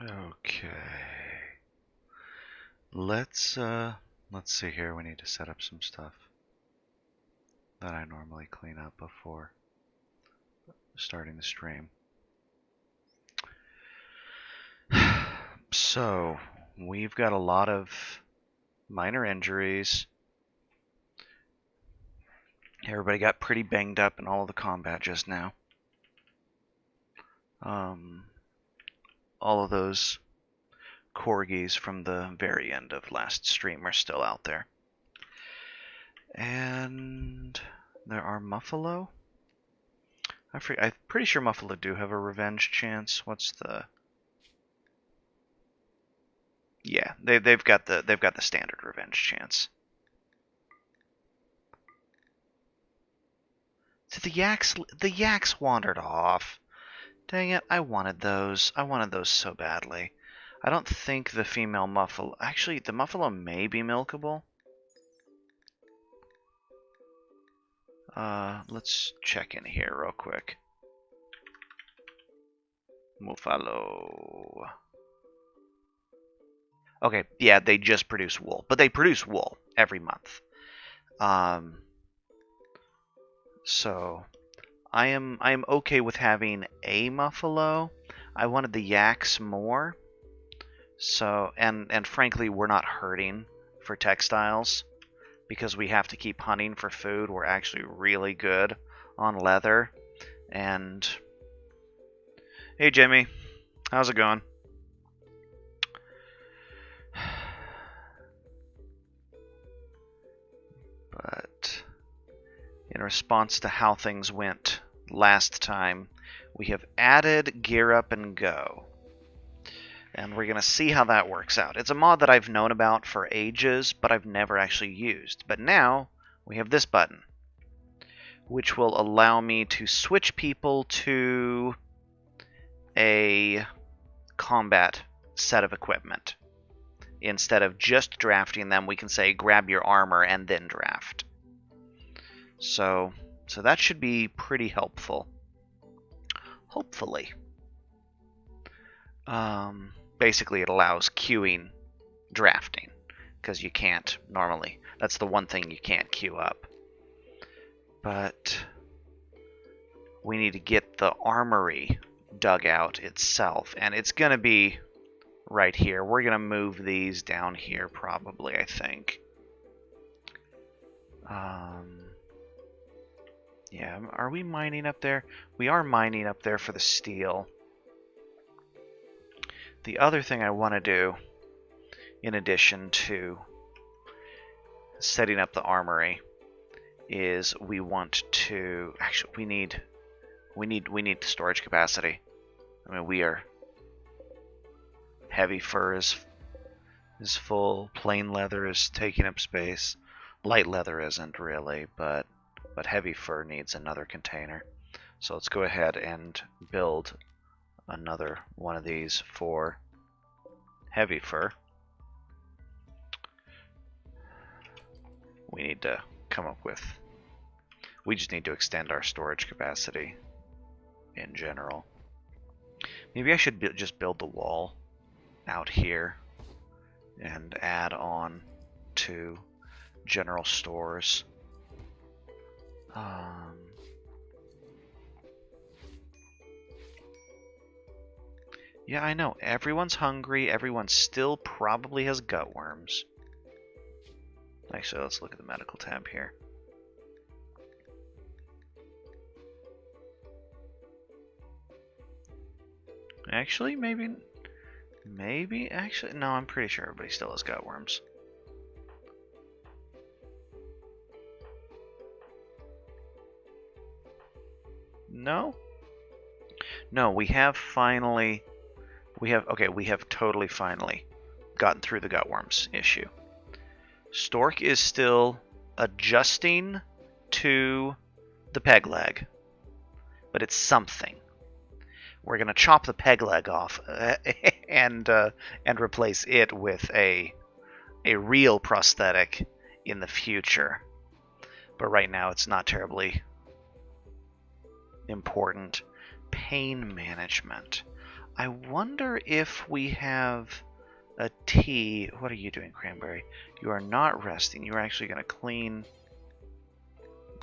Okay. Let's see here. We need to set up some stuff that I normally clean up before starting the stream. So, we've got a lot of minor injuries. Everybody got pretty banged up in all of the combat just now. All of those corgis from the very end of last stream are still out there. And there are Muffalo. I'm pretty sure Muffalo do have a revenge chance. What's the... Yeah, they've got the standard revenge chance. So the yaks wandered off. Dang it, I wanted those. I wanted those so badly. I don't think the female Muffalo... Actually, the Muffalo may be milkable. Let's check in here real quick. Muffalo. Okay, yeah, they just produce wool. But they produce wool every month. So I am okay with having a Muffalo. I wanted the yaks more. So and frankly, we're not hurting for textiles because we have to keep hunting for food. We're actually really good on leather. And hey, Jimmy, how's it going? But in response to how things went last time, we have added Gear Up and Go. And we're going to see how that works out. It's a mod that I've known about for ages, but I've never actually used. But now we have this button, which will allow me to switch people to a combat set of equipment. Instead of just drafting them, we can say grab your armor and then draft. So that should be pretty helpful. Hopefully. Basically, it allows queuing drafting, because you can't normally. That's the one thing you can't queue up. But we need to get the armory dug out itself, and it's going to be right here. We're going to move these down here probably, I think. Yeah, are we mining up there? We are mining up there for the steel. The other thing I want to do, in addition to setting up the armory, is we want to... Actually, we need storage capacity. I mean, we are... Heavy fur is full. Plain leather is taking up space. Light leather isn't really, but heavy fur needs another container. So let's go ahead and build another one of these for heavy fur. We need to come up with... We just need to extend our storage capacity in general. Maybe I should just build the wall out here and add on to general stores. Yeah, I know. Everyone's hungry. Everyone still probably has gut worms. Actually, let's look at the medical tab here. Actually, maybe, actually, no, I'm pretty sure everybody still has gut worms. No? No, we have finally... we have totally finally gotten through the gut worms issue. Stork is still adjusting to the peg leg, but it's something. We're going to chop the peg leg off and replace it with a real prosthetic in the future. But right now it's not terribly important. Pain management. I wonder if we have a tea. What are you doing, Cranberry? You are not resting. You're actually going to clean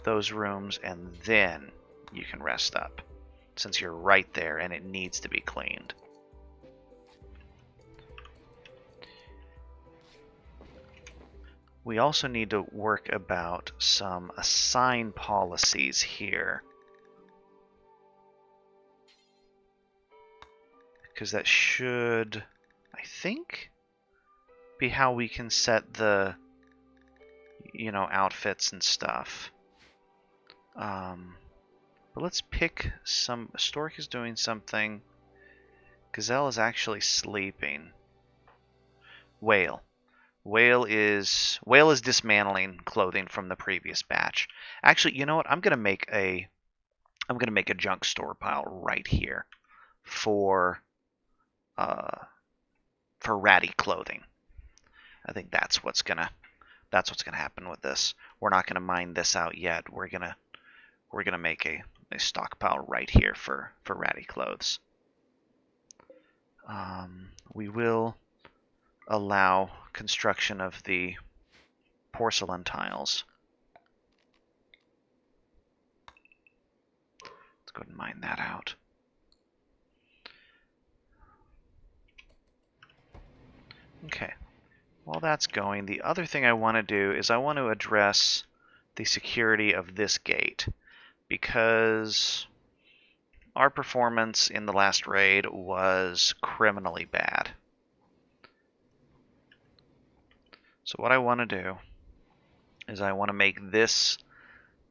those rooms and then you can rest up, since you're right there and it needs to be cleaned. We also need to work about some assign policies here, because that should, I think, be how we can set the, outfits and stuff. But let's pick some. Stork is doing something. Gazelle is actually sleeping. Whale. Whale is dismantling clothing from the previous batch. Actually, you know what? I'm gonna make a junk store pile right here for ratty clothing. I think that's what's gonna happen with this. We're not gonna mine this out yet. We're gonna make a stockpile right here for ratty clothes. We will allow construction of the porcelain tiles. Let's go ahead and mine that out. Okay. While that's going, the other thing I want to do is I want to address the security of this gate, because our performance in the last raid was criminally bad. So what I want to do is I want to make this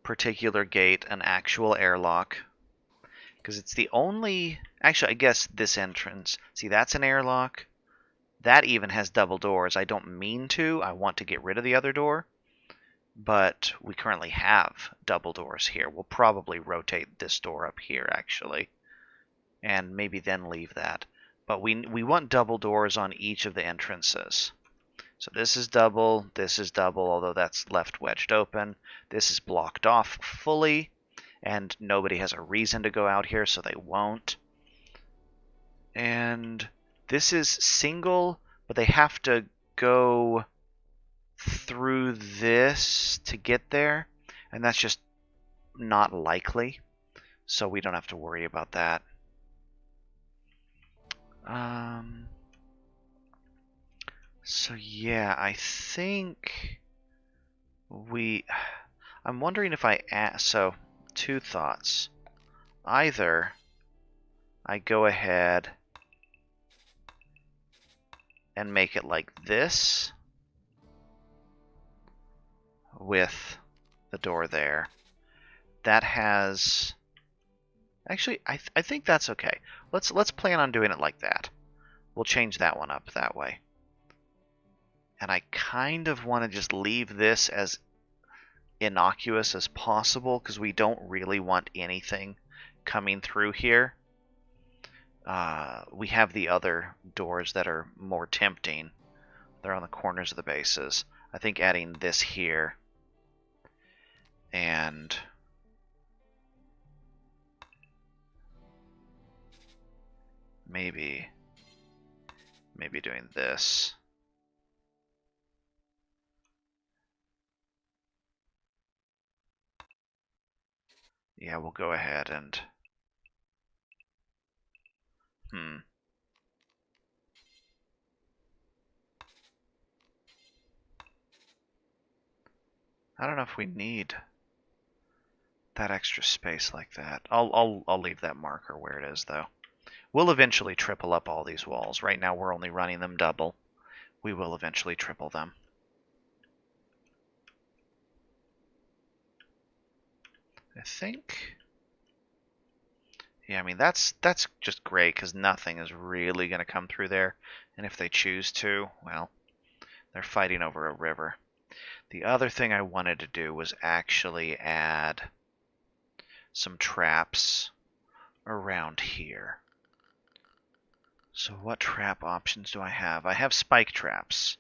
particular gate an actual airlock, because it's the only... Actually, I guess this entrance. See, that's an airlock. That even has double doors. I don't mean to. I want to get rid of the other door. But we currently have double doors here. We'll probably rotate this door up here, actually. And maybe then leave that. But we want double doors on each of the entrances. So this is double, although that's left wedged open. This is blocked off fully, and nobody has a reason to go out here, so they won't. And this is single, but they have to go through this to get there, and that's just not likely, so we don't have to worry about that. So yeah, I think I'm wondering if I add, so two thoughts. Either I go ahead and make it like this with the door there. That has, actually, I think that's okay. Let's plan on doing it like that. We'll change that one up that way. And I kind of want to just leave this as innocuous as possible, because we don't really want anything coming through here. We have the other doors that are more tempting. They're on the corners of the bases. I think adding this here and maybe doing this. Yeah, we'll go ahead and I don't know if we need that extra space like that. I'll leave that marker where it is, though. We'll eventually triple up all these walls. Right now we're only running them double. We will eventually triple them. I think... Yeah, I mean, that's just great, because nothing is really going to come through there. And if they choose to, well, they're fighting over a river. The other thing I wanted to do was actually add some traps around here. So what trap options do I have? I have spike traps.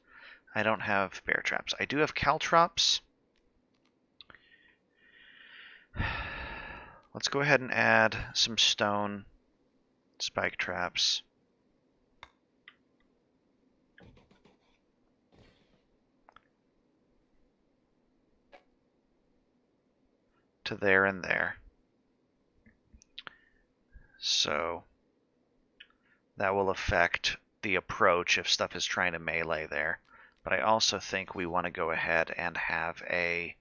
I don't have bear traps. I do have caltrops. Let's go ahead and add some stone spike traps. To there and there. So that will affect the approach if stuff is trying to melee there. But I also think we want to go ahead and have a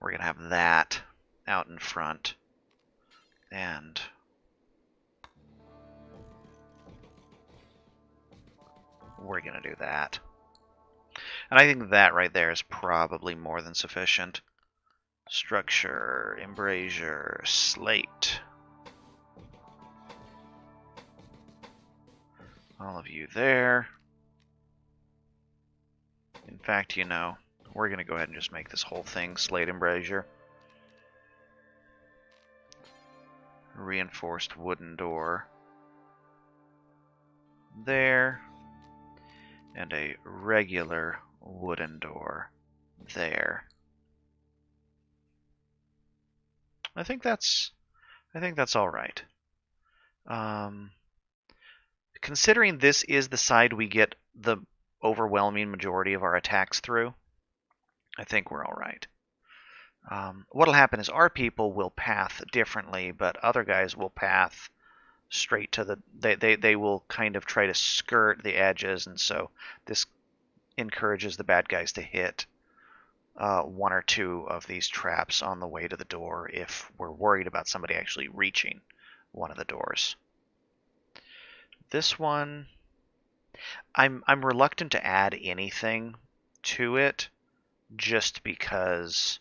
we're going to have that out in front. And we're going to do that. And I think that right there is probably more than sufficient. Structure, embrasure, slate. All of you there. In fact, you know, we're going to go ahead and just make this whole thing slate embrasure. Reinforced wooden door there. And a regular wooden door there. I think that's all right. Considering this is the side we get the overwhelming majority of our attacks through, I think we're all right. What'll happen is our people will path differently, but other guys will path straight to the. They will kind of try to skirt the edges, and so this encourages the bad guys to hit one or two of these traps on the way to the door if we're worried about somebody actually reaching one of the doors. This one, I'm reluctant to add anything to it just because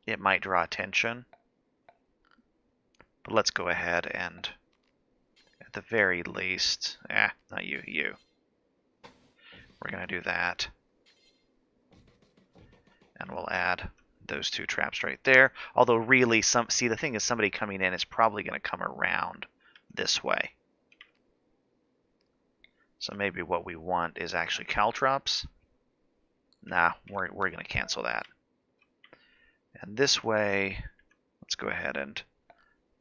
it might draw attention. But let's go ahead and, at the very least, not you, you. We're going to do that. And we'll add those two traps right there. Although really, see, the thing is somebody coming in is probably going to come around this way. So maybe what we want is actually caltrops. Nah, we're going to cancel that. And this way, let's go ahead and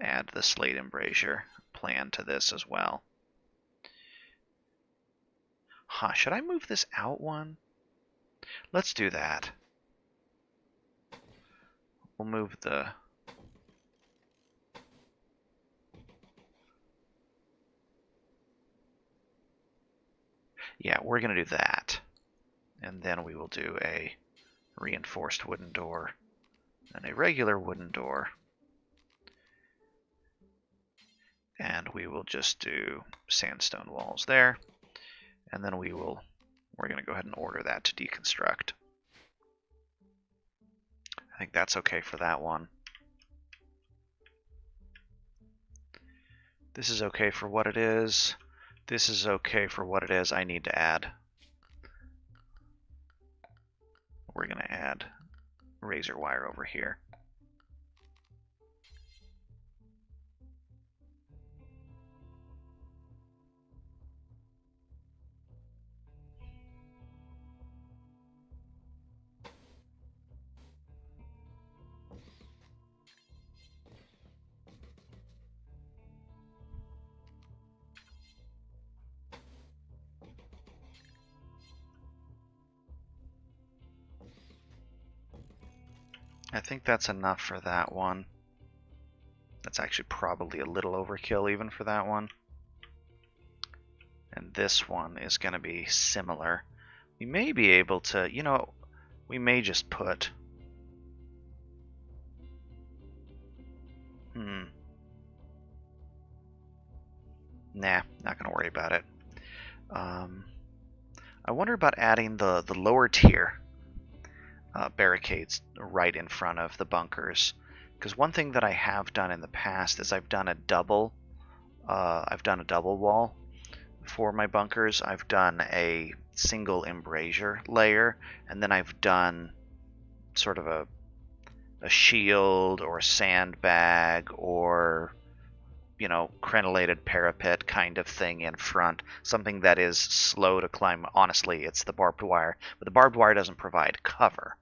add the slate embrasure plan to this as well. Huh, should I move this out one? Let's do that. We'll move the... Yeah, we're going to do that. And then we will do a reinforced wooden door and a regular wooden door. And we will just do sandstone walls there. And then we're going to go ahead and order that to deconstruct. I think that's okay for that one. This is okay for what it is. This is okay for what it is. I need to add. We're going to add razor wire over here. I think that's enough for that one. That's actually probably a little overkill even for that one. And this one is going to be similar. We may be able to, you know, we may just put... Nah, not going to worry about it. I wonder about adding the lower tier barricades right in front of the bunkers, because one thing that I have done in the past is I've done a double wall for my bunkers. I've done a single embrasure layer, and then I've done sort of a shield or a sandbag or you know, crenellated parapet kind of thing in front, something that is slow to climb. Honestly, it's the barbed wire, but the barbed wire doesn't provide cover.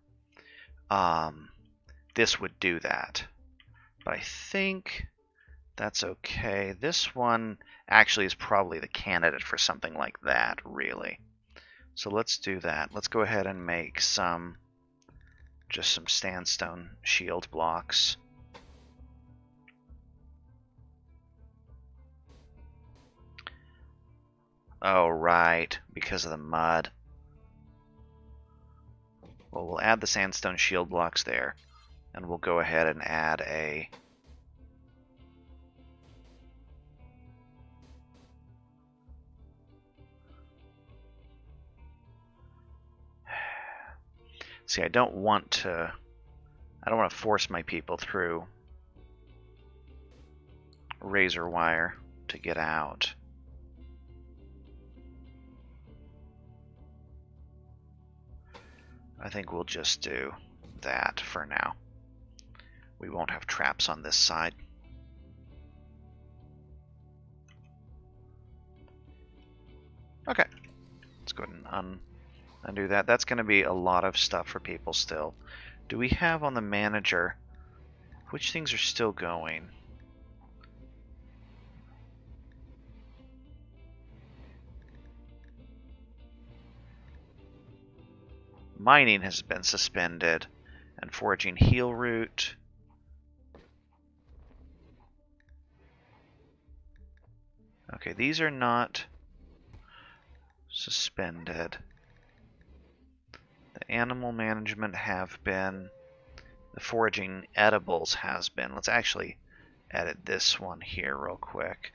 This would do that, but I think that's okay. This one actually is probably the candidate for something like that, really. So let's do that. Let's go ahead and make just some sandstone shield blocks. Oh, right, because of the mud. Well, we'll add the sandstone shield blocks there, and we'll go ahead and add a... See, I don't want to force my people through razor wire to get out. I think we'll just do that for now. We won't have traps on this side. Okay, let's go ahead and undo that. That's going to be a lot of stuff for people still. Do we have on the manager, which things are still going? Mining has been suspended, and foraging heal root. Okay, these are not suspended. The animal management have been. The foraging edibles has been. Let's actually edit this one here real quick.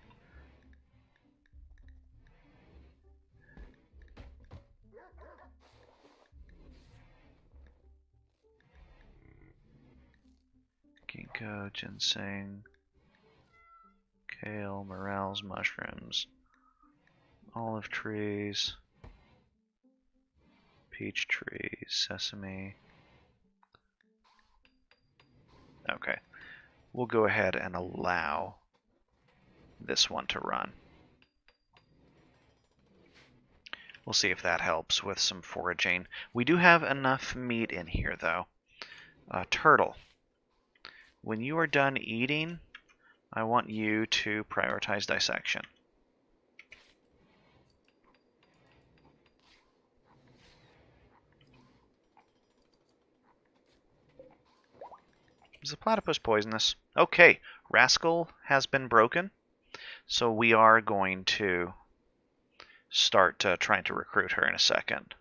Ginkgo, ginseng, kale, morels, mushrooms, olive trees, peach trees, sesame. Okay, we'll go ahead and allow this one to run. We'll see if that helps with some foraging. We do have enough meat in here, though. Turtle, when you are done eating, I want you to prioritize dissection. Is the platypus poisonous? Okay, Rascal has been broken, so we are going to start trying to recruit her in a second.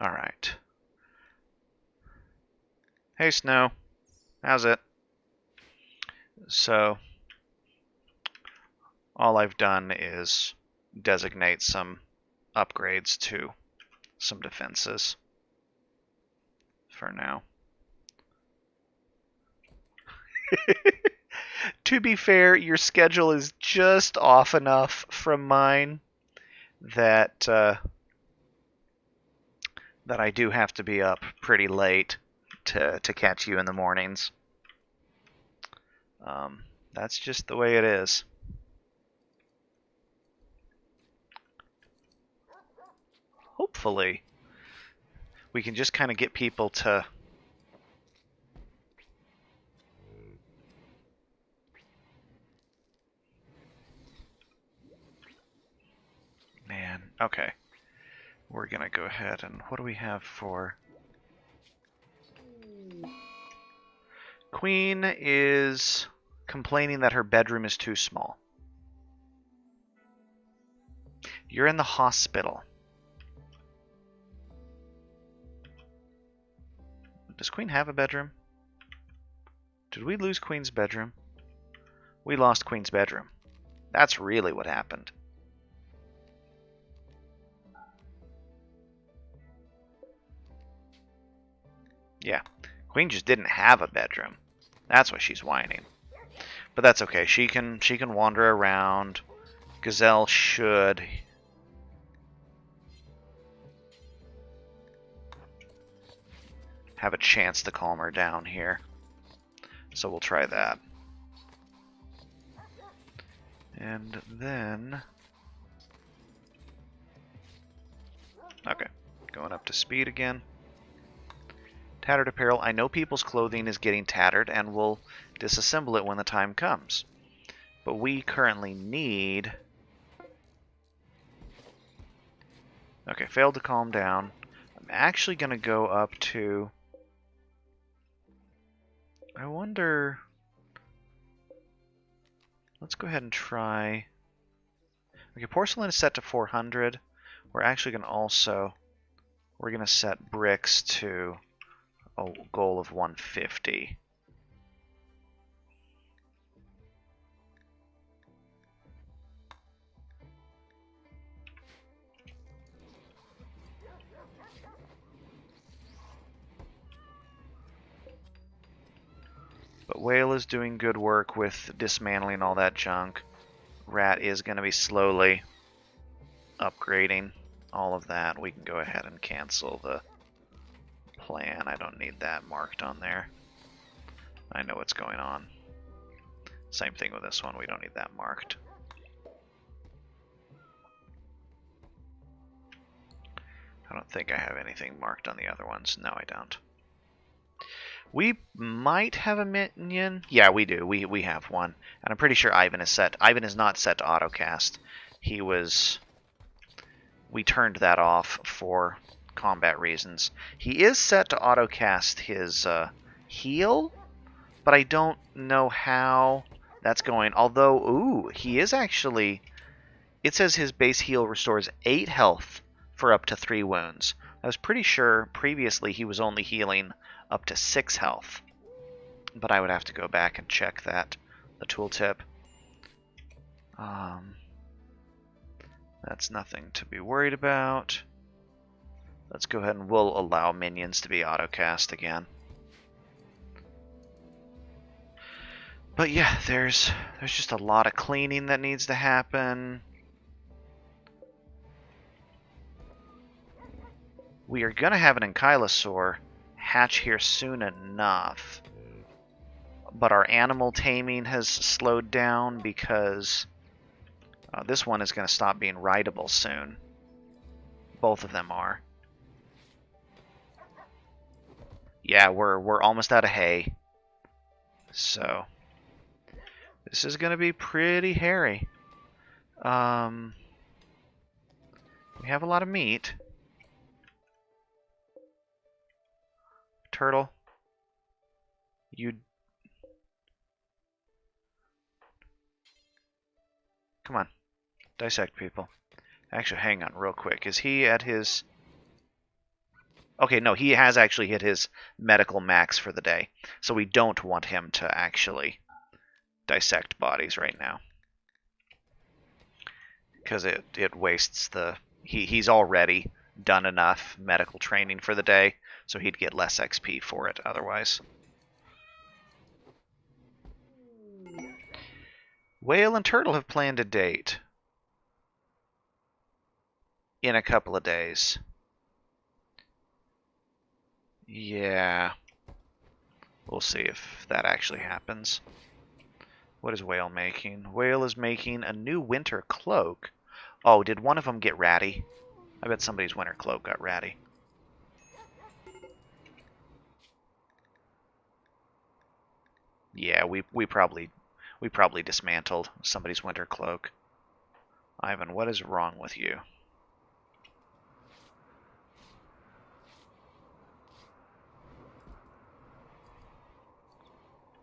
Alright. Hey, Snow. How's it? So, all I've done is designate some upgrades to some defenses for now. To be fair, your schedule is just off enough from mine that that I do have to be up pretty late to catch you in the mornings. That's just the way it is. Hopefully, we can just kind of get people to... Man, okay. We're gonna go ahead and... What do we have for... Queen is complaining that her bedroom is too small. You're in the hospital. Does Queen have a bedroom? Did we lose Queen's bedroom? We lost Queen's bedroom. That's really what happened. Yeah, Queen just didn't have a bedroom. That's why she's whining. But that's okay. She can wander around. Gazelle should. have a chance to calm her down here. So we'll try that. And then... Okay, going up to speed again. Tattered apparel. I know people's clothing is getting tattered, and we'll disassemble it when the time comes. But we currently need... Okay, failed to calm down. I'm actually going to go up to... I wonder... Let's go ahead and try... Okay, porcelain is set to 400. We're actually going to also... We're going to set bricks to a goal of 150. But Whale is doing good work with dismantling all that junk. Rat is going to be slowly upgrading all of that. We can go ahead and cancel the plan. I don't need that marked on there. I know what's going on. Same thing with this one. We don't need that marked. I don't think I have anything marked on the other ones. No, I don't. We might have a minion. Yeah, we do. We have one. And I'm pretty sure Ivan is set. Ivan is not set to autocast. He was... We turned that off for combat reasons. He is set to autocast his heal, but I don't know how that's going. Although, ooh, he is actually... It says his base heal restores 8 health for up to 3 wounds. I was pretty sure previously he was only healing up to 6 health. But I would have to go back and check that, the tooltip. That's nothing to be worried about. Let's go ahead and we'll allow minions to be autocast again. But yeah, there's just a lot of cleaning that needs to happen. We are going to have an ankylosaur hatch here soon enough. But our animal taming has slowed down because this one is going to stop being rideable soon. Both of them are. Yeah, we're almost out of hay. So this is going to be pretty hairy. We have a lot of meat. Turtle, you... Come on. Dissect people. Actually, hang on real quick. Is he at his... Okay, no, he has actually hit his medical max for the day. So we don't want him to actually dissect bodies right now. Because it wastes the... He's already done enough medical training for the day, so he'd get less XP for it otherwise. Whale and Turtle have planned a date in a couple of days. Yeah. We'll see if that actually happens. What is Whale making? Whale is making a new winter cloak. Oh, did one of them get ratty? I bet somebody's winter cloak got ratty. Yeah, we probably dismantled somebody's winter cloak. Ivan, what is wrong with you?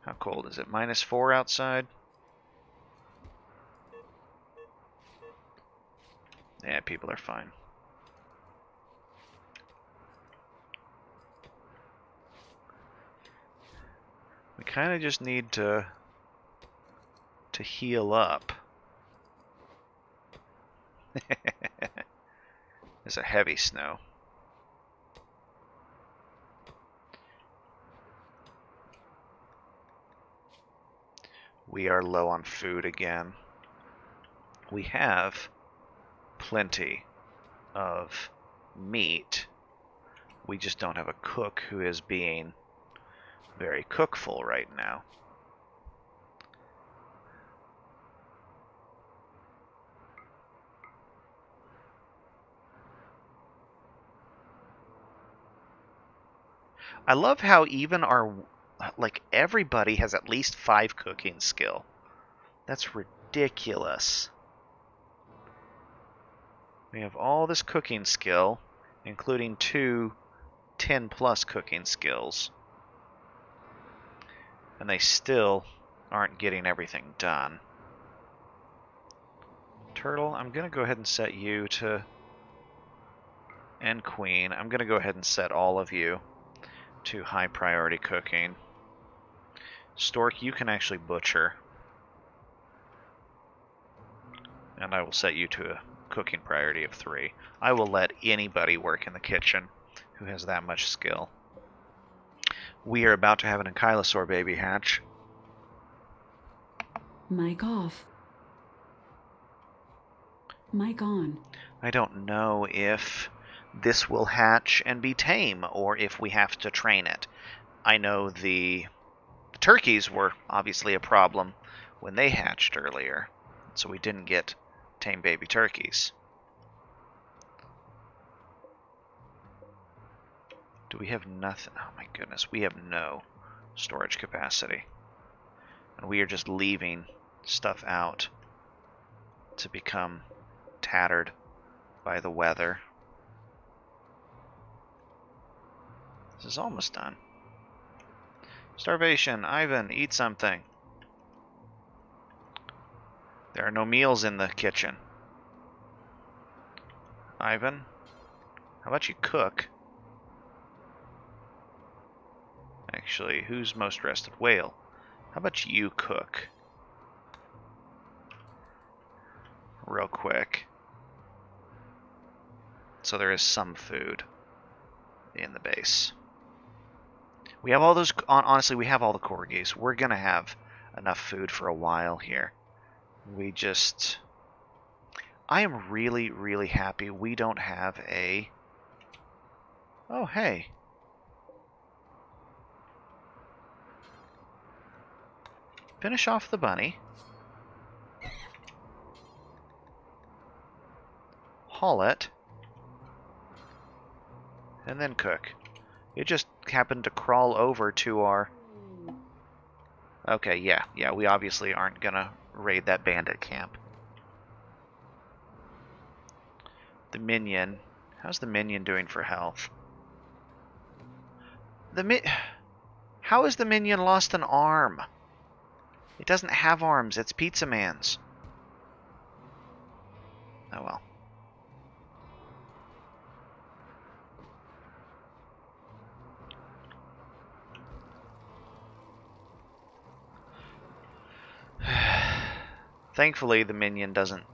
How cold is it? -4 outside? Yeah, people are fine. We kind of just need to heal up. It's a heavy snow. We are low on food again. We have plenty of meat. We just don't have a cook who is being very cookful right now. I love how even our, like, everybody has at least 5 cooking skill. That's ridiculous. We have all this cooking skill, including 2 10+ cooking skills. And they still aren't getting everything done. Turtle, I'm going to go ahead and set you to... And Queen, I'm going to go ahead and set all of you to high priority cooking. Stork, you can actually butcher. And I will set you to a cooking priority of 3. I will let anybody work in the kitchen who has that much skill. We are about to have an ankylosaur baby hatch. Mic off. Mic on. I don't know if this will hatch and be tame, or if we have to train it. I know the turkeys were obviously a problem when they hatched earlier, so we didn't get tame baby turkeys. Do we have nothing? Oh my goodness, we have no storage capacity. And we are just leaving stuff out to become tattered by the weather. This is almost done. Starvation. Ivan, eat something. There are no meals in the kitchen. Ivan, how about you cook? Actually, who's most rested? Whale. How about you cook? Real quick. So there is some food in the base. We have all those, honestly, we have all the corgis. We're going to have enough food for a while here. We just, I am really, really happy we don't have a, oh, hey. Finish off the bunny. Haul it. And then cook. It just happened to crawl over to our... Okay, yeah, we obviously aren't gonna raid that bandit camp. The minion. How's the minion doing for health? How has the minion lost an arm? It doesn't have arms, it's Pizza Man's. Oh well. Thankfully, the minion doesn't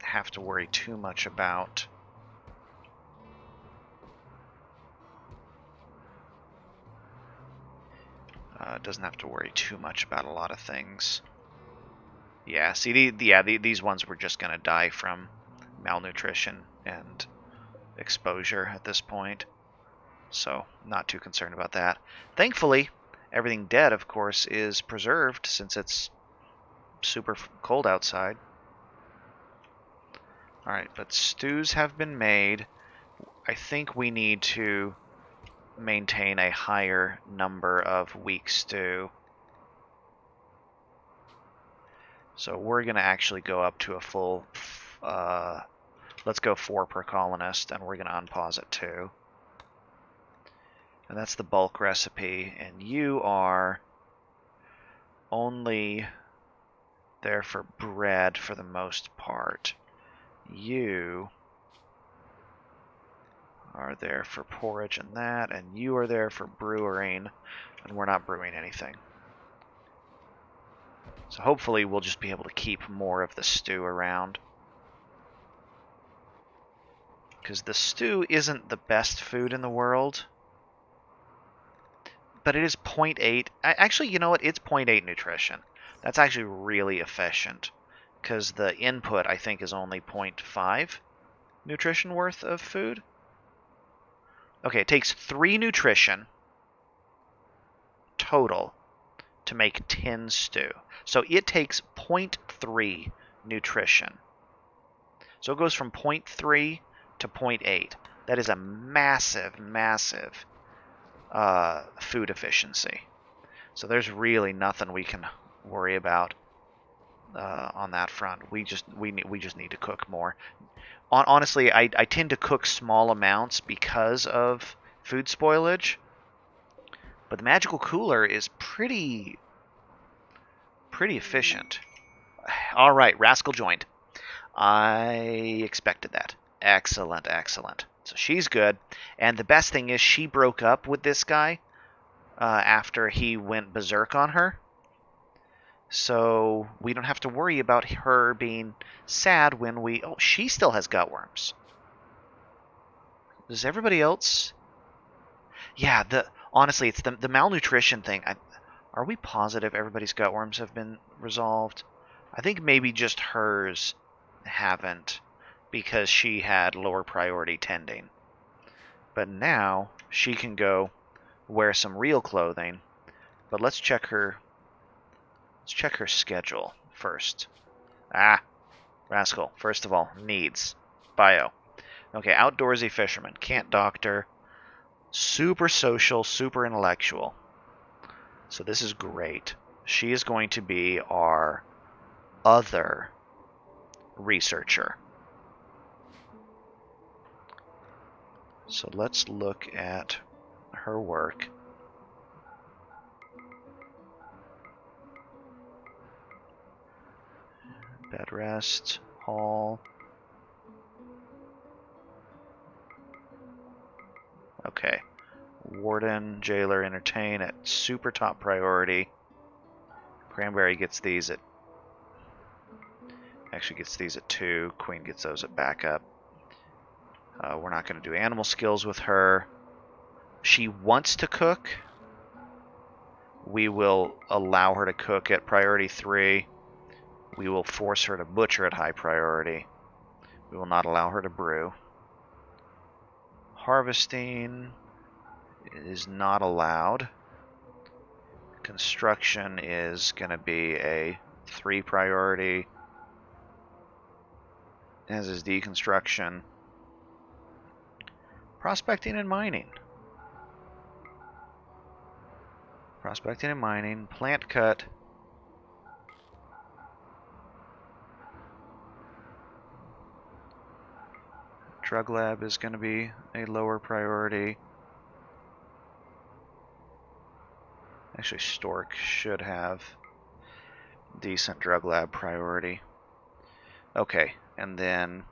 have to worry too much about a lot of things. Yeah, see, these ones were just gonna die from malnutrition and exposure at this point, so not too concerned about that. Thankfully, everything dead, of course, is preserved since it's super cold outside. Alright, but stews have been made. I think we need to maintain a higher number of weak stew. So we're going to actually go up to a full... let's go 4 per colonist, and we're going to unpause it too. And that's the bulk recipe, and you are only there for bread for the most part. You are there for porridge and that, and you are there for brewing, and we're not brewing anything. So hopefully we'll just be able to keep more of the stew around. Because the stew isn't the best food in the world, but it is 0.8. Actually, you know what? It's 0.8 nutrition. That's actually really efficient, because the input, I think, is only 0.5 nutrition worth of food. Okay, it takes 3 nutrition total to make 10 stew. So it takes 0.3 nutrition. So it goes from 0.3 to 0.8. That is a massive, massive food efficiency. So there's really nothing we can worry about on that front. We just need to cook more. Honestly, I tend to cook small amounts because of food spoilage. But the magical cooler is pretty efficient. All right, Rascal joined. I expected that. Excellent, excellent. So she's good. And the best thing is she broke up with this guy after he went berserk on her. So we don't have to worry about her being sad when we... Oh, she still has gutworms. Does everybody else... Yeah, honestly, it's the malnutrition thing. Are we positive everybody's gutworms have been resolved? I think maybe just hers haven't, because she had lower priority tending. But now she can go wear some real clothing. But let's check her schedule first. Rascal. First of all, needs. Bio. Okay, outdoorsy fisherman. Can't doctor. Super social, super intellectual. So this is great. She is going to be our other researcher. So let's look at her work. Bed rest, hall. Okay. Warden, jailer, entertain at super top priority. Cranberry gets these at... Actually gets these at 2. Queen gets those at backup. We're not going to do animal skills with her. She wants to cook. We will allow her to cook at priority 3. We will force her to butcher at high priority. We will not allow her to brew. Harvesting is not allowed. Construction is going to be a 3 priority, as is deconstruction. Prospecting and mining. Prospecting and mining. Plant cut. Drug lab is going to be a lower priority. Actually, Stork should have decent drug lab priority. Okay, and then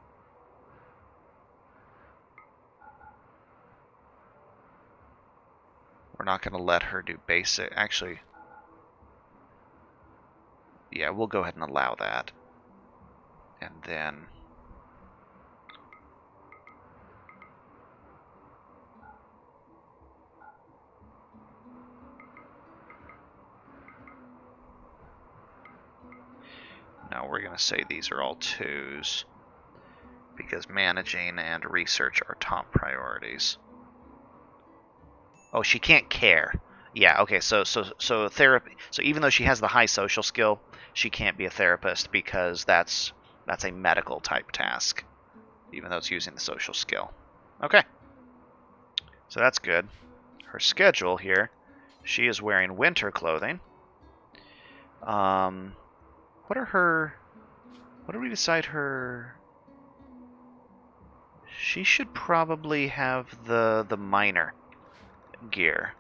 we're not going to let her do basic. Actually, yeah, we'll go ahead and allow that. And then now we're going to say these are all 2s, because managing and research are top priorities. Oh, she can't care. Yeah, okay, so therapy. So even though she has the high social skill, she can't be a therapist because that's a medical type task, even though it's using the social skill. Okay. So that's good. Her schedule here, she is wearing winter clothing. What do we decide her? She should probably have the miner gear.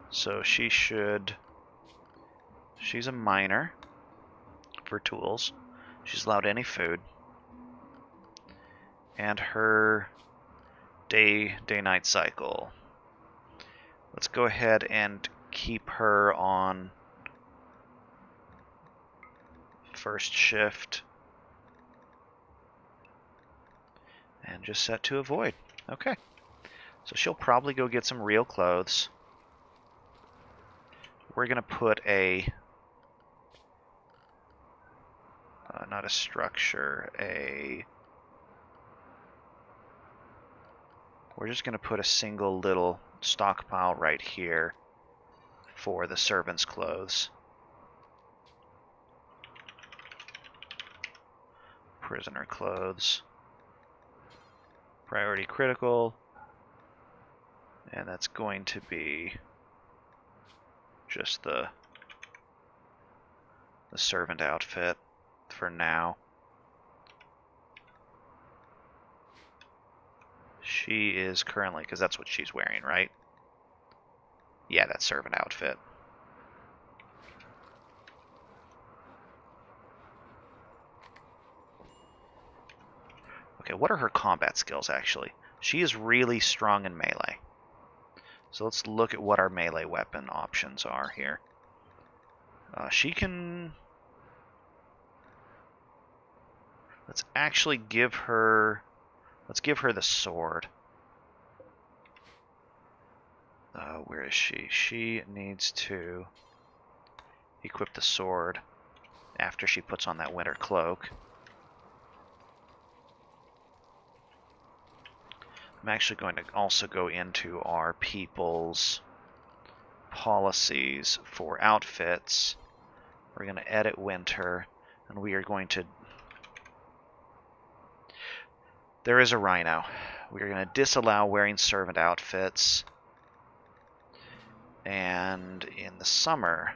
So she's a miner for tools. She's allowed any food. And her day-night cycle. Let's go ahead and keep her on first shift. And just set to avoid. Okay. So she'll probably go get some real clothes. We're going to put a... not a structure, a... We're just going to put a single little stockpile right here for the servants' clothes. Prisoner clothes. Priority critical. And that's going to be just the servant outfit for now. She is currently, because that's what she's wearing, right? Yeah, that's servant outfit. Okay, what are her combat skills, actually? She is really strong in melee. So let's look at what our melee weapon options are here. She can... Let's actually give her... Let's give her the sword. Where is she? She needs to equip the sword after she puts on that winter cloak. I'm actually going to also go into our people's policies for outfits. We're going to edit winter, and we are going to... There is a rhino. We are going to disallow wearing servant outfits. And in the summer,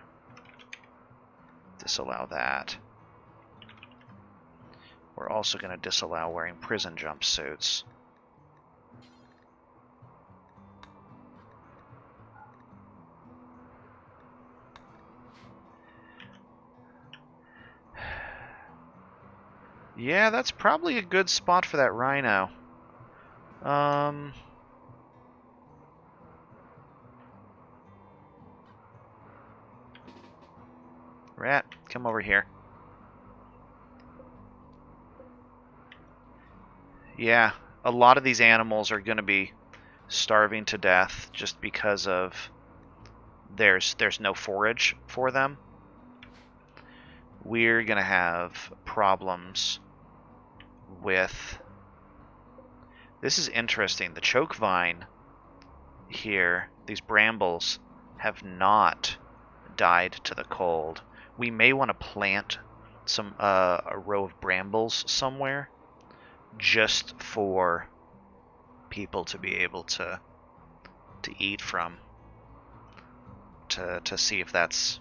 disallow that. We're also going to disallow wearing prison jumpsuits. Yeah, that's probably a good spot for that rhino. Rat, come over here. Yeah, a lot of these animals are going to be starving to death just because of there's no forage for them. We're going to have problems with... This is interesting. The choke vine here, these brambles, have not died to the cold. We may want to plant some a row of brambles somewhere just for people to be able to eat from. To see if that's...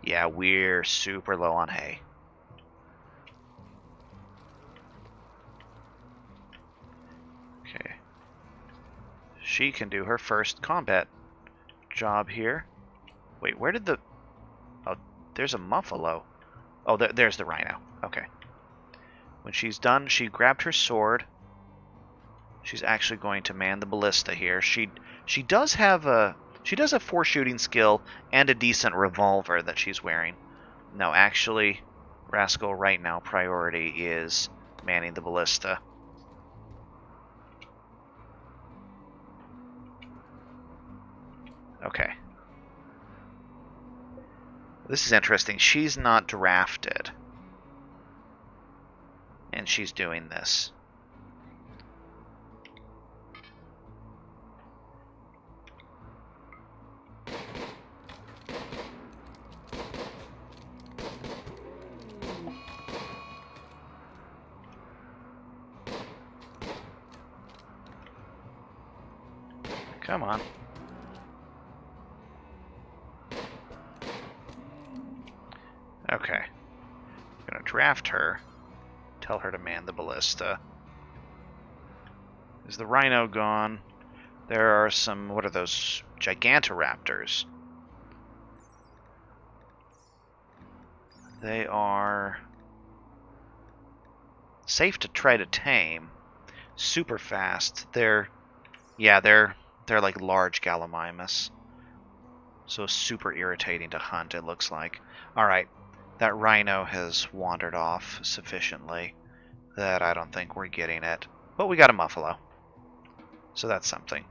Yeah, we're super low on hay. Okay. She can do her first combat job here. Wait, where did the... Oh, there's a muffalo. Oh, there's the rhino. Okay. When she's done, she grabbed her sword. She's actually going to man the ballista here. She does have a... She does have 4 shooting skill and a decent revolver that she's wearing. No, actually, Rascal right now priority is manning the ballista. Okay. This is interesting. She's not drafted. And she's doing this. Come on. Okay. I'm gonna draft her. Tell her to man the ballista. Is the rhino gone? There are some... What are those? Gigantoraptors. They are... safe to try to tame. Super fast. They're... Yeah, they're like large Gallimimus. So super irritating to hunt, it looks like. Alright, that rhino has wandered off sufficiently that I don't think we're getting it. But we got a muffalo. So that's something.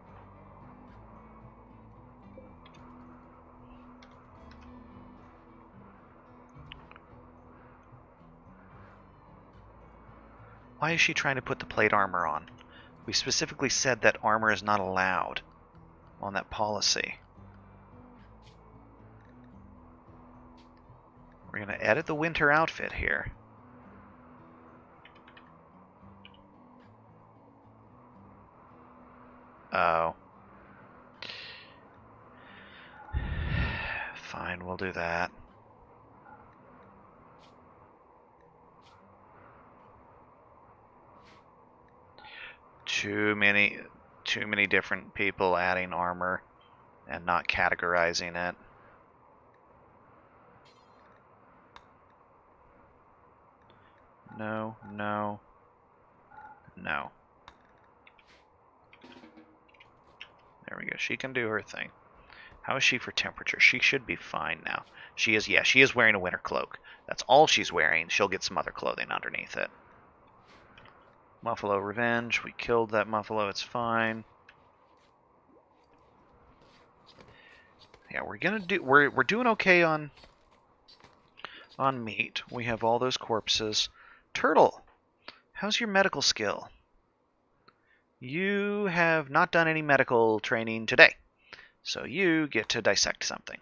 Why is she trying to put the plate armor on? We specifically said that armor is not allowed on that policy. We're going to edit the winter outfit here. Oh. Fine, we'll do that. Too many different people adding armor and not categorizing it. No, no, no. There we go. She can do her thing. How is she for temperature? She should be fine now. She is, yeah, she is wearing a winter cloak. That's all she's wearing. She'll get some other clothing underneath it. Muffalo Revenge. We killed that Muffalo. It's fine. Yeah, we're doing okay on meat. We have all those corpses. Turtle, how's your medical skill? You have not done any medical training today, so you get to dissect something.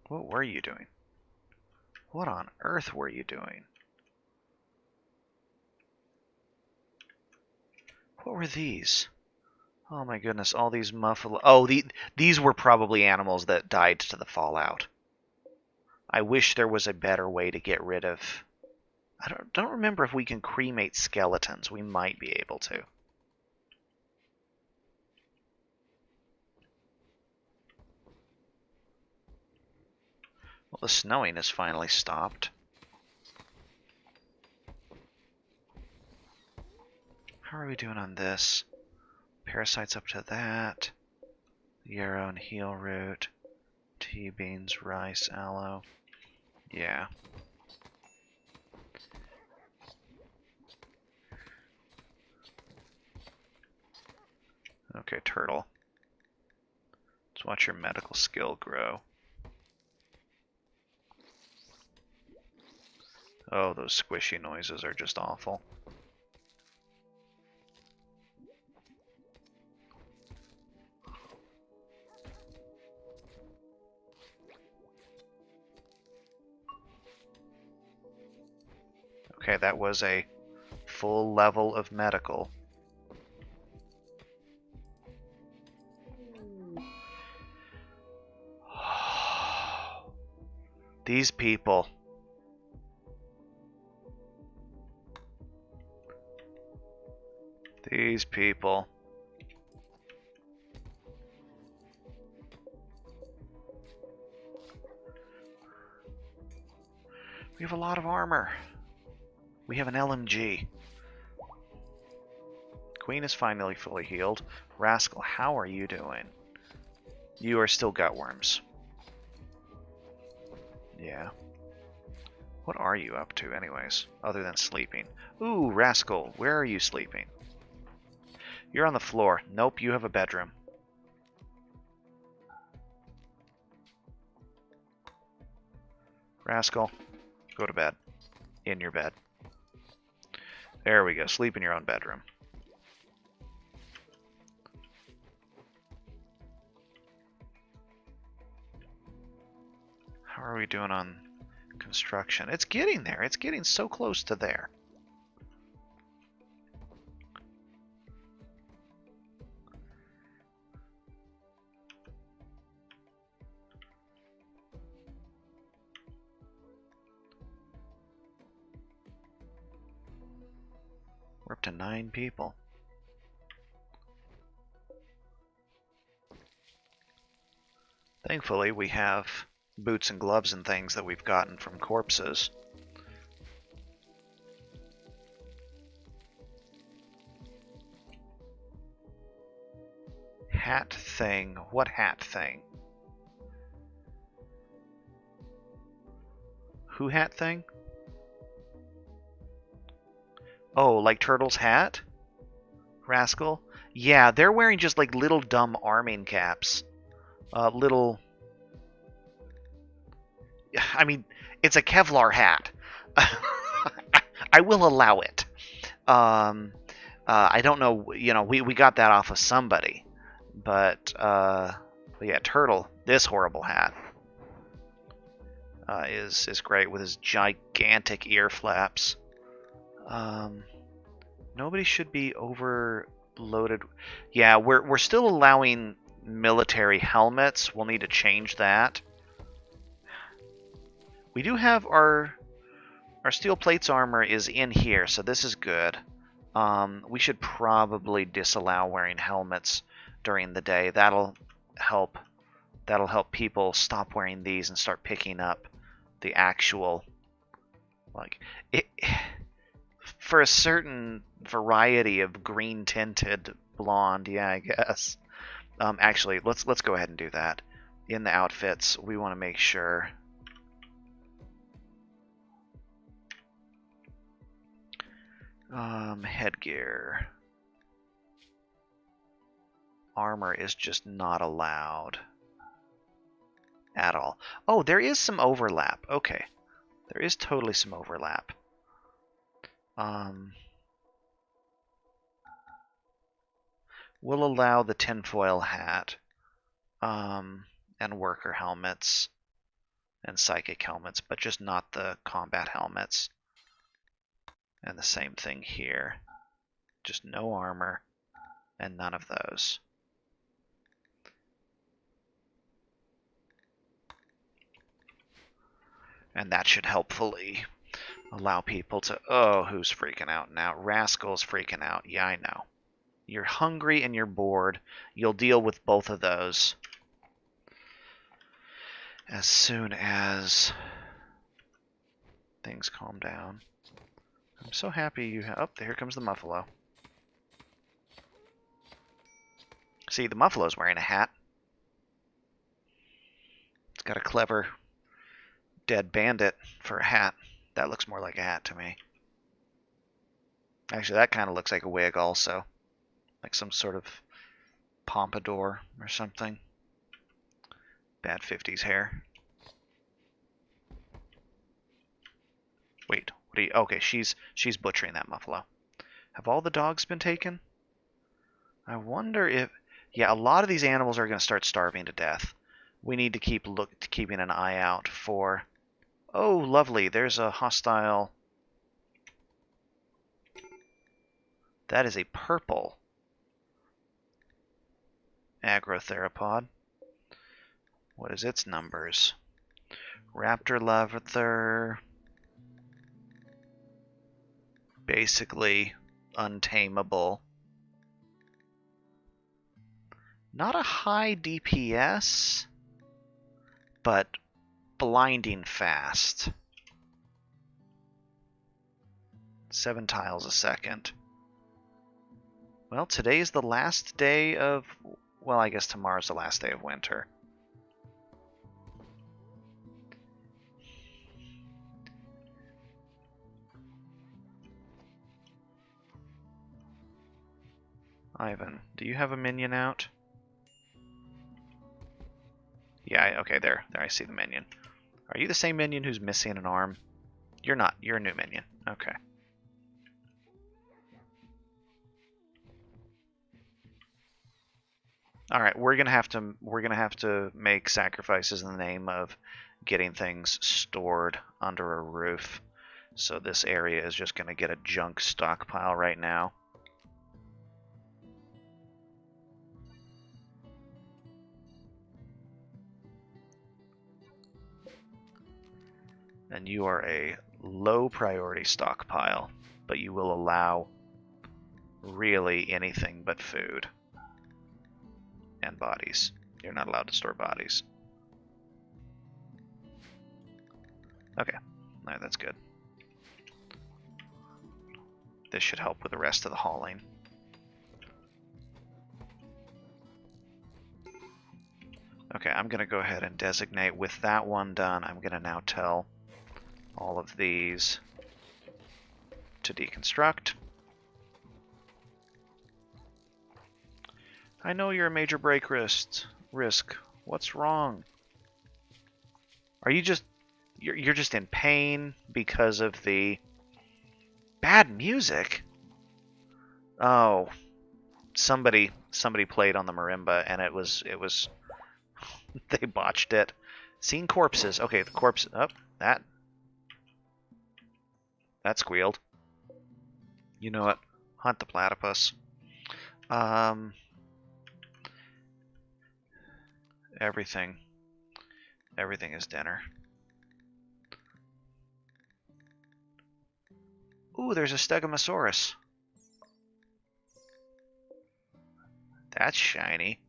What were you doing? What on earth were you doing? What were these? Oh my goodness, all these muffalo... Oh, these were probably animals that died to the fallout. I wish there was a better way to get rid of... I don't remember if we can cremate skeletons. We might be able to. Well, the snowing has finally stopped. How are we doing on this? Parasites up to that. Yarrow and heel root. Tea beans, rice, aloe. Yeah. Okay, turtle. Let's watch your medical skill grow. Oh, those squishy noises are just awful. Okay, that was a full level of medical. These people. These people. We have a lot of armor. We have an LMG. Queen is finally fully healed. Rascal, how are you doing? You are still gutworms. Yeah. What are you up to anyways, other than sleeping? Ooh, Rascal, where are you sleeping? You're on the floor. Nope, you have a bedroom. Rascal, go to bed. In your bed. There we go. Sleep in your own bedroom. How are we doing on construction? It's getting there. It's getting so close to there. We're up to 9 people. Thankfully, we have boots and gloves and things that we've gotten from corpses. Hat thing. What hat thing? Who hat thing? Oh, like Turtle's hat? Rascal? Yeah, they're wearing just like little dumb arming caps. Little... I mean, it's a Kevlar hat. I will allow it. I don't know. We got that off of somebody, but yeah, Turtle. This horrible hat is great with his gigantic ear flaps. Nobody should be overloaded. Yeah, we're still allowing military helmets. We'll need to change that. We do have our steel plates armor is in here, so this is good. We should probably disallow wearing helmets during the day. That'll help people stop wearing these and start picking up the actual, like, it for a certain variety of green tinted blonde. Yeah, I guess. Actually, let's go ahead and do that. In the outfits, we want to make sure. Headgear. Armor is just not allowed at all. Oh, there is some overlap. Okay. There is totally some overlap. We'll allow the tinfoil hat, and worker helmets, and psychic helmets, but just not the combat helmets. And the same thing here. Just no armor, and none of those. And that should helpfully allow people to... Oh, who's freaking out now? Rascal's freaking out. Yeah, I know. You're hungry and you're bored. You'll deal with both of those as soon as things calm down. I'm so happy you have... Oh, here comes the Muffalo. See, the Muffalo's wearing a hat. It's got a clever dead bandit for a hat. That looks more like a hat to me. Actually, that kind of looks like a wig also. Like some sort of pompadour or something. Bad 50s hair. Wait, what are you... Okay, she's butchering that Muffalo. Have all the dogs been taken? I wonder if... Yeah, a lot of these animals are going to start starving to death. We need to keep keeping an eye out for... Oh, lovely, there's a hostile... That is a purple agrotheropod. What is its numbers? Raptor Leather. Basically untamable. Not a high DPS, but blinding fast. 7 tiles a second. Well, today's the last day of... Well, I guess tomorrow's the last day of winter. Ivan, do you have a minion out? Yeah, okay, there I see the minion. Are you the same minion who's missing an arm? You're not. You're a new minion. Okay. All right, we're gonna have to make sacrifices in the name of getting things stored under a roof. So this area is just gonna get a junk stockpile right now. And you are a low priority stockpile, but you will allow really anything but food and bodies. You're not allowed to store bodies. Okay, all right, that's good. This should help with the rest of the hauling. Okay, I'm going to go ahead and designate. With that one done, I'm going to now tell all of these to deconstruct. I know you're a major break risk. What's wrong? Are you just... You're just in pain because of the bad music? Oh, somebody played on the marimba, and it was they botched it. Seen corpses. Okay, the corpse. Oh, that squealed. You know what? Hunt the platypus. Everything is dinner. Ooh, there's a stegosaurus. That's shiny.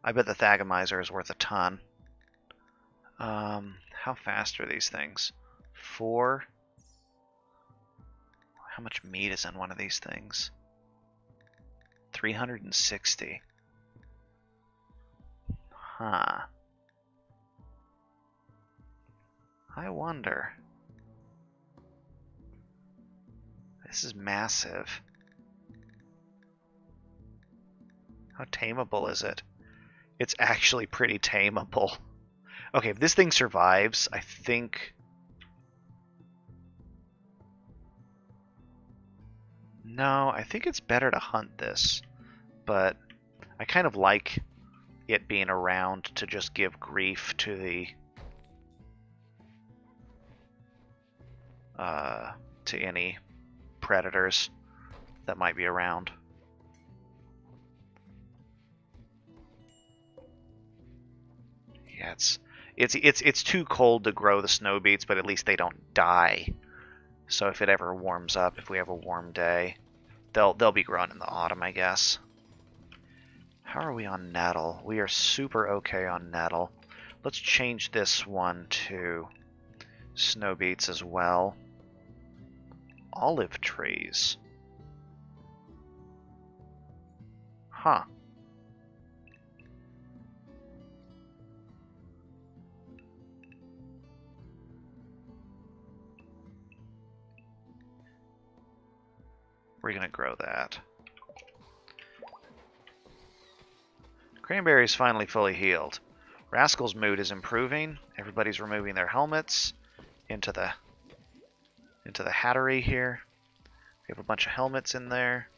I bet the thagomizer is worth a ton. How fast are these things? 4. How much meat is in one of these things? 360. Huh. I wonder. This is massive. How tameable is it? It's actually pretty tameable. Okay, if this thing survives, I think... No, I think it's better to hunt this. But I kind of like it being around to just give grief to the... to any predators that might be around. Yeah, it's too cold to grow the snow beets, but at least they don't die. So if it ever warms up, if we have a warm day, they'll be grown in the autumn, I guess. How are we on nettle? We are super okay on nettle. Let's change this one to snow beets as well. Olive trees. Huh. We're gonna grow that. Cranberry's finally fully healed. Rascal's mood is improving. Everybody's removing their helmets into the hattery here. We have a bunch of helmets in there.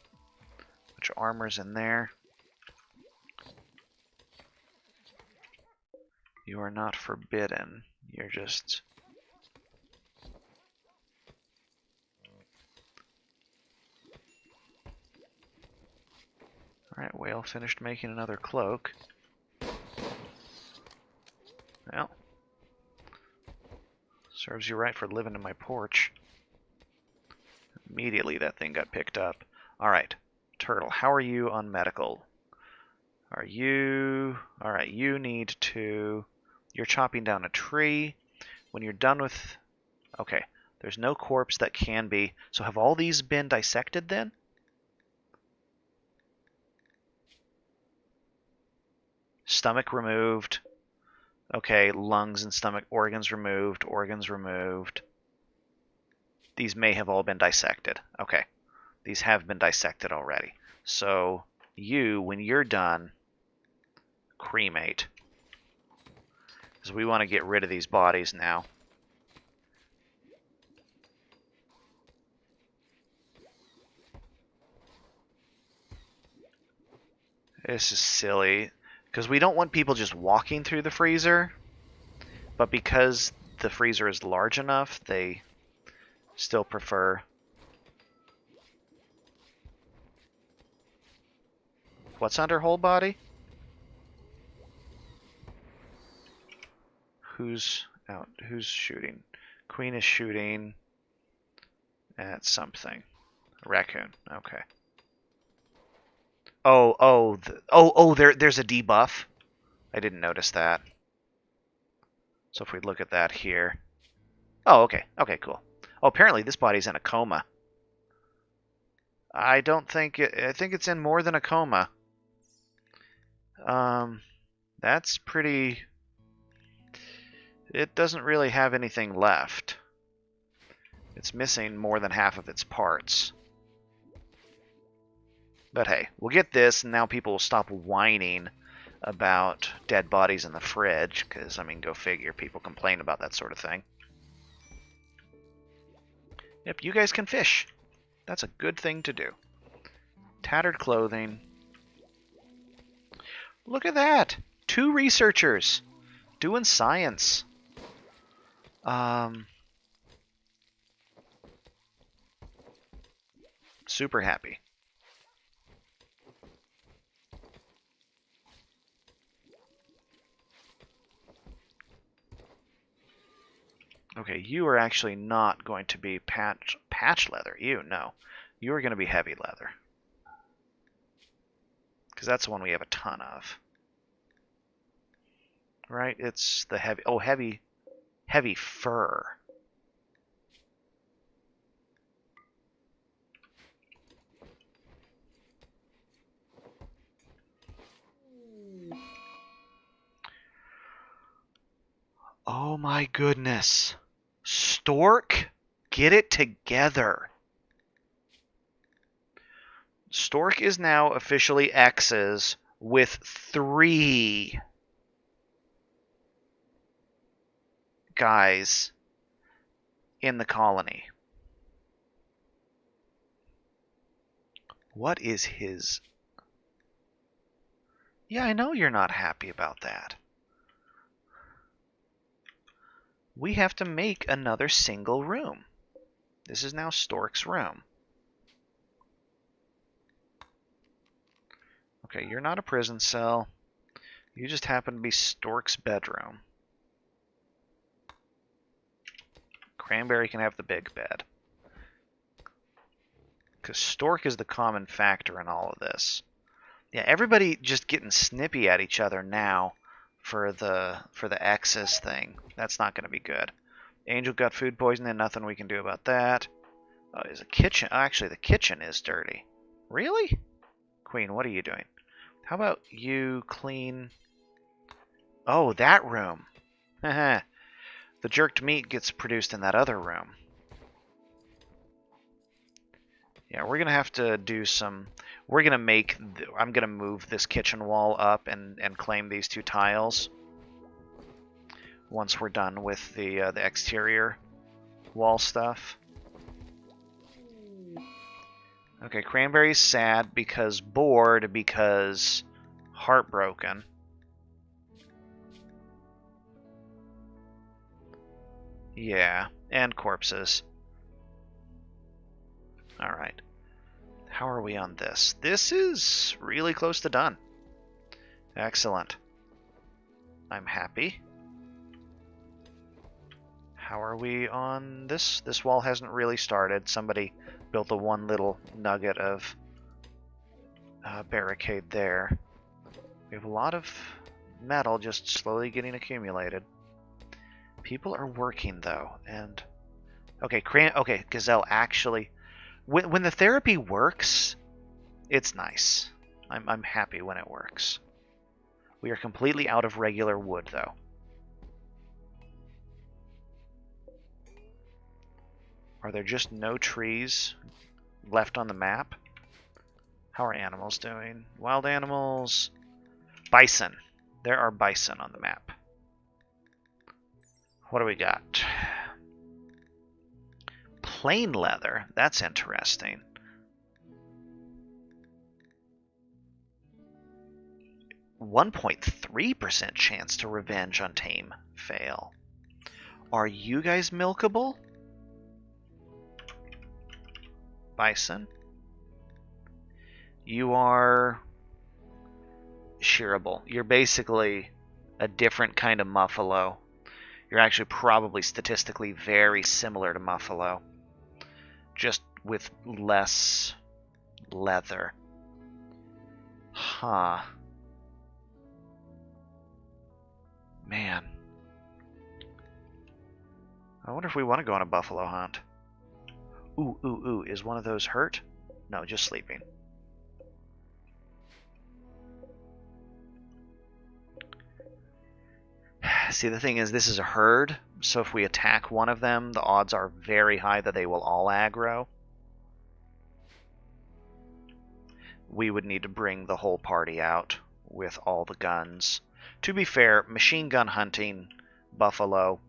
A bunch of armors in there. You are not forbidden. You're just... Alright, Whale finished making another cloak. Well, serves you right for living in my porch. Immediately that thing got picked up. Alright, Turtle, how are you on medical? Are you... Alright, you need to... You're chopping down a tree. When you're done with... Okay, there's no corpse that can be... So have all these been dissected then? Stomach removed. Okay, lungs and stomach organs removed. Organs removed. These may have all been dissected. Okay, these have been dissected already. So you, when you're done, cremate. Because we want to get rid of these bodies now. This is silly. Because we don't want people just walking through the freezer. But because the freezer is large enough, they still prefer... What's under whole body? Who's out? Who's shooting? Queen is shooting at something. A raccoon. Okay. There's a debuff. I didn't notice that. So if we look at that here. Oh, okay. Okay, cool. Oh, apparently this body's in a coma. I think it's in more than a coma. That's pretty... It doesn't really have anything left. It's missing more than half of its parts. But hey, we'll get this, and now people will stop whining about dead bodies in the fridge, because, I mean, go figure, people complain about that sort of thing. Yep, you guys can fish. That's a good thing to do. Tattered clothing. Look at that! 2 researchers doing science. Super happy. Okay, you are actually not going to be patch leather. Ew, no. You are going to be heavy leather. Because that's the one we have a ton of. Right? It's the heavy... Oh, heavy fur. Oh my goodness. Stork, get it together. Stork is now officially X's with 3 guys in the colony. What is his... Yeah, I know you're not happy about that. We have to make another single room. This is now Stork's room. Okay, you're not a prison cell. You just happen to be Stork's bedroom. Cranberry can have the big bed. Because Stork is the common factor in all of this. Yeah, everybody just getting snippy at each other now for the X's thing. That's not going to be good. Angel got food poisoning, nothing we can do about that. Oh, there's a kitchen. Actually, the kitchen is dirty. Really? Queen, what are you doing? How about you clean... Oh, that room. The jerked meat gets produced in that other room. Yeah, we're going to have to do some... We're going to make... I'm going to move this kitchen wall up and claim these 2 tiles. Once we're done with the exterior wall stuff. Okay, Cranberry's sad because bored because heartbroken. Yeah, and corpses. Alright. How are we on this? This is really close to done. Excellent. I'm happy. How are we on this? This wall hasn't really started. Somebody built the one little nugget of barricade there. We have a lot of metal just slowly getting accumulated. People are working though, and okay, Gazelle actually, when the therapy works, it's nice. I'm happy when it works. We are completely out of regular wood though. Are there just no trees left on the map? How are animals doing? Wild animals. Bison. There are bison on the map. What do we got? Plain leather. That's interesting. .3% chance to revenge on tame fail. Are you guys milkable? Bison. You are shearable. You're basically a different kind of muffalo. You're actually probably statistically very similar to muffalo, just with less leather. Huh. Man. I wonder if we want to go on a buffalo hunt. Ooh, is one of those hurt? No, just sleeping. See, the thing is, this is a herd, so if we attack one of them, the odds are very high that they will all aggro. We would need to bring the whole party out with all the guns. To be fair, machine gun hunting buffalo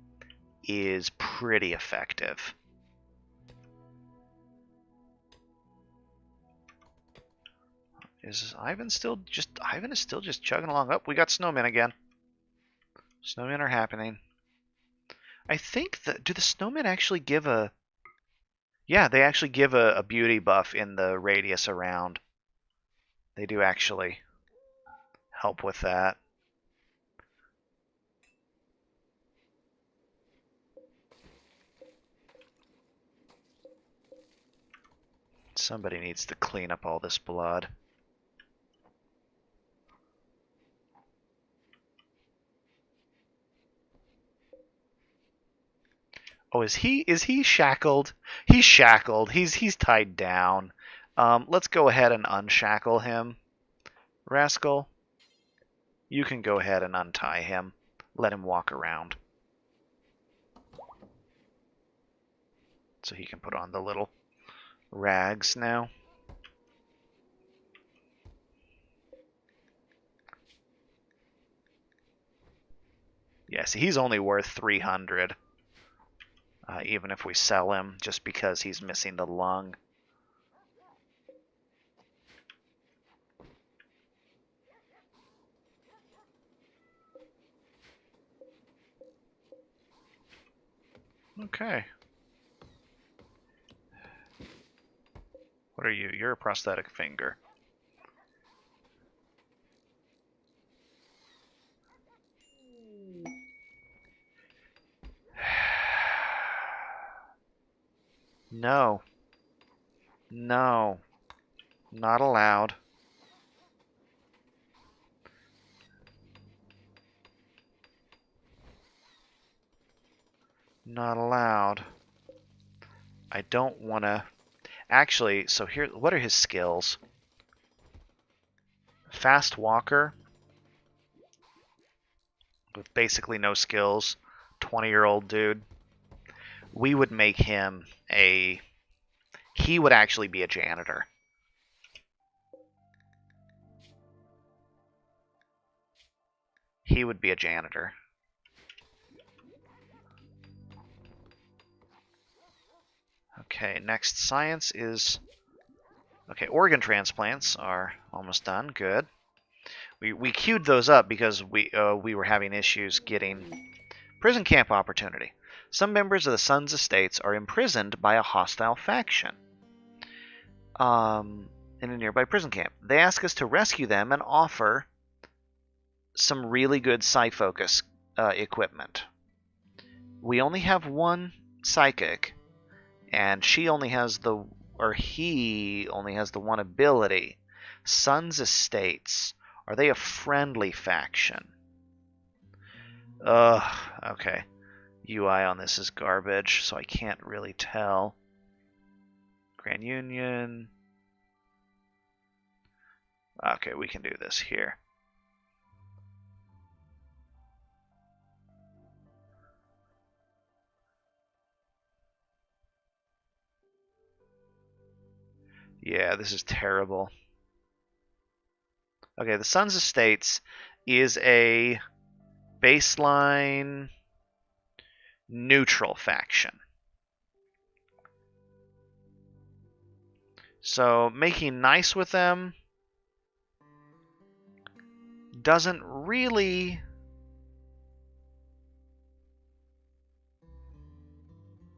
is pretty effective. Ivan is still just chugging along. Oh, we got snowmen again. Snowmen are happening. I think that do the snowmen actually give a yeah, they actually give a beauty buff in the radius around. They do actually help with that. Somebody needs to clean up all this blood. Oh, is he shackled? He's shackled. He's tied down. Let's go ahead and unshackle him. Rascal, you can go ahead and untie him. Let him walk around. So he can put on the little rags now. Yes, he's only worth 300. Even if we sell him, just because he's missing the lung. Okay. What are you? You're a prosthetic finger. No. No. Not allowed. Not allowed. I don't want to... Actually, so here, what are his skills? Fast walker. With basically no skills. 20-year-old dude. We would make him a... He would actually be a janitor. He would be a janitor. Okay, next science is... Okay, organ transplants are almost done. Good. We queued those up because we were having issues getting prison camp opportunity. Some members of the Sun's estates are imprisoned by a hostile faction in a nearby prison camp. They ask us to rescue them and offer some really good psi-focus equipment. We only have one psychic, and she only has the, or he only has the one ability. Sun's estates. Are they a friendly faction? Ugh, okay. UI on this is garbage, so I can't really tell. Grand Union. Okay, we can do this here. Yeah, this is terrible. Okay, the Sun's Estates is a baseline neutral faction. So making nice with them doesn't really...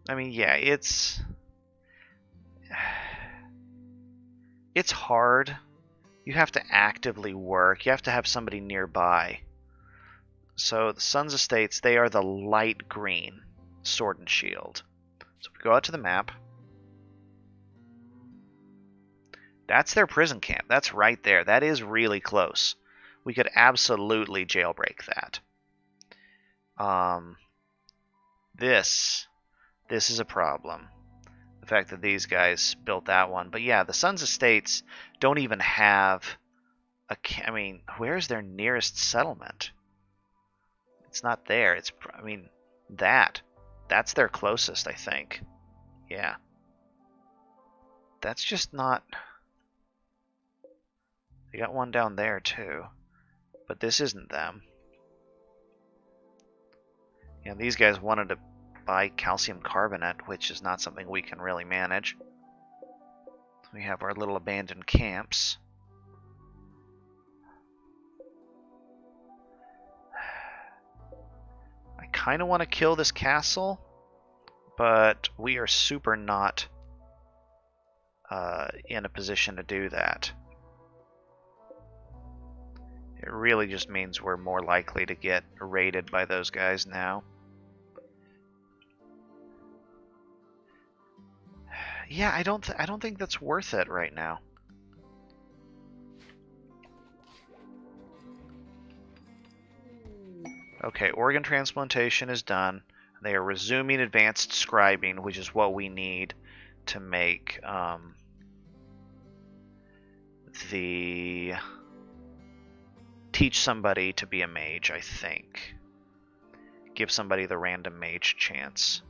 I mean, yeah, it's hard. You have to actively work. You have to have somebody nearby. So the Sun's Estates, they are the light green sword and shield. So we go out to the map. That's their prison camp. That's right there. That is really close. We could absolutely jailbreak that. This is a problem. The fact that these guys built that one. But yeah, the Sun's Estates don't even have a... I mean, where's their nearest settlement? It's not there. It's... I mean, that's their closest, I think. Yeah. That's just not... They got one down there, too. But this isn't them. Yeah, these guys wanted to buy calcium carbonate, which is not something we can really manage. We have our little abandoned camps. kind of want to kill this castle, but we are super not in a position to do that. It really just means we're more likely to get raided by those guys now. Yeah, I don't think that's worth it right now. Okay, organ transplantation is done. They are resuming advanced scribing, which is what we need to make the teach somebody to be a mage, I think. Give somebody the random mage chance.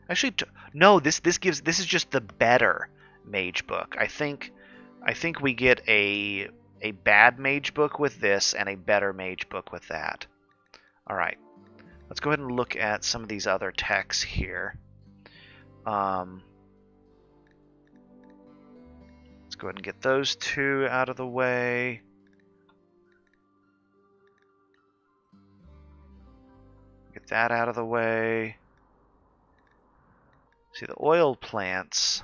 Actually, no. This is just the better mage book. I think we get a bad mage book with this and a better mage book with that. All right, let's go ahead and look at some of these other techs here. Let's go ahead and get those two out of the way. Get that out of the way. See, the oil plants.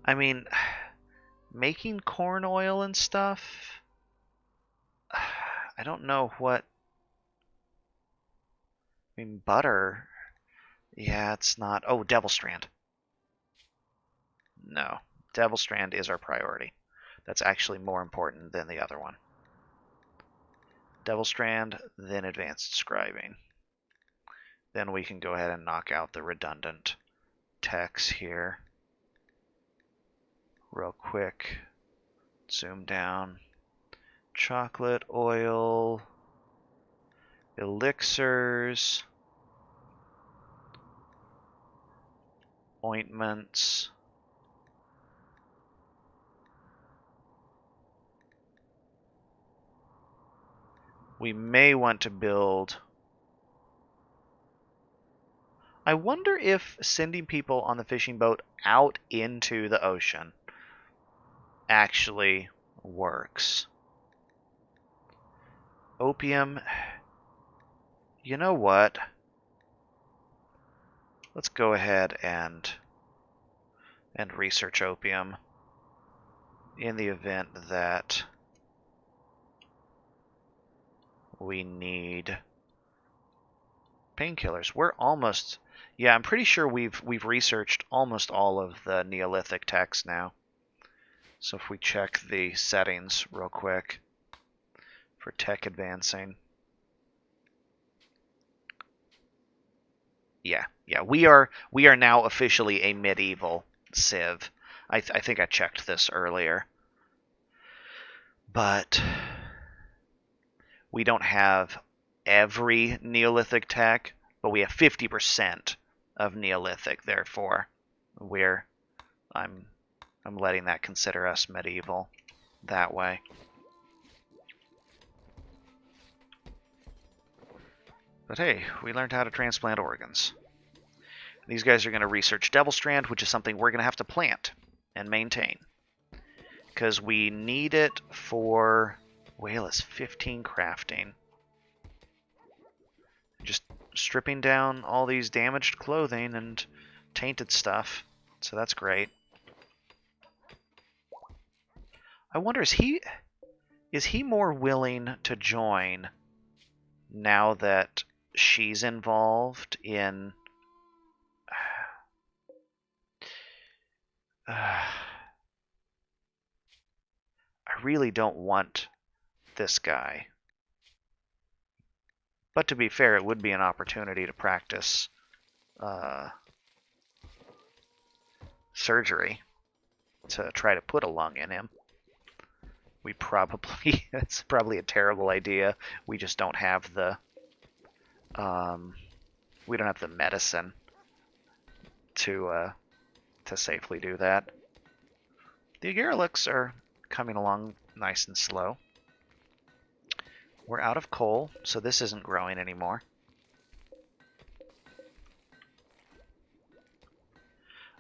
I mean, making corn oil and stuff, I don't know what. I mean, butter. Yeah, it's not. Oh, Devil Strand. No, Devil Strand is our priority. That's actually more important than the other one. Devil Strand, then Advanced Scribing. Then we can go ahead and knock out the redundant techs here. Real quick. Zoom down. Chocolate, oil, elixirs, ointments. We may want to build. I wonder if sending people on the fishing boat out into the ocean actually works. Opium. You know what? Let's go ahead and research opium in the event that we need painkillers. We're almost, yeah, I'm pretty sure we've researched almost all of the Neolithic texts now. So if we check the settings real quick for tech advancing. Yeah, we are now officially a medieval civ. I think I checked this earlier. But we don't have every Neolithic tech, but we have 50% of Neolithic. Therefore, I'm letting that consider us medieval that way. But hey, we learned how to transplant organs. These guys are going to research Devil Strand, which is something we're going to have to plant and maintain. Because we need it for whale is 15 crafting. Just stripping down all these damaged clothing and tainted stuff. So that's great. I wonder, is he more willing to join now that she's involved in I really don't want this guy. But to be fair, it would be an opportunity to practice surgery to try to put a lung in him. We probably, it's probably a terrible idea. We just don't have the, we don't have the medicine to safely do that. The agarolics are coming along nice and slow. We're out of coal, so this isn't growing anymore.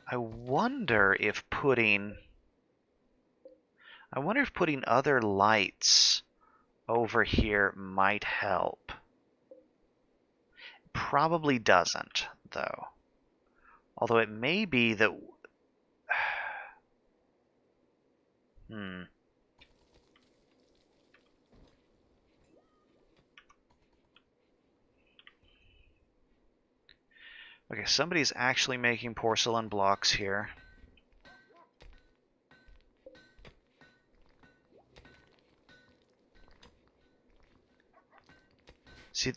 I wonder if putting other lights over here might help. Probably doesn't, though. Although it may be that... Okay, somebody's actually making porcelain blocks here. See,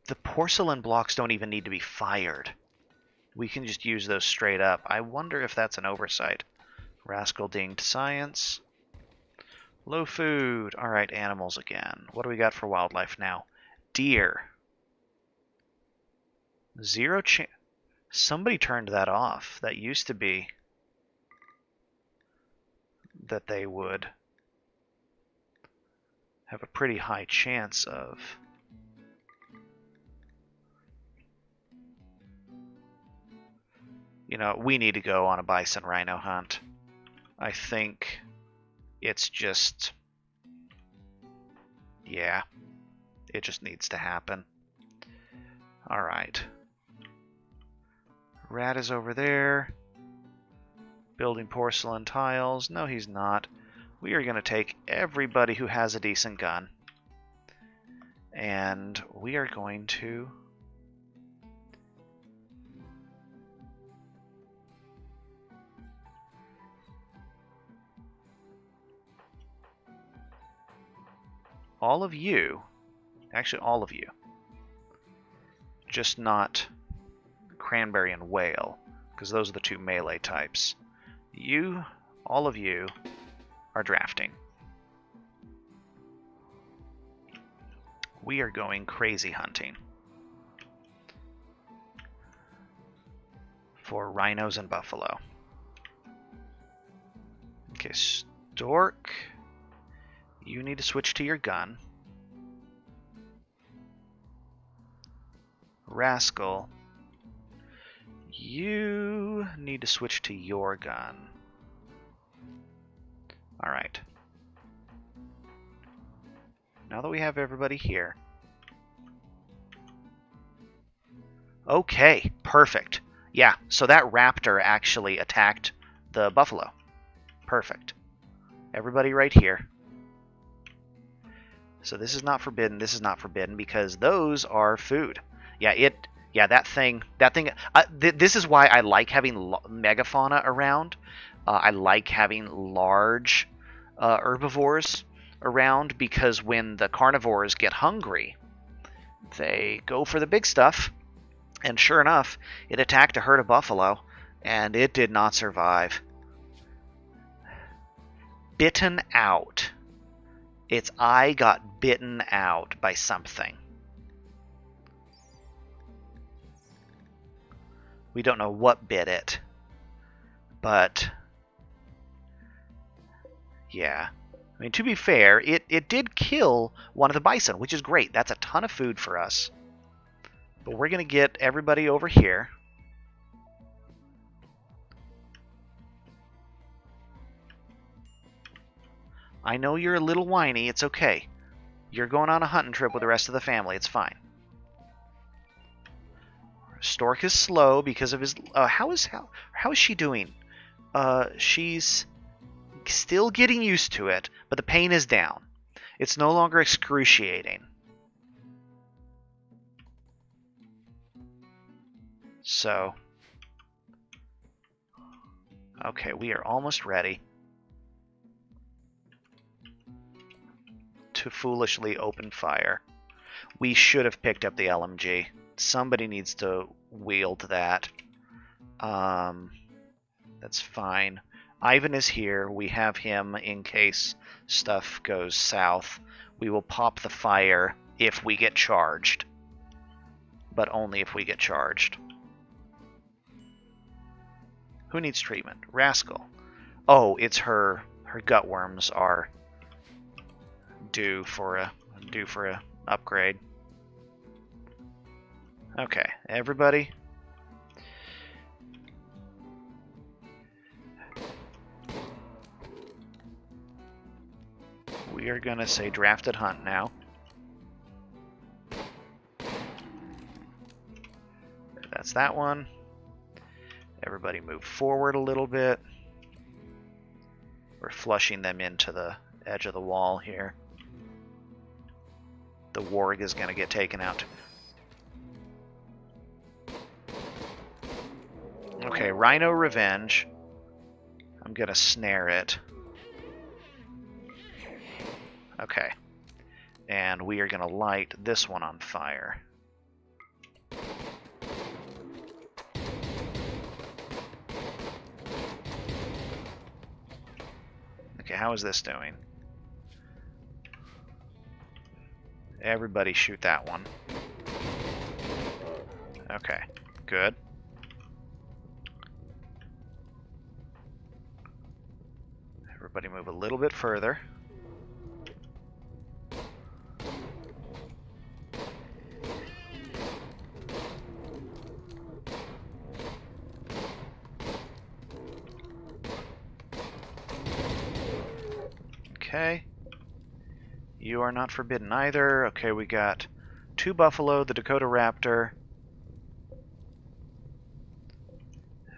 the porcelain blocks don't even need to be fired. We can just use those straight up. I wonder if that's an oversight. Rascal dinged science. Low food. Alright, animals again. What do we got for wildlife now? Deer. 0 chance. Somebody turned that off. That used to be that they would have a pretty high chance of. You know, we need to go on a bison rhino hunt. I think it's just... yeah, it just needs to happen. Alright. Rat is over there. Building porcelain tiles. No, he's not. We are going to take everybody who has a decent gun. And we are going to... all of you, actually all of you, just not cranberry and whale, because those are the two melee types. You, all of you, are drafting. We are going crazy hunting for rhinos and buffalo. Okay, Stork, you need to switch to your gun. Rascal, you need to switch to your gun. Alright. Now that we have everybody here. Okay, perfect. Yeah, so that raptor actually attacked the buffalo. Perfect. Everybody right here. So this is not forbidden, this is not forbidden, because those are food. Yeah, that thing, this is why I like having megafauna around. I like having large herbivores around, because when the carnivores get hungry, they go for the big stuff. And sure enough, it attacked a herd of buffalo, and it did not survive. Bitten out. Its eye got bitten out by something. We don't know what bit it, but yeah. I mean, to be fair, it did kill one of the bison, which is great. That's a ton of food for us. But we're going to get everybody over here. I know you're a little whiny. It's okay. You're going on a hunting trip with the rest of the family. It's fine. Stork is slow because of his... how is she doing? She's still getting used to it, but the pain is down. It's no longer excruciating. So... okay, we are almost ready to foolishly open fire. We should have picked up the LMG. Somebody needs to wield that. That's fine. Ivan is here. We have him in case stuff goes south. We will pop the fire if we get charged. But only if we get charged. Who needs treatment? Rascal. Oh, it's her. Her gut worms are due for a upgrade. Okay, everybody. we are going to say drafted hunt now. That's that one. Everybody move forward a little bit. We're flushing them into the edge of the wall here. The warg is going to get taken out. Okay, Rhino Revenge. I'm going to snare it. Okay. And we are going to light this one on fire. Okay, how is this doing? Everybody shoot that one. Okay, good. Everybody move a little bit further. Okay. You are not forbidden either. Okay, we got 2 buffalo, the Dakota Raptor.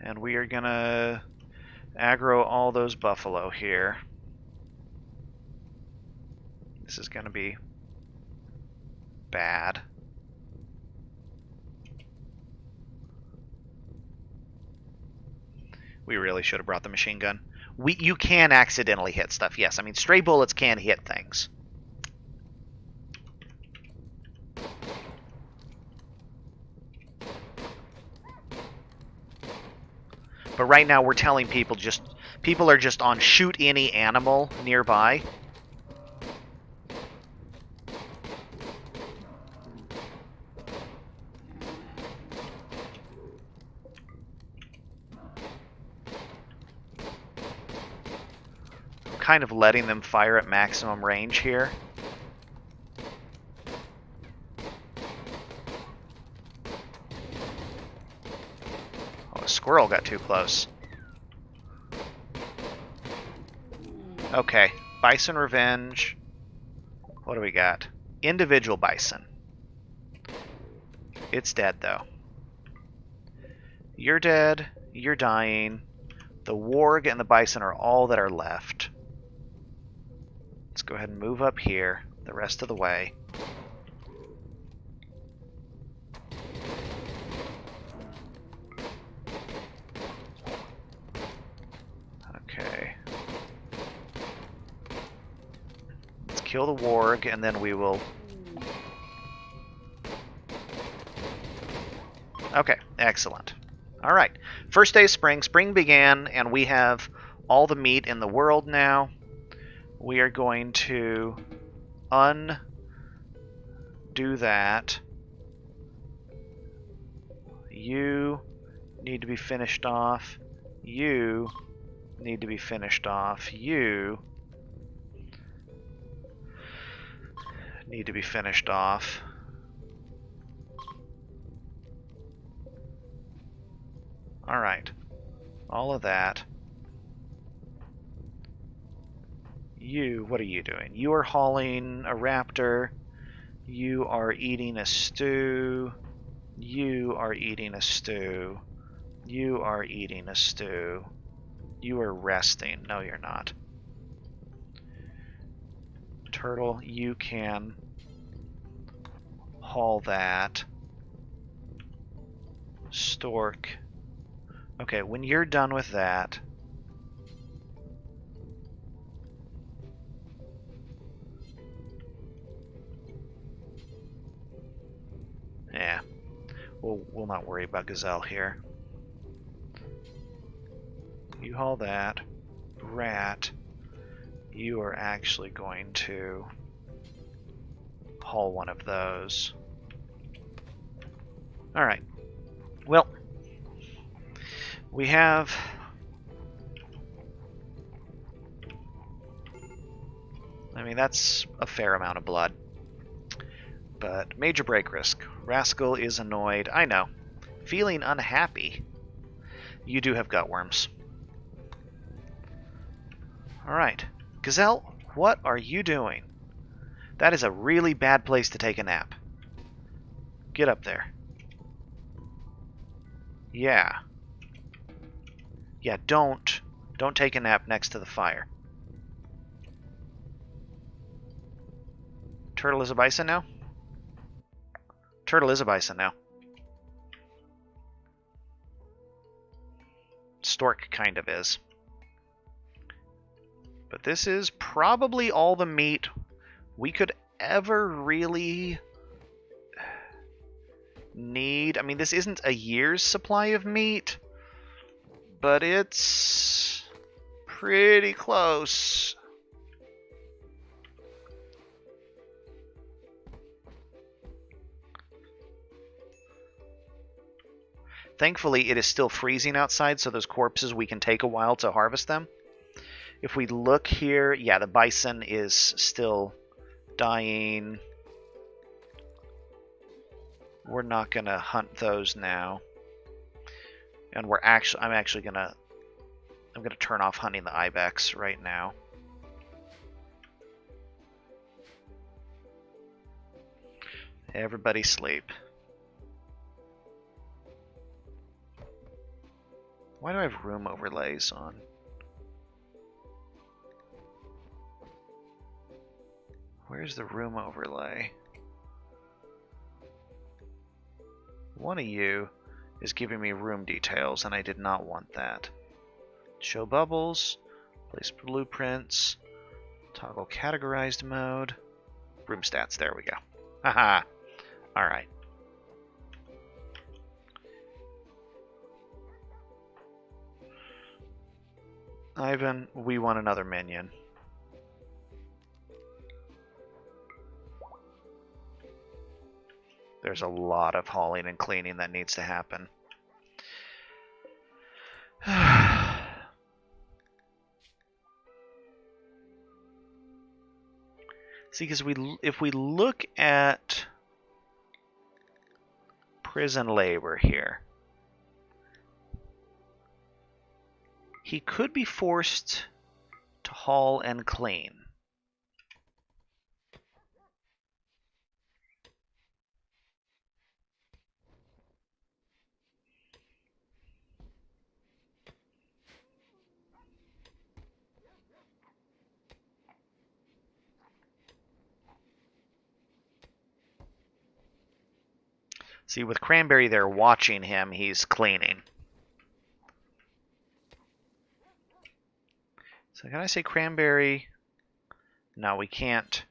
And we are gonna aggro all those buffalo here. This is gonna be bad. We really should have brought the machine gun. You can accidentally hit stuff, yes. I mean, stray bullets can hit things. But right now we're telling people are just on shoot any animal nearby. I'm kind of letting them fire at maximum range here. Squirrel got too close. Okay, Bison Revenge. What do we got? Individual Bison. It's dead, though. You're dead. You're dying. The Warg and the Bison are all that are left. Let's go ahead and move up here the rest of the way. Okay. Let's kill the Warg, and then we will... Okay, excellent. Alright, first day of spring. Spring began, and we have all the meat in the world now. We are going to undo that. You need to be finished off. You need to be finished off. You need to be finished off. Alright. All of that. You, what are you doing? You are hauling a raptor. You are eating a stew. You are eating a stew. You are eating a stew. You are resting. No, you're not. Turtle, you can haul that. Stork. Okay, when you're done with that... Yeah, we'll not worry about Gazelle here. You haul that. Rat, you are actually going to haul one of those. Alright. Well, we have... I mean, that's a fair amount of blood. But major break risk. Rascal is annoyed. I know. Feeling unhappy. You do have gut worms. Alright. Gazelle, What are you doing? That is a really bad place to take a nap. Get up there. Yeah. Yeah, don't take a nap next to the fire. Turtle is a bison now? Turtle is a bison now. Stork kind of is. But this is probably all the meat we could ever really need. I mean, this isn't a year's supply of meat, but it's pretty close. Thankfully, it is still freezing outside, so those corpses, we can take a while to harvest them. If we look here, yeah, the bison is still dying. We're not going to hunt those now. And I'm actually going to turn off hunting the ibex right now. Everybody sleep. Why do I have room overlays on? Where's the room overlay? One of you is giving me room details, and I did not want that. Show bubbles, place blueprints, toggle categorized mode, room stats, there we go. Haha, alright. Ivan, we want another minion. There's a lot of hauling and cleaning that needs to happen. See, because if we look at prison labor here, he could be forced to haul and clean. See, with Cranberry there watching him, he's cleaning. So can I say Cranberry? No, we can't.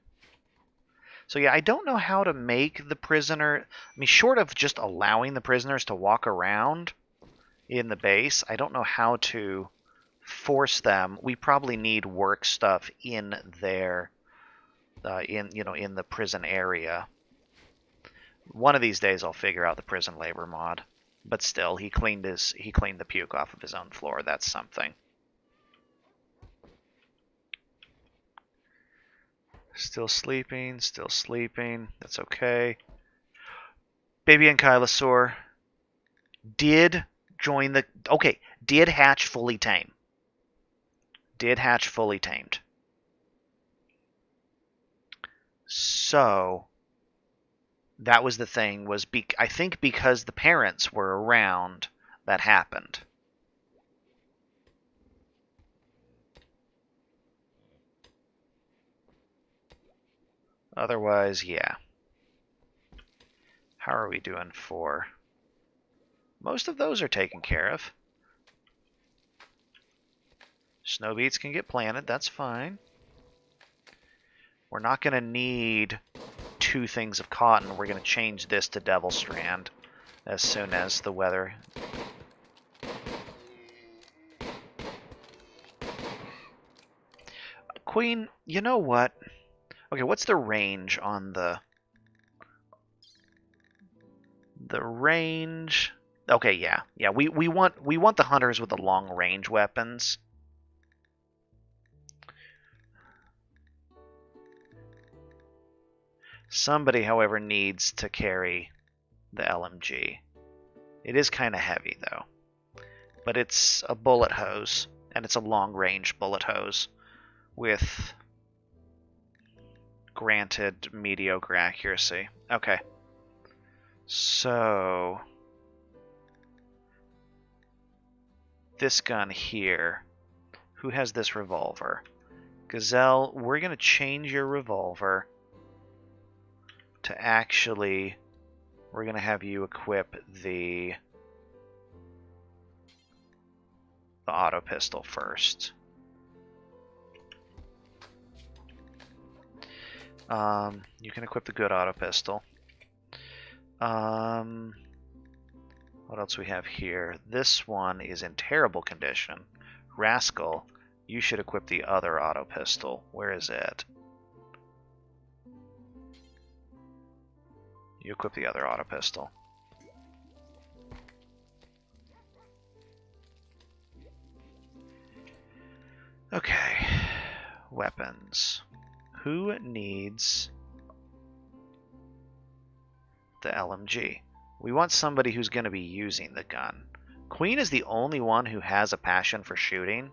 So yeah, I don't know how to make the prisoner... I mean, short of just allowing the prisoners to walk around in the base, I don't know how to force them. We probably need work stuff in there, in the prison area. One of these days I'll figure out the prison labor mod. But still, he cleaned the puke off of his own floor. That's something. Still sleeping, still sleeping. That's okay. Baby Ankylosaur did join the... Okay, did hatch fully tame. Did hatch fully tamed. So... that was the thing, was I think because the parents were around, that happened. Otherwise, yeah. How are we doing for... most of those are taken care of. Snow beets can get planted, that's fine. We're not going to need 2 things of cotton. We're going to change this to Devil Strand as soon as the weather... Queen, you know what? Okay, what's the range on the... the range... Okay, yeah. Yeah, we want the hunters with the long range weapons. Somebody, however, needs to carry the LMG. It is kind of heavy, though. But it's a bullet hose, and it's a long-range bullet hose with granted mediocre accuracy. Okay. So this gun here. Who has this revolver? Gazelle, we're going to change your revolver to actually, we're going to have you equip the auto pistol first. You can equip the good auto pistol. What else we have here? This one is in terrible condition. Rascal, you should equip the other auto pistol. Where is it? You equip the other auto pistol. Okay. Weapons. Who needs the LMG? We want somebody who's going to be using the gun. Queen is the only one who has a passion for shooting.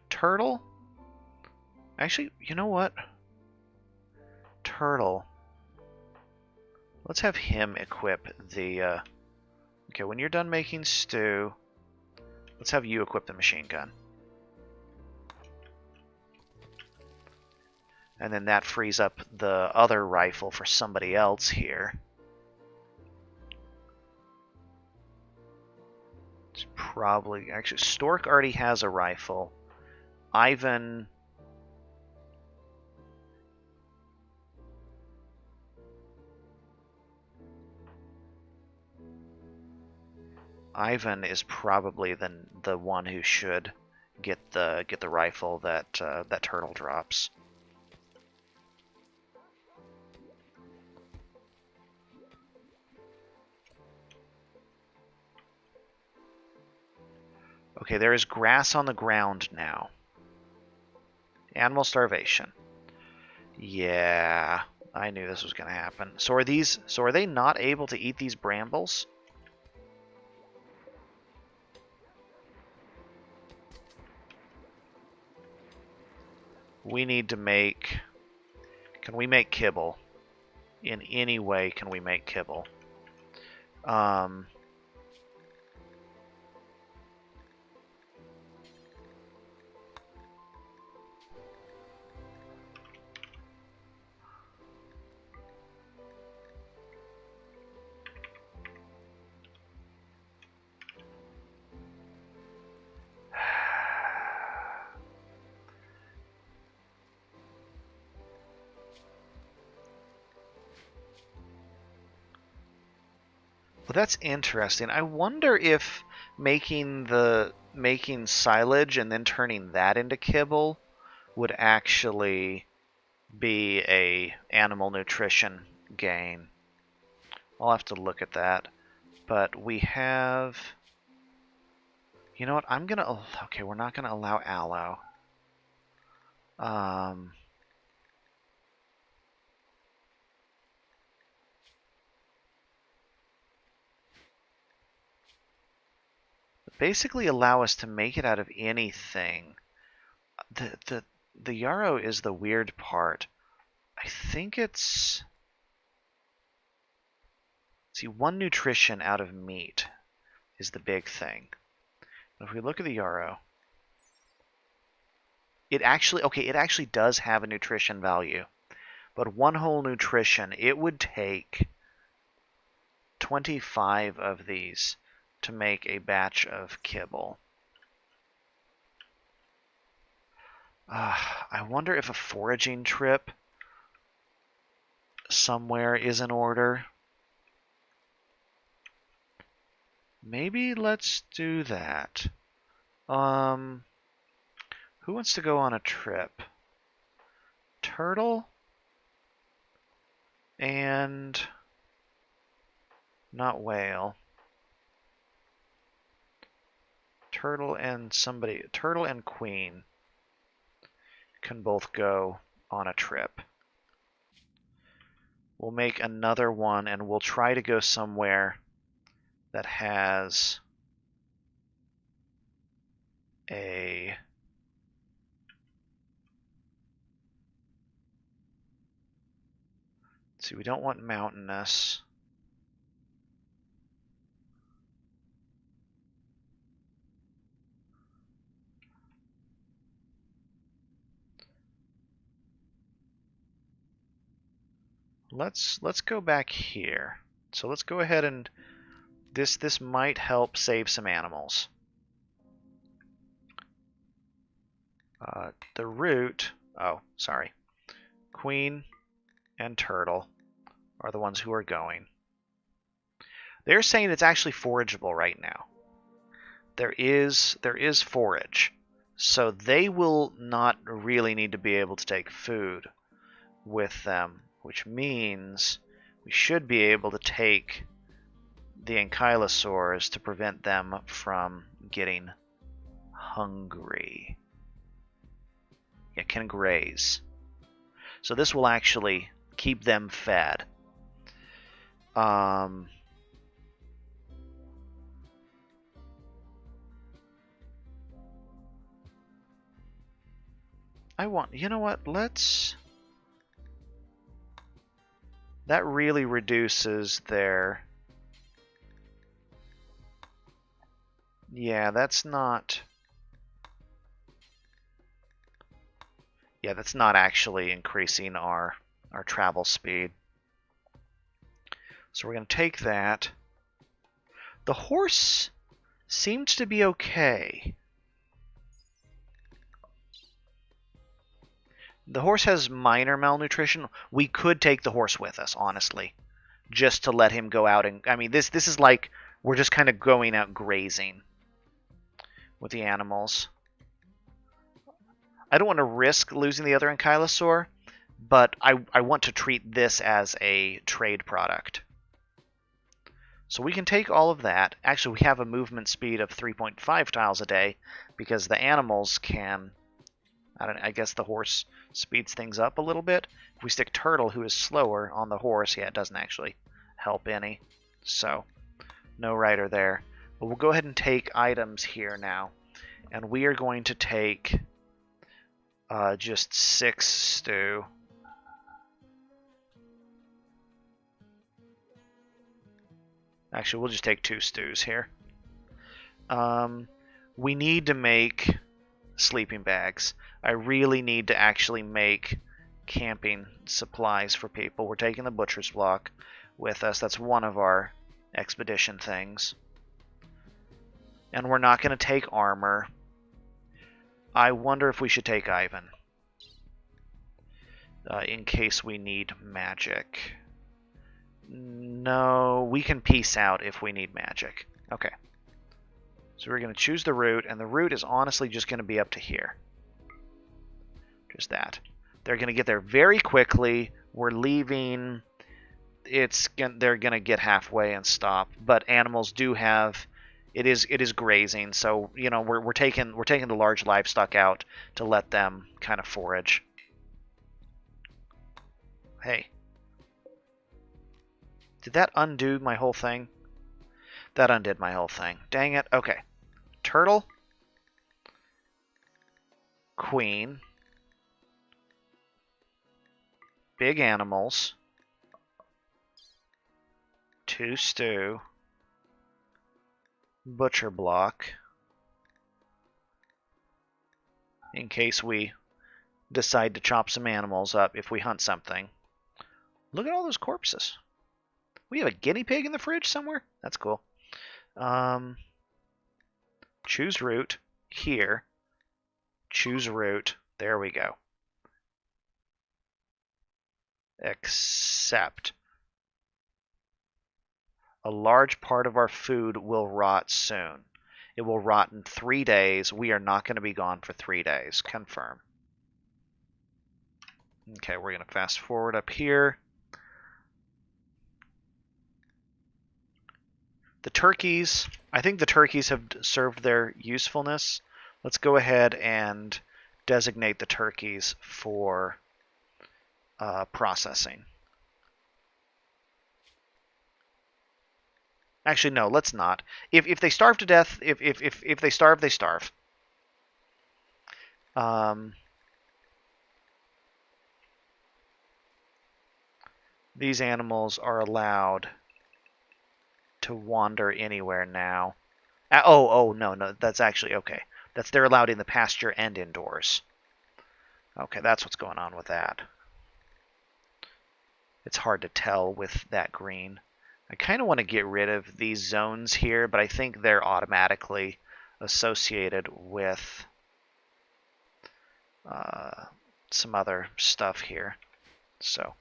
Turtle? Actually, you know what? Turtle. Let's have him equip the... Okay, when you're done making stew, let's have you equip the machine gun. And then that frees up the other rifle for somebody else here. It's probably... Actually, Stork already has a rifle. Ivan... Ivan is probably the one who should get the rifle that that Turtle drops. Okay, there is grass on the ground now. Animal starvation. Yeah, I knew this was going to happen. So are they not able to eat these brambles? We need to make... Can we make kibble? In any way can we make kibble? Well, that's interesting. I wonder if making silage and then turning that into kibble would actually be a animal nutrition gain. I'll have to look at that. But we have... You know what? I'm going to... Okay, we're not going to allow aloe. Basically allow us to make it out of anything. The yarrow is the weird part. I think it's... See, one nutrition out of meat is the big thing. If we look at the yarrow, it actually does have a nutrition value. But one whole nutrition, it would take 25 of these to make a batch of kibble. I wonder if a foraging trip somewhere is in order. Maybe let's do that. Who wants to go on a trip? Turtle? And... not whale. Turtle and Queen can both go on a trip. We'll make another one and we'll try to go somewhere that has a... See, we don't want mountainous. Let's go back here. So let's go ahead and this might help save some animals. The root, oh, sorry. Queen and turtle are the ones who are going. They're saying it's actually forageable right now. There is forage. So they will not really need to be able to take food with them, which means we should be able to take the ankylosaurs to prevent them from getting hungry. It can graze. So this will actually keep them fed. You know what, that really reduces their, that's not actually increasing our travel speed. So we're going to take that. The horse seems to be okay. The horse has minor malnutrition. We could take the horse with us, honestly, just to let him go out and... I mean, this is like we're just kind of going out grazing with the animals. I don't want to risk losing the other ankylosaur, but I want to treat this as a trade product. So we can take all of that. Actually, we have a movement speed of 3.5 tiles a day because the animals can... I guess the horse speeds things up a little bit. If we stick turtle, who is slower, on the horse, it doesn't actually help any. So, no rider there. But we'll go ahead and take items here now. And we are going to take just 6 stew. Actually, we'll just take 2 stews here. We need to make sleeping bags. I really need to actually make camping supplies for people. We're taking the butcher's block with us. That's one of our expedition things. And we're not going to take armor. I wonder if we should take Ivan. In case we need magic. No, we can peace out if we need magic. Okay. So we're going to choose the route, and the route is honestly just going to be up to here. Just that. They're going to get there very quickly. We're leaving. They're going to get halfway and stop. But animals do have... It is grazing, so you know we're taking the large livestock out to let them kind of forage. Hey. Did that undo my whole thing? That undid my whole thing. Dang it. Okay. Turtle. Queen. Big animals. 2 stew. Butcher block. In case we decide to chop some animals up if we hunt something. Look at all those corpses. We have a guinea pig in the fridge somewhere? That's cool. Choose route. Here. Choose route. There we go. Accept. A large part of our food will rot soon. It will rot in 3 days. We are not going to be gone for 3 days. Confirm. Okay, we're going to fast forward up here. The turkeys, I think the turkeys have served their usefulness. Let's go ahead and designate the turkeys for processing. Actually, no, let's not. If they starve to death, if they starve, they starve. These animals are allowed to wander anywhere now. Oh, no, that's actually okay. They're allowed in the pasture and indoors. Okay, that's what's going on with that. It's hard to tell with that green. I kind of want to get rid of these zones here, but I think they're automatically associated with some other stuff here. So.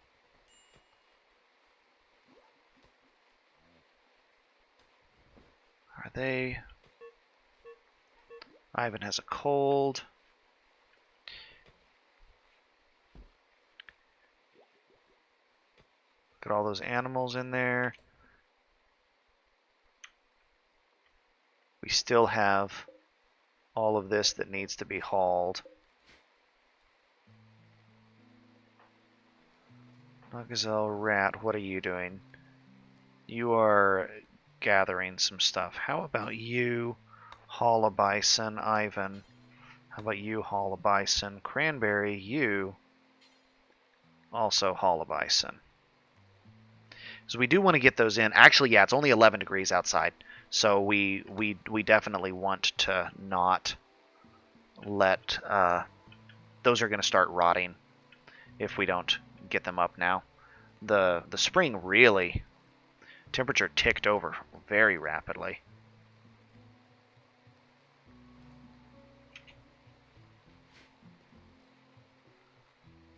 Are they... Ivan has a cold. Get all those animals in there. We still have all of this that needs to be hauled. Gazelle, rat, what are you doing? You are gathering some stuff. How about you haul a bison, Ivan? How about you haul a bison? Cranberry, you also haul a bison. So we do want to get those in. Actually, yeah, it's only 11 degrees outside. So we definitely want to not let... those are going to start rotting if we don't get them up now. The spring really... Temperature ticked over very rapidly.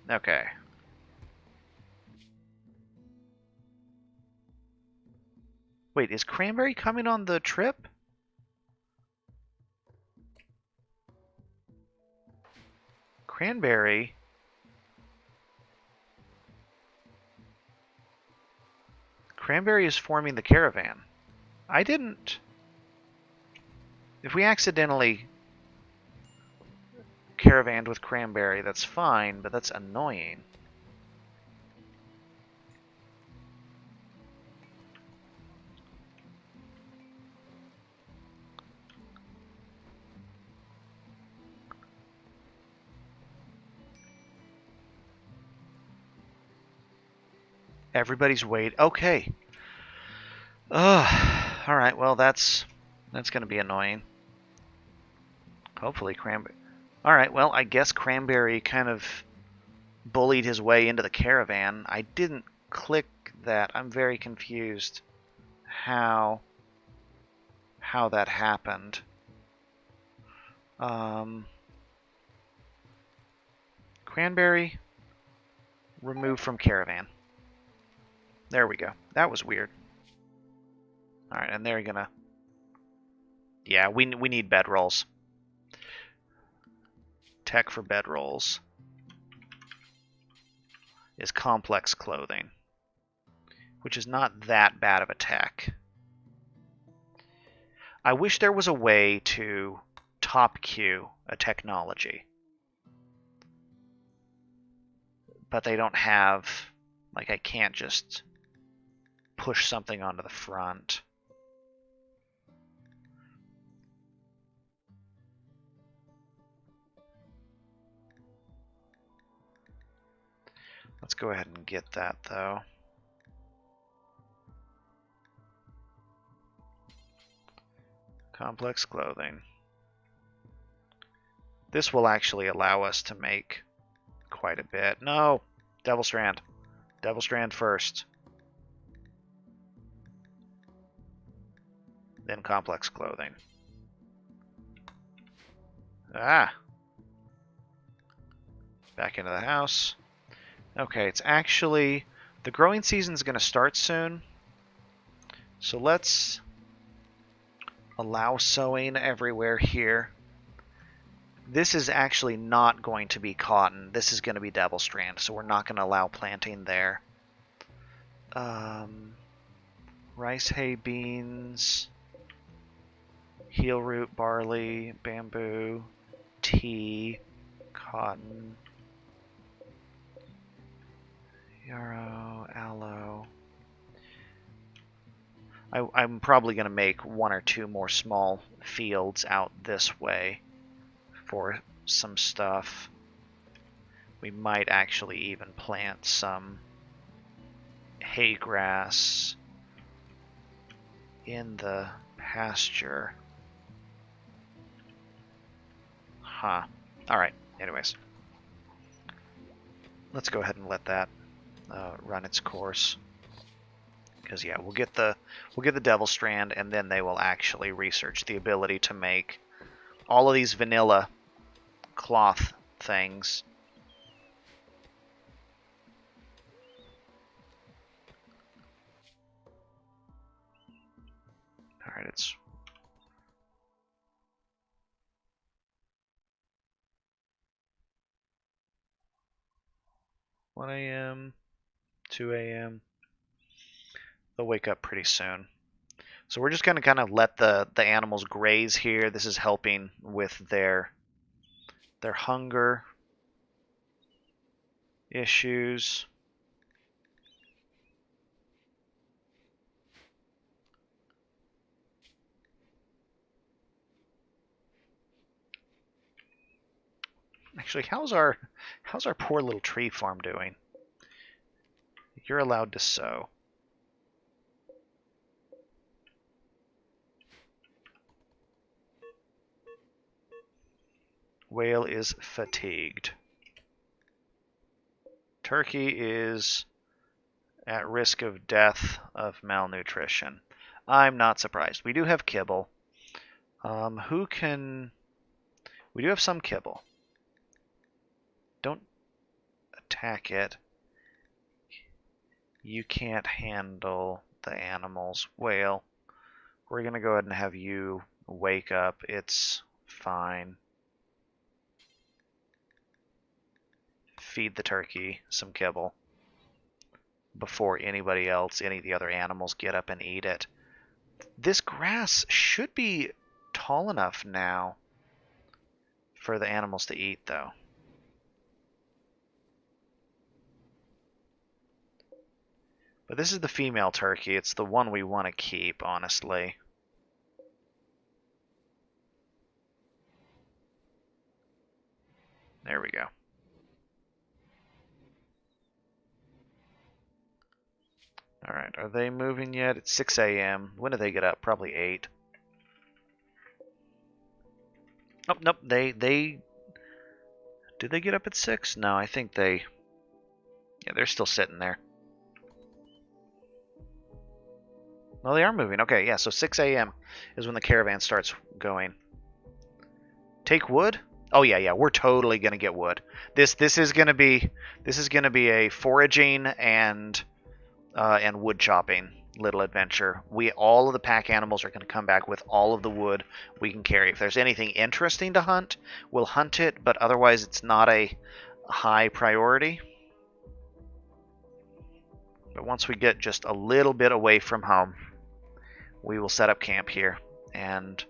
Okay. Wait, is Cranberry coming on the trip? Cranberry? Cranberry is forming the caravan. I didn't... If we accidentally caravanned with Cranberry, that's fine, but that's annoying. Everybody's wait. Okay. Alright, well, that's going to be annoying. Hopefully Cranberry... Alright, well, I guess Cranberry kind of bullied his way into the caravan. I didn't click that. I'm very confused how that happened. Cranberry, remove from caravan. There we go. That was weird. Alright, and they're gonna... Yeah, we need bedrolls. Tech for bedrolls is complex clothing, which is not that bad of a tech. I wish there was a way to top queue a technology, but they don't have... Like, I can't just push something onto the front. Let's go ahead and get that, though. Complex clothing. This will actually allow us to make quite a bit. No! Devil Strand. Devil Strand first. Then complex clothing. Ah! Back into the house. Okay, it's actually... The growing season is going to start soon. So let's allow sowing everywhere here. This is actually not going to be cotton. This is going to be Devil Strand, so we're not going to allow planting there. Rice, hay, beans, heel root, barley, bamboo, tea, cotton, yarrow, aloe. I'm probably going to make one or two more small fields out this way for some stuff. We might actually even plant some hay grass in the pasture. Huh. Alright, anyways. Let's go ahead and let that run its course. Because yeah, we'll get the devil strand, and then they will actually research the ability to make all of these vanilla cloth things. Alright, it's 1 a.m., 2 a.m. They'll wake up pretty soon. So we're just going to kind of let the animals graze here. This is helping with their hunger issues. Actually, how's our poor little tree farm doing? You're allowed to sow. Whale is fatigued. Turkey is at risk of death of malnutrition. I'm not surprised. We do have kibble. We do have some kibble. Don't attack it. You can't handle the animals. Whale, we're going to go ahead and have you wake up. It's fine. Feed the turkey some kibble before anybody else, any of the other animals, get up and eat it. This grass should be tall enough now for the animals to eat, though. But this is the female turkey. It's the one we want to keep, honestly. There we go. Alright, are they moving yet? It's 6 a.m. When do they get up? Probably 8. Oh, nope, did they get up at 6? No, I think yeah, they're still sitting there. Well, they are moving. Okay, yeah, so 6 a.m. is when the caravan starts going. Take wood? Oh yeah, we're totally gonna get wood. This is gonna be a foraging and wood chopping little adventure. All of the pack animals are gonna come back with all of the wood we can carry. If there's anything interesting to hunt, we'll hunt it, but otherwise it's not a high priority. But once we get just a little bit away from home, we will set up camp here and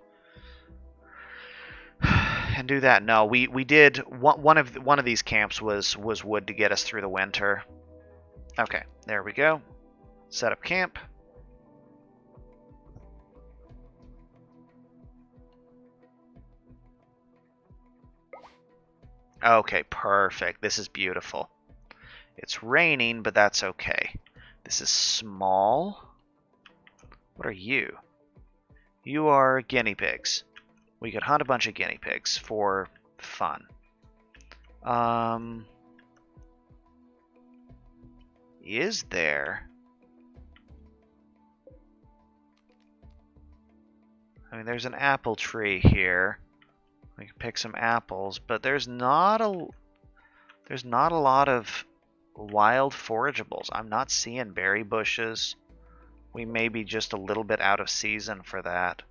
do that. No, we did one of these camps was wood to get us through the winter. Okay, there we go. Set up camp. Okay, perfect. This is beautiful. It's raining, but that's okay. This is small. What are you? You are guinea pigs. We could hunt a bunch of guinea pigs for fun. Is there? I mean, there's an apple tree here. We can pick some apples, but there's not a lot of wild forageables. I'm not seeing berry bushes. We may be just a little bit out of season for that.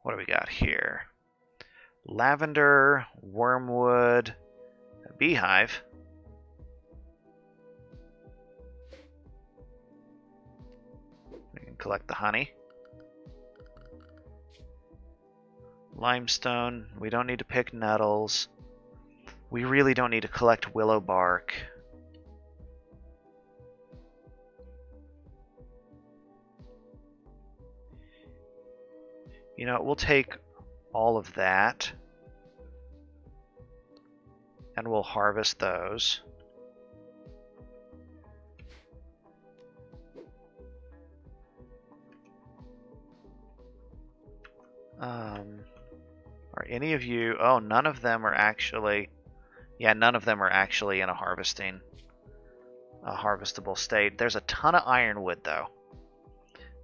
What do we got here? Lavender, wormwood, a beehive. We can collect the honey. Limestone. We don't need to pick nettles. We really don't need to collect willow bark. You know, we'll take all of that and we'll harvest those. Are any of you... Oh, none of them are actually... Yeah, none of them are actually in a harvestable state. There's a ton of ironwood, though.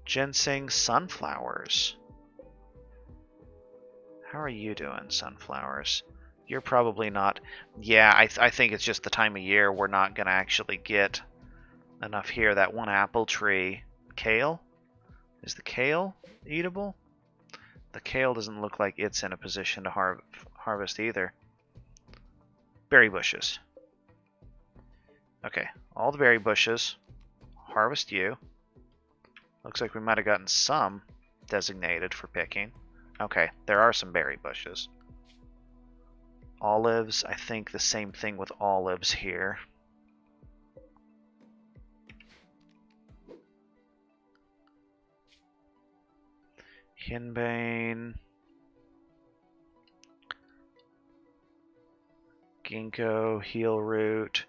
Ginseng, sunflowers. How are you doing, sunflowers? You're probably not... Yeah, I think it's just the time of year we're not going to actually get enough here. That one apple tree. Kale? Is the kale eatable? The kale doesn't look like it's in a position to harvest either. Berry bushes. Okay, all the berry bushes. Harvest you. Looks like we might have gotten some designated for picking. Okay, there are some berry bushes. Olives, I think the same thing with olives here. Henbane. Ginkgo, heel root,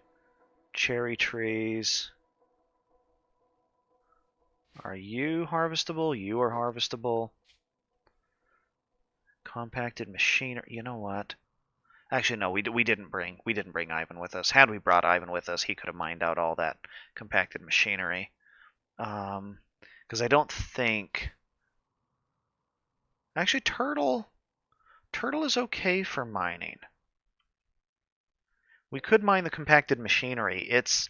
cherry trees. Are you harvestable? You are harvestable. Compacted machinery. You know what? Actually, no. We didn't bring Ivan with us. Had we brought Ivan with us, he could have mined out all that compacted machinery. Because I don't think. Actually, turtle is okay for mining. We could mine the compacted machinery. It's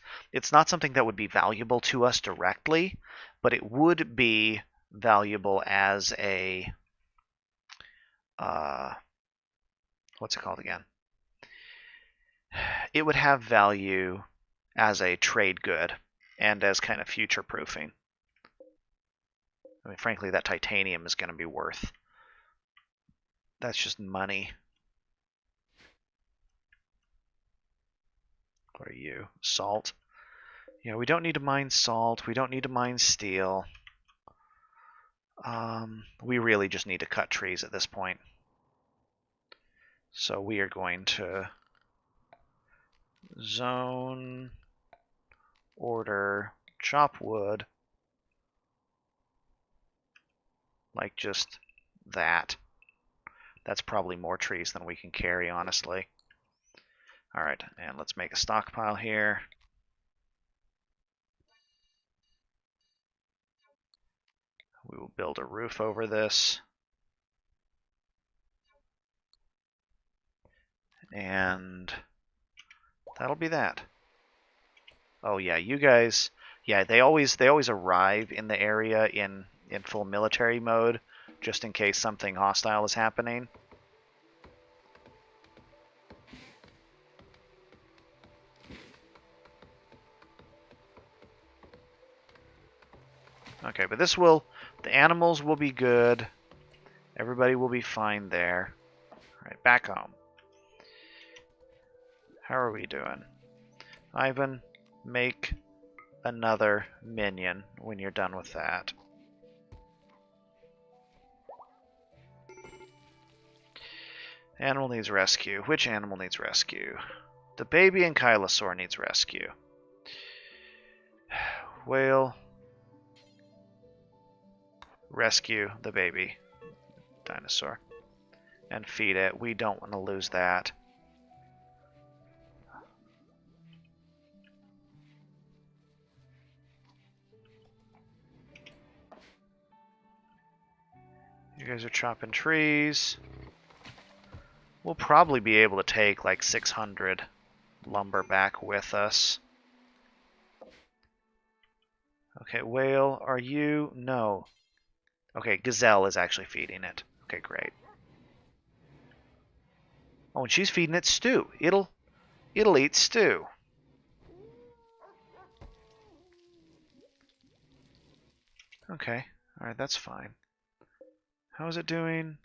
not something that would be valuable to us directly, but it would be valuable as a what's it called again? It would have value as a trade good and as kind of future proofing. I mean, frankly, that titanium is going to be worth. That's just money. What are you? Salt. Yeah, we don't need to mine salt. We don't need to mine steel. We really just need to cut trees at this point. So we are going to zone, order, chop wood. Like just that. That's probably more trees than we can carry, honestly. Alright, and let's make a stockpile here. We will build a roof over this. And that'll be that. Oh yeah, you guys, yeah, they always arrive in the area in full military mode, just in case something hostile is happening. Okay, but the animals will be good. Everybody will be fine there. Alright, back home. How are we doing? Ivan, make another minion when you're done with that. Animal needs rescue. Which animal needs rescue? The baby ankylosaur needs rescue. Whale. Rescue the baby dinosaur. And feed it. We don't want to lose that. You guys are chopping trees. We'll probably be able to take like 600 lumber back with us. Okay, whale, are you? No. Okay, gazelle is actually feeding it. Okay, great. Oh, and she's feeding it stew. It'll eat stew. Okay, alright, that's fine. How is it doing?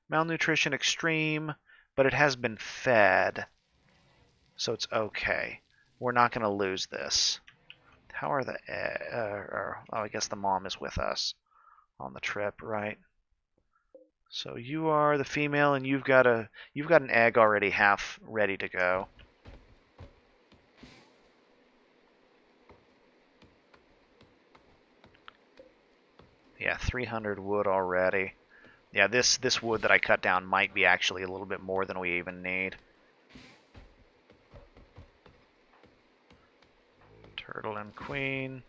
Malnutrition extreme, but it has been fed. So it's okay. We're not going to lose this. How are the... oh, I guess the mom is with us on the trip, right? So you are the female, and you've got an egg already half ready to go. Yeah, 300 wood already. Yeah, this wood that I cut down might be actually a little bit more than we even need. Turtle and queen.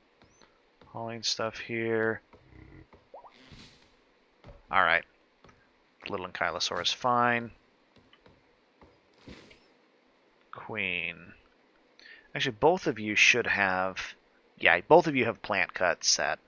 Hauling stuff here. Alright. Little Ankylosaurus, fine. Queen. Actually, both of you should have... Yeah, both of you have plant cut set.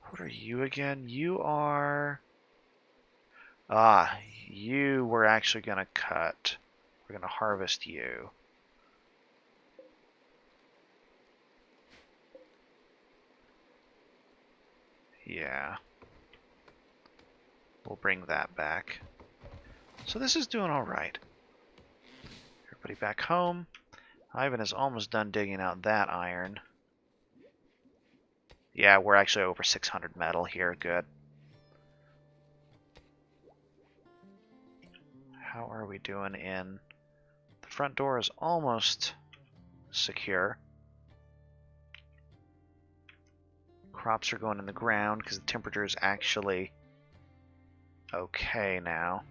What are you again? You are... Ah, you were actually going to cut. We're going to harvest you. Yeah. We'll bring that back. So this is doing alright. Everybody back home. Ivan is almost done digging out that iron. Yeah, we're actually over 600 metal here. Good. How are we doing in... The front door is almost secure. Crops are going in the ground because the temperature is actually okay now.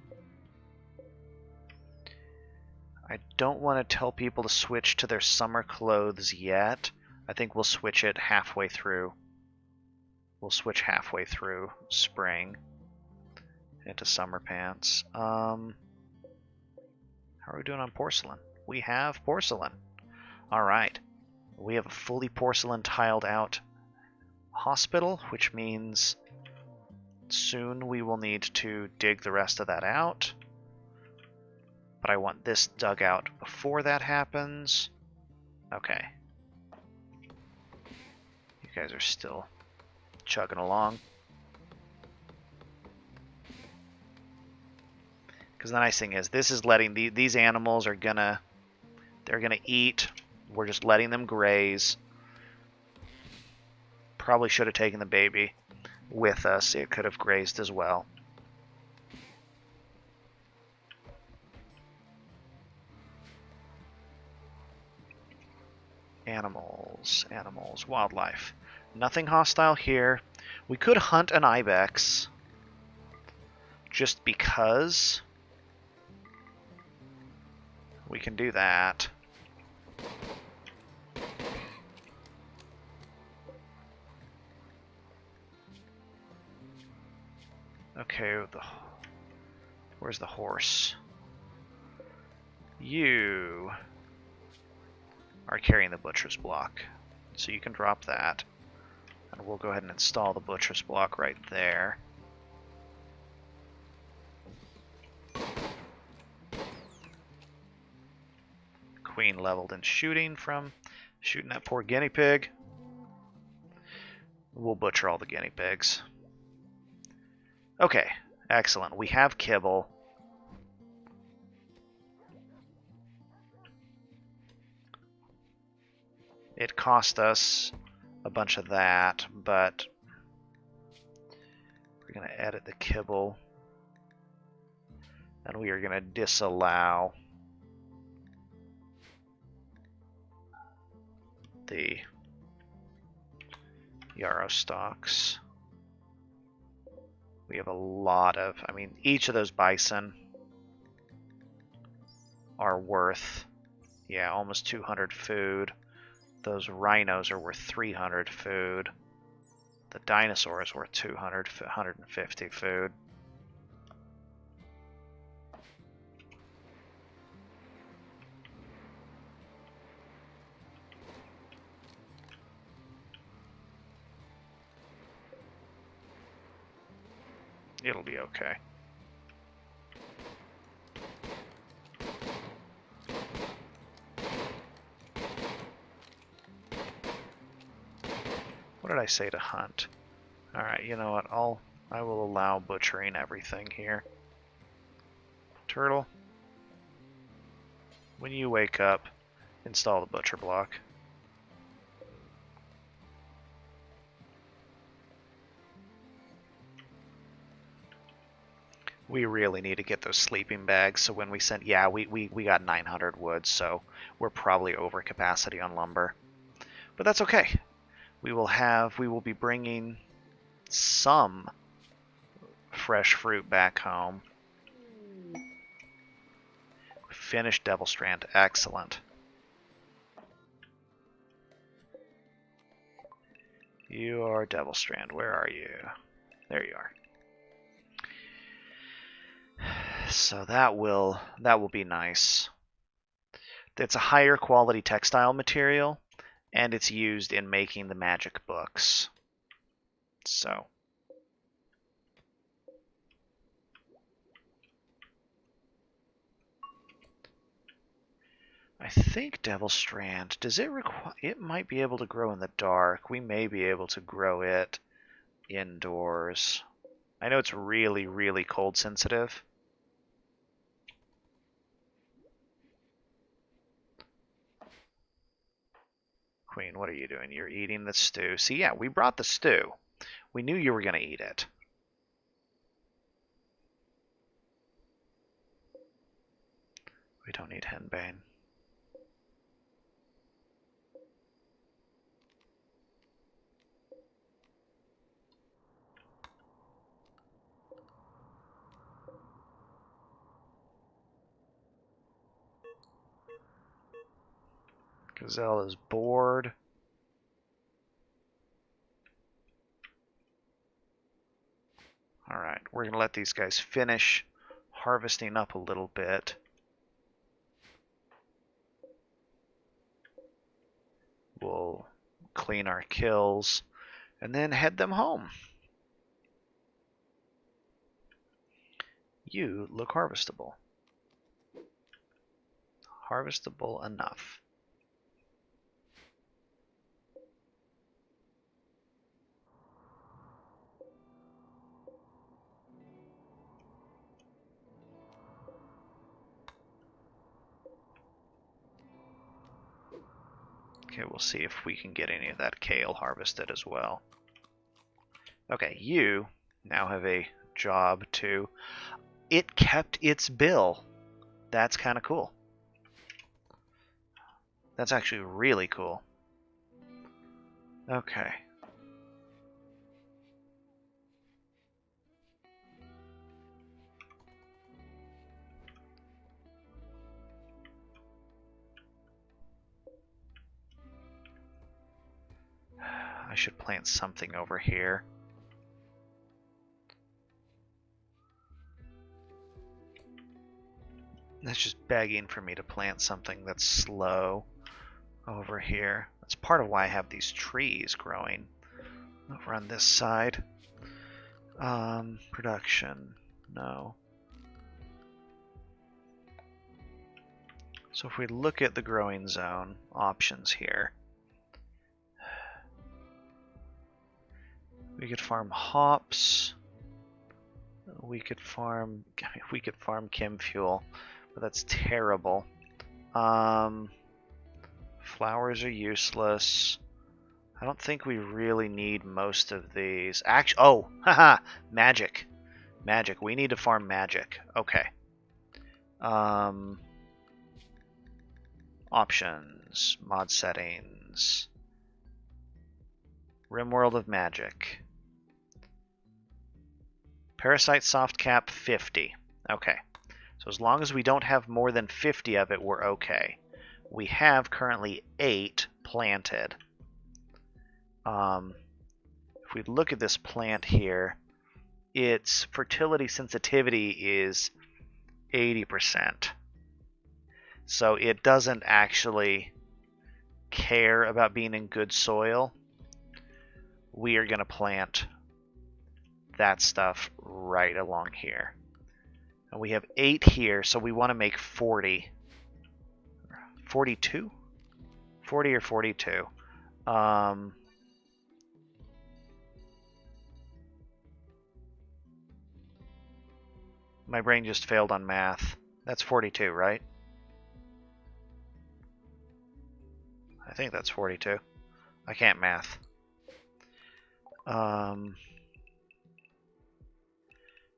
I don't want to tell people to switch to their summer clothes yet. I think we'll switch it halfway through. We'll switch halfway through spring into summer pants. How are we doing on porcelain? We have porcelain. Alright. We have a fully porcelain tiled out hospital, which means soon we will need to dig the rest of that out. But I want this dug out before that happens. Okay. You guys are still chugging along. Because the nice thing is, this is letting these animals are gonna eat. We're just letting them graze. Probably should have taken the baby with us. It could have grazed as well. Animals, wildlife. Nothing hostile here. We could hunt an ibex. Just because. We can do that. Okay, where's the horse? You are carrying the butcher's block, so you can drop that. And we'll go ahead and install the butcher's block right there. Queen leveled in shooting from shooting that poor guinea pig. We'll butcher all the guinea pigs. Okay, excellent. We have kibble. It cost us a bunch of that, but we're going to edit the kibble. And we are going to disallow the yarrow stalks. We have a lot of, I mean, each of those bison are worth, yeah, almost 200 food. Those rhinos are worth 300 food. The dinosaur is worth 200, 150 food. It'll be okay. What did I say to hunt? Alright, you know what? I will allow butchering everything here. Turtle, when you wake up, install the butcher block. We really need to get those sleeping bags, so when we send... Yeah, we got 900 wood, so we're probably over capacity on lumber. But that's okay. We will be bringing some fresh fruit back home. Finished Devil Strand. Excellent. You are Devil Strand. Where are you? There you are. So that will be nice. It's a higher quality textile material, and it's used in making the magic books. So I think Devil Strand, does it require... It might be able to grow in the dark. We may be able to grow it indoors. I know it's really, really cold sensitive. Queen, what are you doing? You're eating the stew. See, yeah, we brought the stew. We knew you were going to eat it. We don't need henbane. Gazelle is bored. Alright, we're going to let these guys finish harvesting up a little bit. We'll clean our kills and then head them home. You look harvestable. Harvestable enough. Okay, we'll see if we can get any of that kale harvested as well. Okay, you now have a job too. It kept its bill. That's kind of cool. That's actually really cool. Okay. I should plant something over here. That's just begging for me to plant something that's slow over here. That's part of why I have these trees growing over on this side. Production. No. So if we look at the growing zone options here, we could farm hops. We could farm chem fuel, but that's terrible. Flowers are useless. I don't think we really need most of these. Actually, oh, haha, magic. Magic. We need to farm magic. Okay. Options, mod settings, RimWorld of Magic. Parasite soft cap 50. Okay. So as long as we don't have more than 50 of it, we're okay. We have currently 8 planted. If we look at this plant here, its fertility sensitivity is 80%. So it doesn't actually care about being in good soil. We are going to plant that stuff right along here. And we have 8 here, so we want to make 40. 42? 40 or 42. My brain just failed on math. That's 42, right? I think that's 42. I can't math.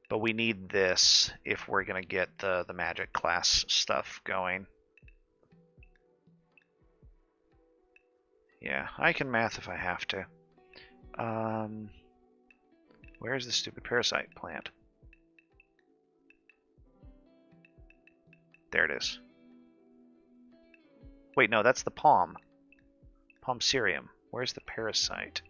But we need this if we're going to get the magic class stuff going. Yeah, I can math if I have to. Where's the stupid parasite plant? There it is. Wait, no, that's the palm. Palmcerium. Where's the parasite?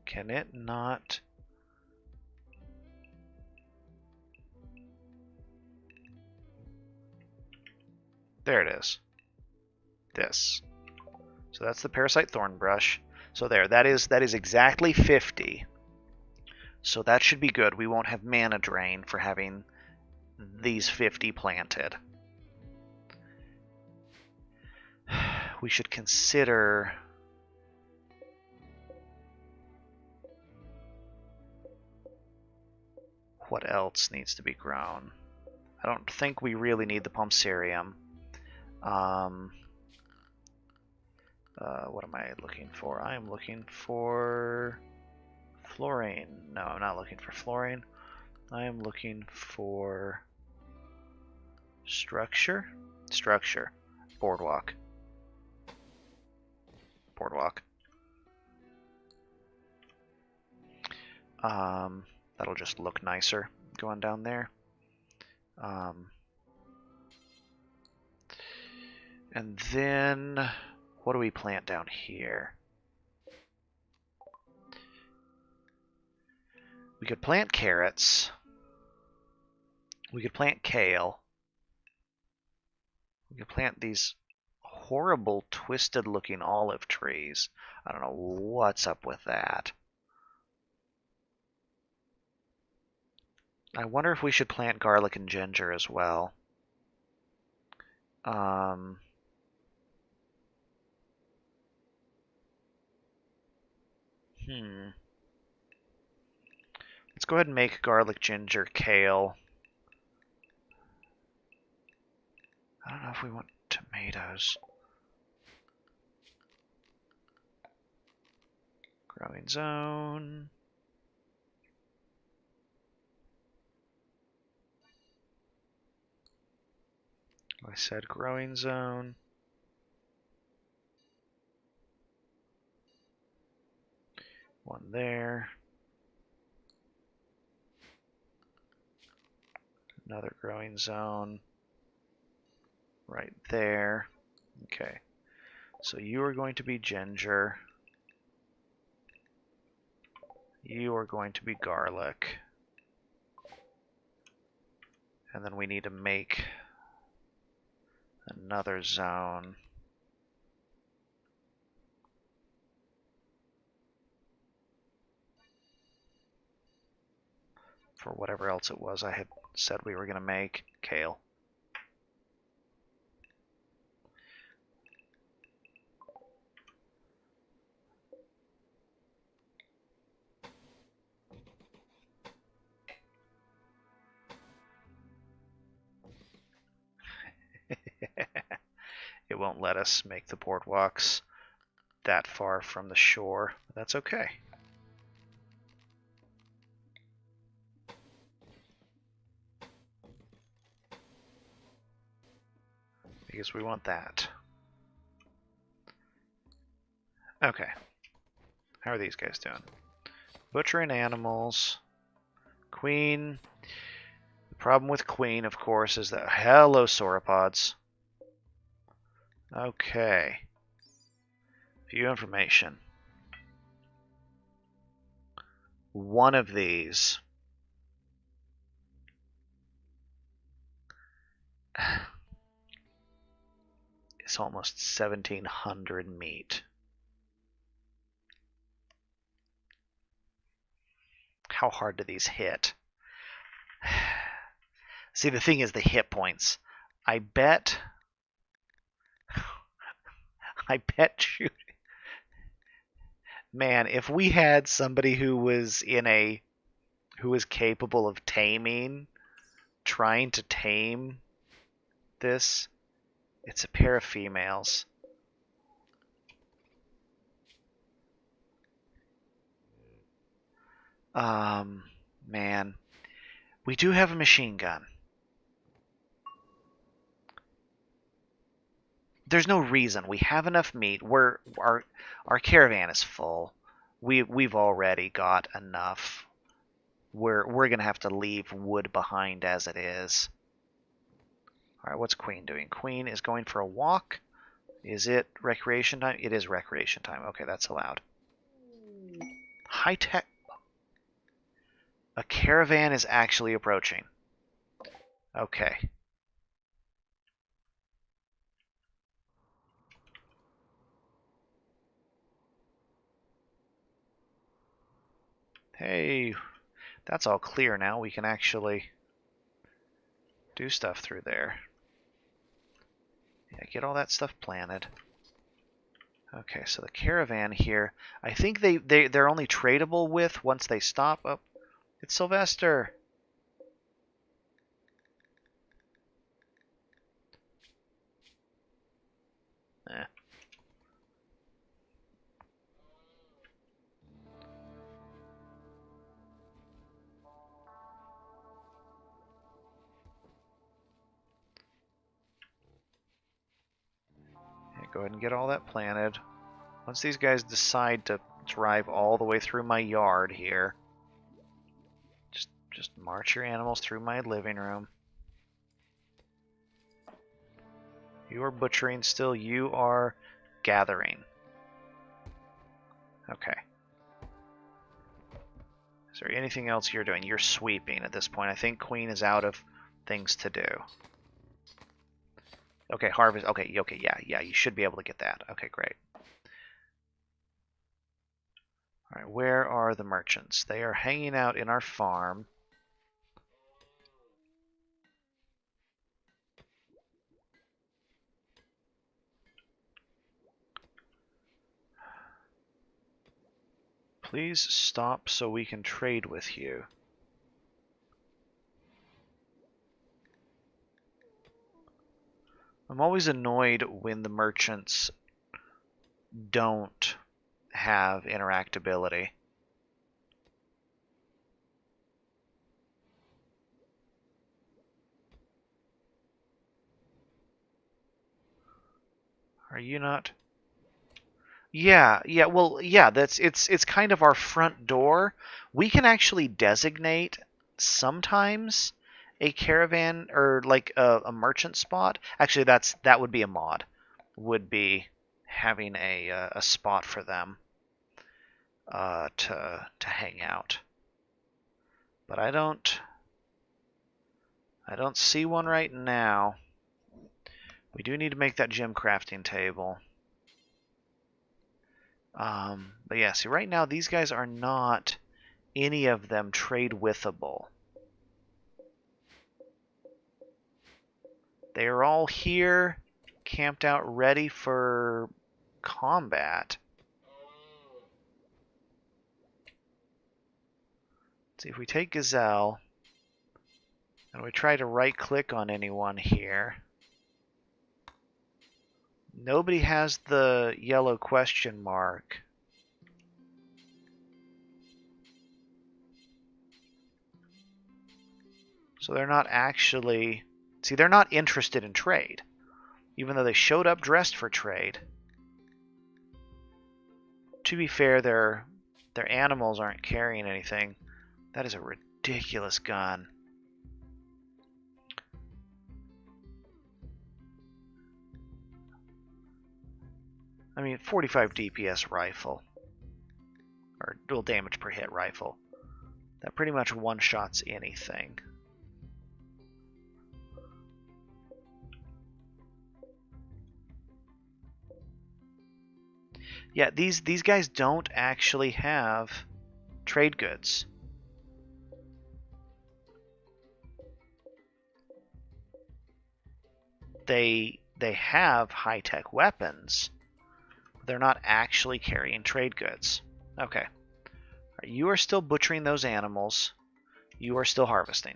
Can it not? There it is. This. So that's the parasite thorn brush. So there, that is exactly 50. So that should be good. We won't have mana drain for having these 50 planted. We should consider what else needs to be grown. I don't think we really need the Palmcerium. What am I looking for? I am looking for fluorine. No, I'm not looking for fluorine. I am looking for structure. Structure. Boardwalk. Boardwalk. That'll just look nicer going down there. And then what do we plant down here? We could plant carrots. We could plant kale. We could plant these horrible twisted looking olive trees. I don't know what's up with that. I wonder if we should plant garlic and ginger as well. Let's go ahead and make garlic, ginger, kale. I don't know if we want tomatoes. Growing zone. I said growing zone. One there. Another growing zone. Right there. Okay. So you are going to be ginger. You are going to be garlic. And then we need to make another zone. For whatever else it was I had said we were going to make. Kale. It won't let us make the boardwalks that far from the shore. That's okay. Because we want that. Okay. How are these guys doing? Butchering animals. Queen. The problem with Queen, of course, is that... Hello, sauropods. Okay. View information. One of these is almost 1,700 meat. How hard do these hit? See, the thing is the hit points. I bet shooting. Man, if we had somebody who was capable of trying to tame this, it's a pair of females. Man. We do have a machine gun. There's no reason. We have enough meat. Our caravan is full. We've already got enough. We're gonna have to leave wood behind as it is. All right, what's Queen doing? Queen is going for a walk. Is it recreation time? It is recreation time. Okay, that's allowed. High tech. A caravan is actually approaching. Okay. Hey, that's all clear now. We can actually do stuff through there. Yeah, get all that stuff planted. Okay, so the caravan here, I think they're only tradable with once they stop. Oh, it's Sylvester. Eh. Yeah, go ahead and get all that planted. Once these guys decide to drive all the way through my yard here, just march your animals through my living room. You are butchering still. You are gathering. Okay. Is there anything else you're doing? You're sweeping at this point. I think Queen is out of things to do. Okay, harvest. Okay, yeah, you should be able to get that. Okay, great. All right, where are the merchants? They are hanging out in our farm. Please stop so we can trade with you. I'm always annoyed when the merchants don't have interactability. Are you not? Yeah, well, yeah, it's kind of our front door. We can actually designate sometimes a caravan or like a merchant spot. Actually, that would be a mod. Would be having a spot for them to hang out. But I don't see one right now. We do need to make that gem crafting table. But yeah, see, right now these guys are not any of them trade withable. They are all here, camped out, ready for combat. Let's see if we take Gazelle and we try to right-click on anyone here. Nobody has the yellow question mark. So they're not actually... See, they're not interested in trade, even though they showed up dressed for trade. To be fair, their animals aren't carrying anything. That is a ridiculous gun. I mean, 45 DPS rifle. Or dual damage per hit rifle. That pretty much one-shots anything. Yeah, these guys don't actually have trade goods. They have high-tech weapons. They're not actually carrying trade goods. Okay. Right, you are still butchering those animals. You are still harvesting.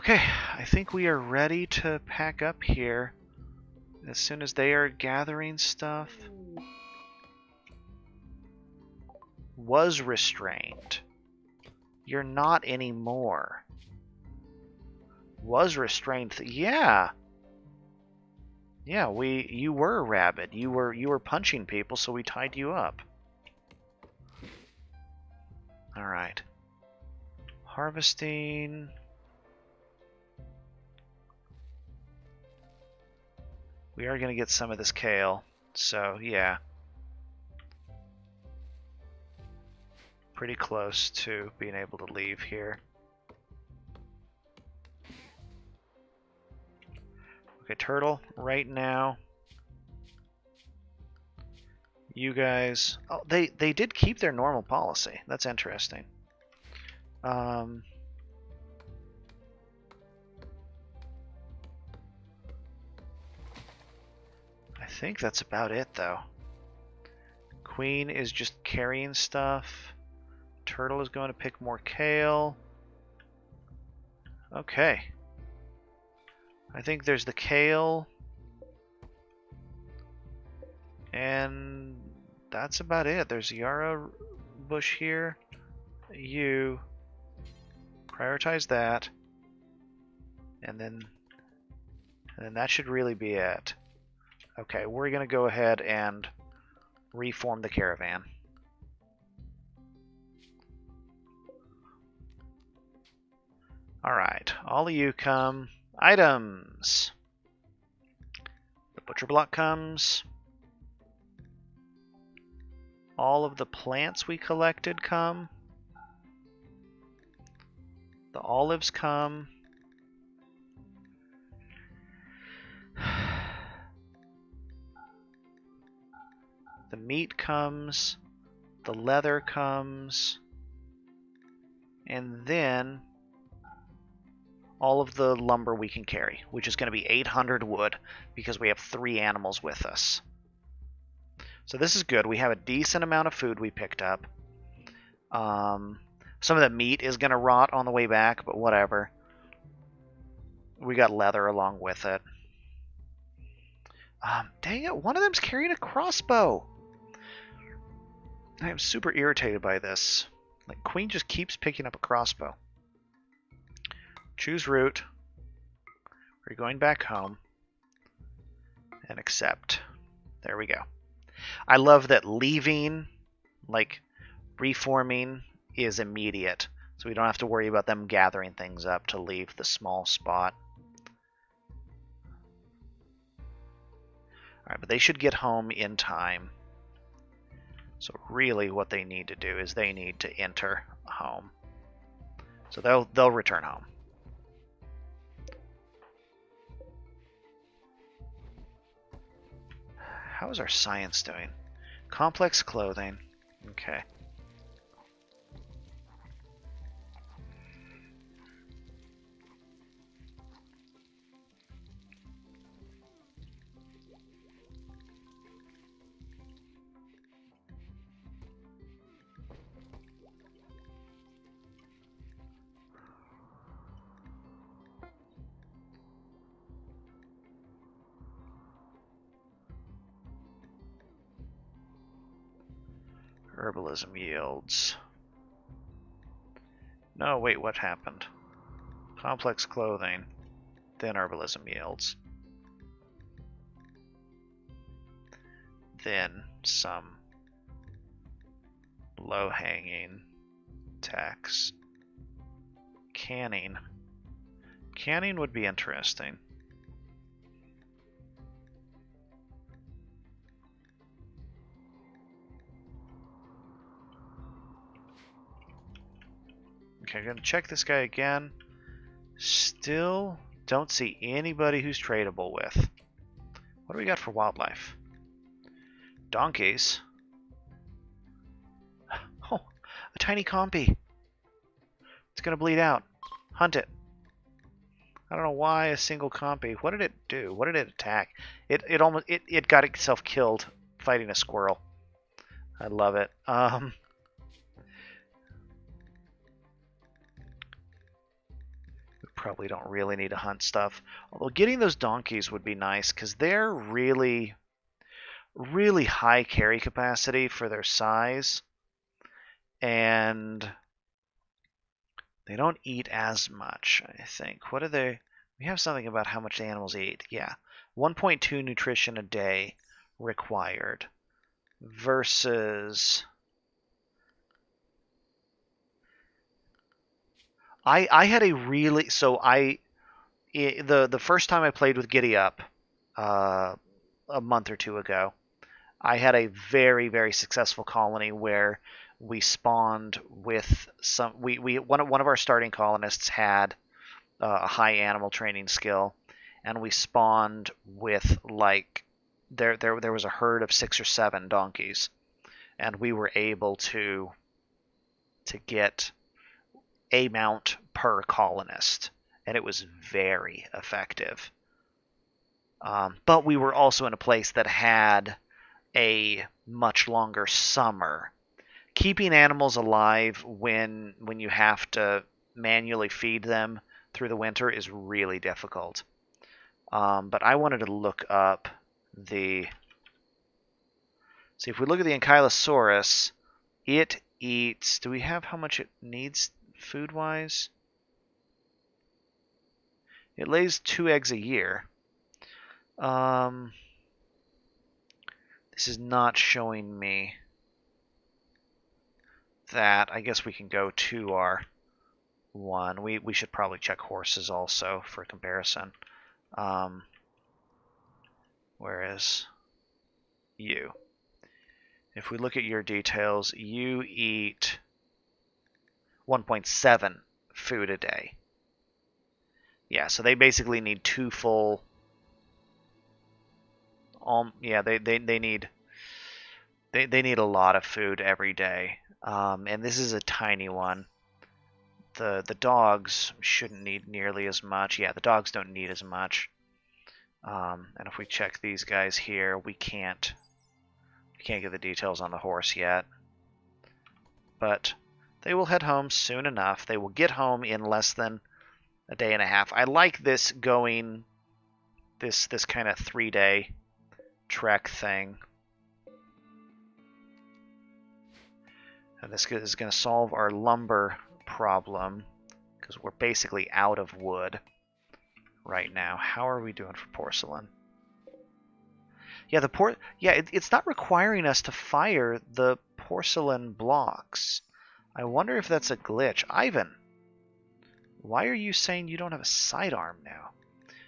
Okay, I think we are ready to pack up here. As soon as they are gathering stuff. Was restrained. You're not anymore. Was restrained. Yeah. Yeah, you were rabid. You were punching people, so we tied you up. All right. Harvesting. We are going to get some of this kale, so yeah. Pretty close to being able to leave here. Okay, turtle, right now. You guys... Oh, they did keep their normal policy. That's interesting. I think that's about it, though. Queen is just carrying stuff. Turtle is going to pick more kale. Okay. I think there's the kale. And that's about it. There's Yarrow bush here. You prioritize that. And then that should really be it. Okay, we're going to go ahead and reform the caravan. Alright, all of you come. Items! The butcher block comes. All of the plants we collected come. The olives come. The meat comes. The leather comes. And then all of the lumber we can carry, which is going to be 800 wood because we have 3 animals with us. So this is good. We have a decent amount of food we picked up. Some of the meat is going to rot on the way back, but whatever. We got leather along with it. Dang it, one of them's carrying a crossbow. I am super irritated by this. Like, Queen just keeps picking up a crossbow. Choose route. We're going back home. And accept. There we go. I love that leaving, like, reforming is immediate. So we don't have to worry about them gathering things up to leave the small spot. Alright, but they should get home in time. So really what they need to do is they need to enter home. So they'll return home. How is our science doing? Complex clothing. Okay. Herbalism yields. No, wait, what happened? Complex clothing, then herbalism yields. Then some low-hanging tax. Canning. Canning would be interesting. Okay, I'm going to check this guy again. Still don't see anybody who's tradable with. What do we got for wildlife? Donkeys. Oh, a tiny compy. It's going to bleed out. Hunt it. I don't know why a single compy. What did it do? What did it attack? It got itself killed fighting a squirrel. I love it. probably don't really need to hunt stuff. Although getting those donkeys would be nice because they're really, really high carry capacity for their size. And they don't eat as much, I think. What are they? We have something about how much the animals eat. Yeah. 1.2 nutrition a day required versus I had a really the first time I played with Giddy Up a month or two ago, I had a very, very successful colony where we spawned with one of our starting colonists had a high animal training skill, and we spawned with like there was a herd of 6 or 7 donkeys, and we were able to get a mount per colonist, and it was very effective. But we were also in a place that had a much longer summer. Keeping animals alive when you have to manually feed them through the winter is really difficult. But I wanted to look up the... See, if we look at the Ankylosaurus, it eats... Do we have how much it needs food-wise? It lays 2 eggs a year. This is not showing me that. I guess we can go to our one. We should probably check horses also for comparison. Whereas you, if we look at your details, you eat 1.7 food a day. Yeah, so they basically need 2 full. Yeah, they need a lot of food every day. And this is a tiny one. The dogs shouldn't need nearly as much. Yeah, the dogs don't need as much. And if we check these guys here, we can't get the details on the horse yet. But they will head home soon enough. They will get home in less than a day and a half. I like this going this kind of 3-day trek thing. And this is going to solve our lumber problem because we're basically out of wood right now. How are we doing for porcelain? Yeah, it's not requiring us to fire the porcelain blocks. I wonder if that's a glitch. Ivan, why are you saying you don't have a sidearm now?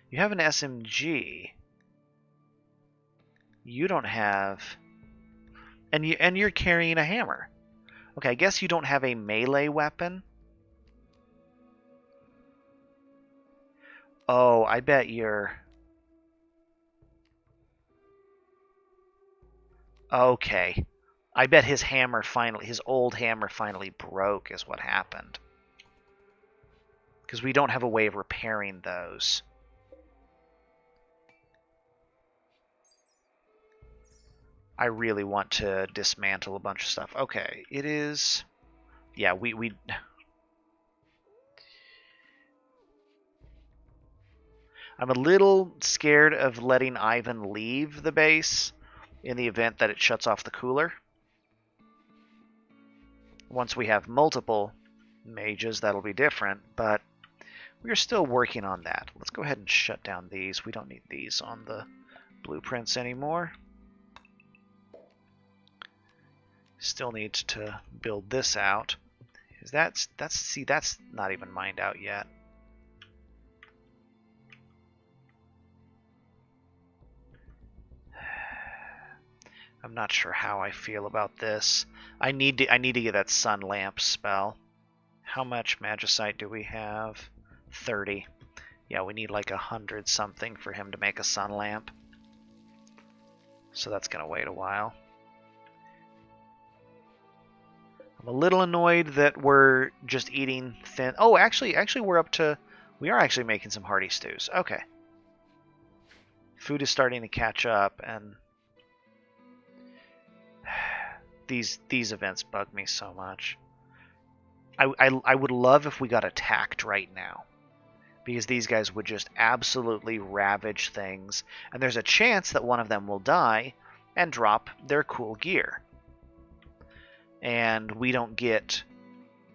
You have an SMG. You don't have... And you're carrying a hammer. Okay, I guess you don't have a melee weapon. Oh, I bet you're... Okay. I bet his old hammer finally broke is what happened. Because we don't have a way of repairing those. I really want to dismantle a bunch of stuff. Okay, it is... Yeah, we... I'm a little scared of letting Ivan leave the base in the event that it shuts off the cooler. Once we have multiple mages, that'll be different, but we're still working on that. Let's go ahead and shut down these. We don't need these on the blueprints anymore. Still need to build this out. That's not even mined out yet. I'm not sure how I feel about this. I need to get that sun lamp spell. How much magicite do we have? 30. Yeah, we need like 100 something for him to make a sun lamp. So that's gonna wait a while. I'm a little annoyed that we're just eating thin. Oh, actually we are actually making some hearty stews. Okay. Food is starting to catch up, and these events bug me so much. I would love if we got attacked right now, because these guys would just absolutely ravage things, and there's a chance that one of them will die and drop their cool gear. And we don't get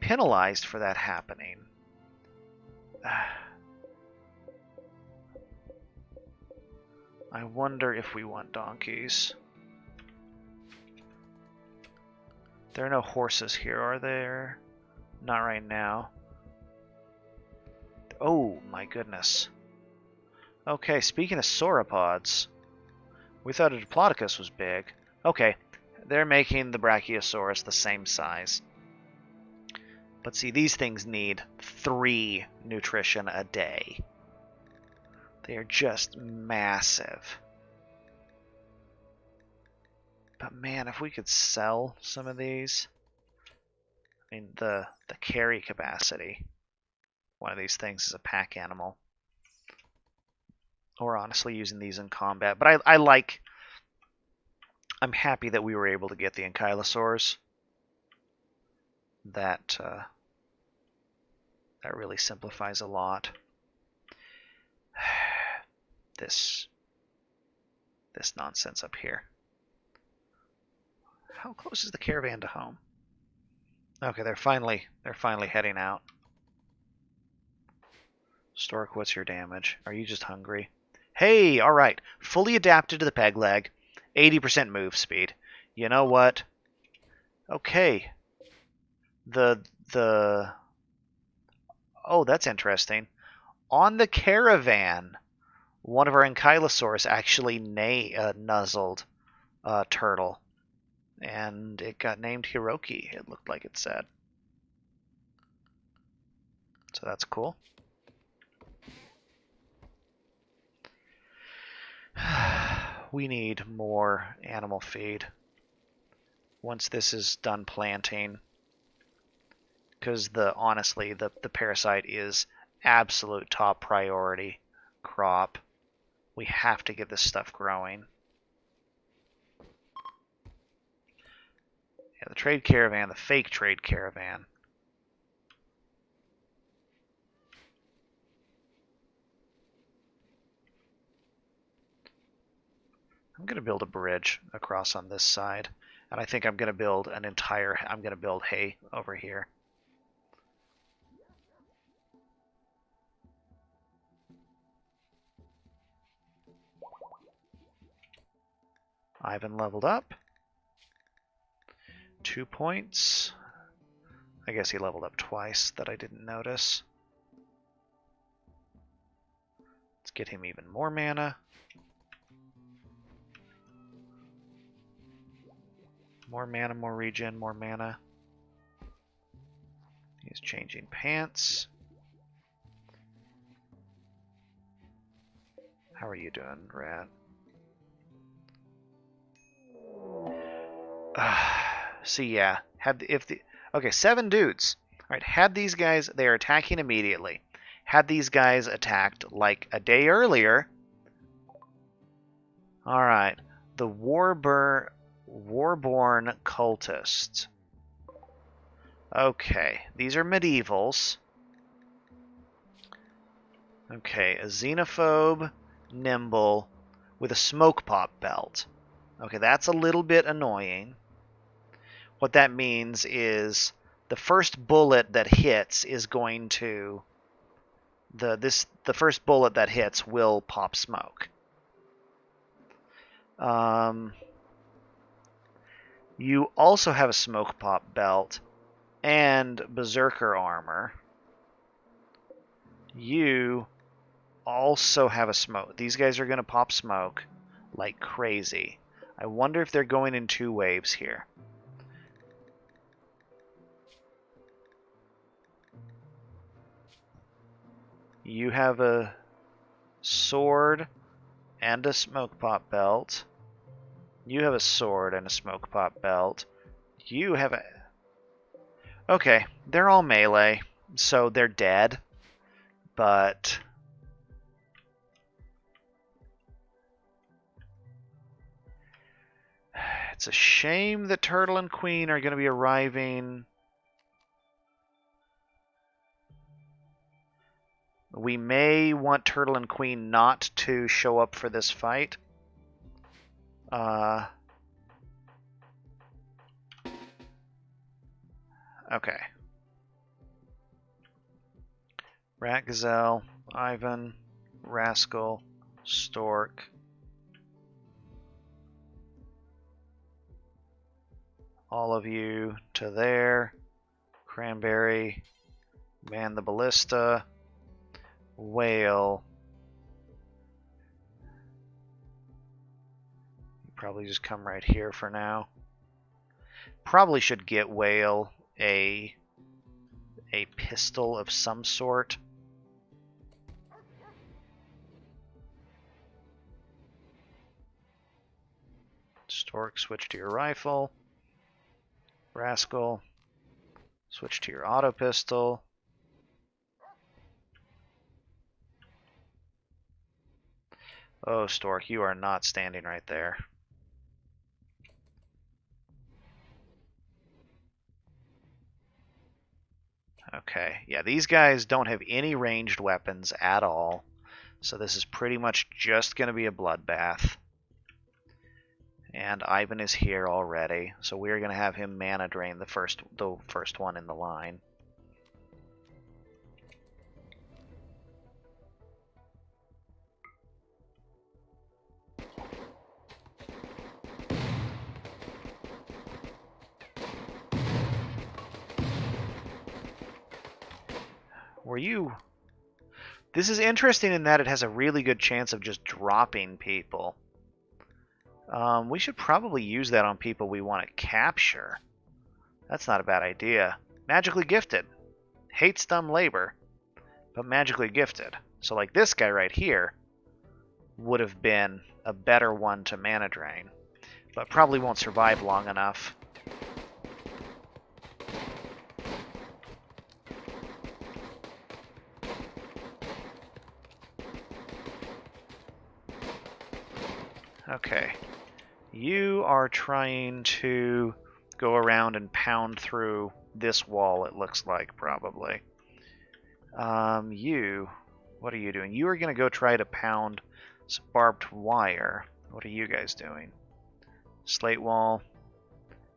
penalized for that happening. I wonder if we want donkeys. There are no horses here, are there? Not right now. Oh, my goodness. Okay, speaking of sauropods, we thought a Diplodocus was big. Okay, they're making the Brachiosaurus the same size. But see, these things need 3 nutrition a day. They are just massive. But man, if we could sell some of these, I mean, the carry capacity. One of these things is a pack animal. Or honestly using these in combat. But I'm happy that we were able to get the ankylosaurs. That really simplifies a lot. This nonsense up here. How close is the caravan to home? Okay, they're finally heading out. Stork, what's your damage? Are you just hungry? Hey, all right. Fully adapted to the peg leg. 80% move speed. You know what? Okay. Oh, that's interesting. On the caravan, one of our ankylosaurs actually nuzzled a turtle. And it got named Hiroki, it looked like it said. So that's cool. We need more animal feed once this is done planting, because honestly the parasite is absolute top priority crop. We have to get this stuff growing. Yeah, the trade caravan, the fake trade caravan. I'm going to build a bridge across on this side, and I think I'm going to build I'm going to build hay over here. Ivan leveled up. 2 points. I guess he leveled up twice that I didn't notice. Let's get him even more mana. More mana, more regen, more mana. He's changing pants. How are you doing, Rat? See, yeah. Okay, 7 dudes. Alright, had these guys, they are attacking immediately. Had these guys attacked like a day earlier. Alright, the Warborn cultists. Okay, these are medievals. Okay, a xenophobe, nimble, with a smoke pop belt. Okay, that's a little bit annoying. What that means is the first bullet that hits is going to the first bullet that hits will pop smoke. You also have a smoke pop belt and berserker armor. You also have a smoke. These guys are going to pop smoke like crazy. I wonder if they're going in 2 waves here. You have a sword and a smoke pop belt. You have a sword and a smoke pop belt. You have a... Okay, they're all melee, so they're dead. But... it's a shame that Turtle and Queen are going to be arriving We may want Turtle and Queen not to show up for this fight. Okay. Rat Gazelle, Ivan, Rascal, Stork. All of you to there. Cranberry, Man the Ballista, Whale. Probably just come right here for now. Probably should get Whale a pistol of some sort. Stork, switch to your rifle. Rascal, switch to your auto pistol. Oh, Stork, you are not standing right there. Okay, yeah, these guys don't have any ranged weapons at all, so this is pretty much just going to be a bloodbath. And Ivan is here already, so we're going to have him mana drain the first one in the line. This is interesting in that it has a really good chance of just dropping people. We should probably use that on people we want to capture. That's not a bad idea. Magically gifted. Hates dumb labor, but magically gifted. So like this guy right here would have been a better one to mana drain, but probably won't survive long enough. Okay. You are trying to go around and pound through this wall, it looks like, probably. What are you doing? You are going to go try to pound some barbed wire. What are you guys doing? Slate wall,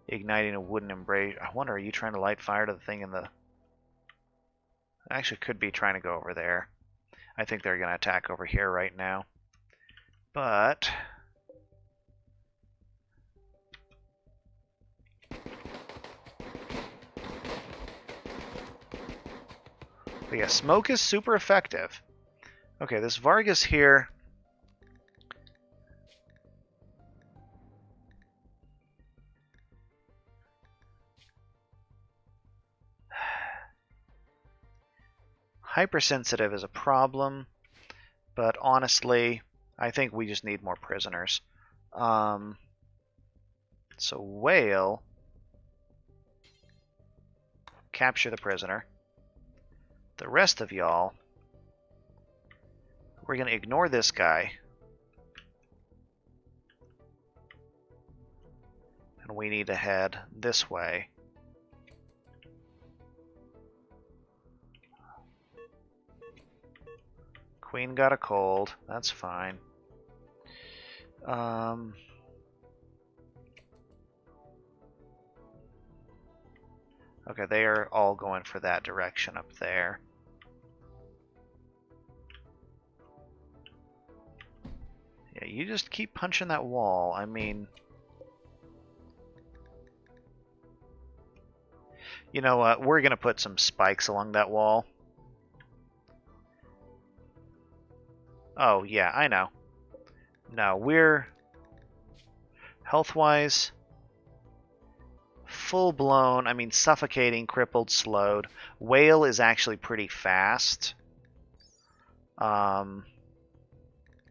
igniting a wooden embrace. I wonder, are you trying to light fire to the thing in the... I actually could be trying to go over there. I think they're going to attack over here right now. But... But yeah, smoke is super effective. Okay, this Vargas here... Hypersensitive is a problem, but honestly, I think we just need more prisoners. So Whale... Capture the prisoner. The rest of y'all, we're going to ignore this guy. And we need to head this way. Queen got a cold. That's fine. Okay, they are all going for that direction up there. Yeah, you just keep punching that wall. I mean... You know what? We're going to put some spikes along that wall. Oh, yeah, I know. No, we're... Health-wise... Full-blown, I mean, suffocating, crippled, slowed. Whale is actually pretty fast.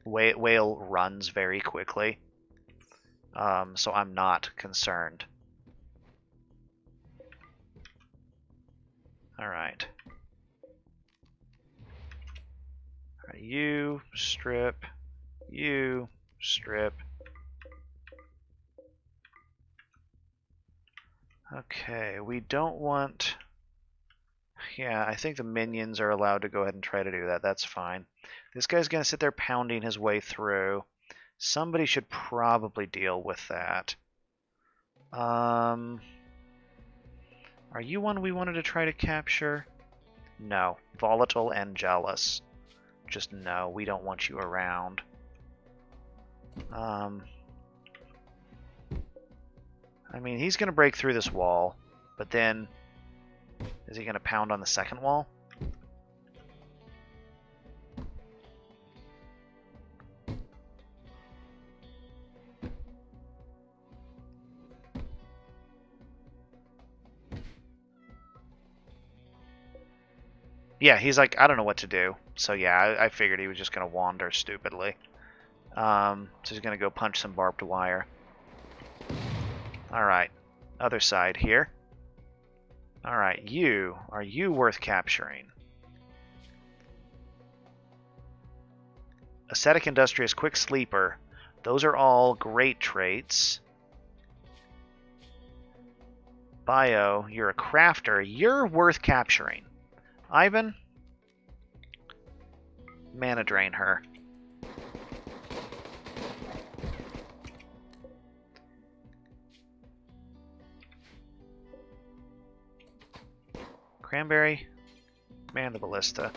Whale runs very quickly. So I'm not concerned. Alright. You strip. You strip. Okay, we don't want Yeah, I think the minions are allowed to go ahead and try to do that. That's fine. This guy's going to sit there pounding his way through. Somebody should probably deal with that. Are you one we wanted to try to capture? No. Volatile and jealous. Just no, we don't want you around. I mean, he's going to break through this wall, but then is he going to pound on the second wall? Yeah, he's like, I don't know what to do. So yeah, I figured he was just going to wander stupidly. So he's going to go punch some barbed wire. Alright, other side here. Alright, are you worth capturing? Ascetic, Industrious, Quick Sleeper. Those are all great traits. Bio, you're a crafter. You're worth capturing. Ivan? Mana drain her. Cranberry? Man the ballista.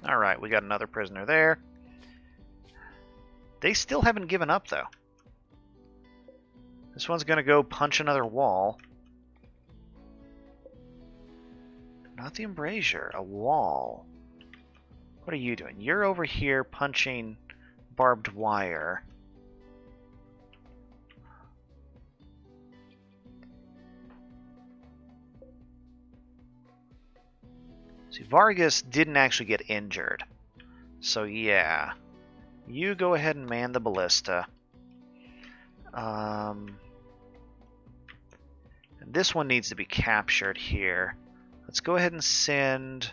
Alright, we got another prisoner there. They still haven't given up, though. This one's going to go punch another wall. Not the embrasure, a wall. What are you doing? You're over here punching barbed wire. See, Vargas didn't actually get injured. So yeah. You go ahead and man the ballista. And this one needs to be captured here. Let's go ahead and send...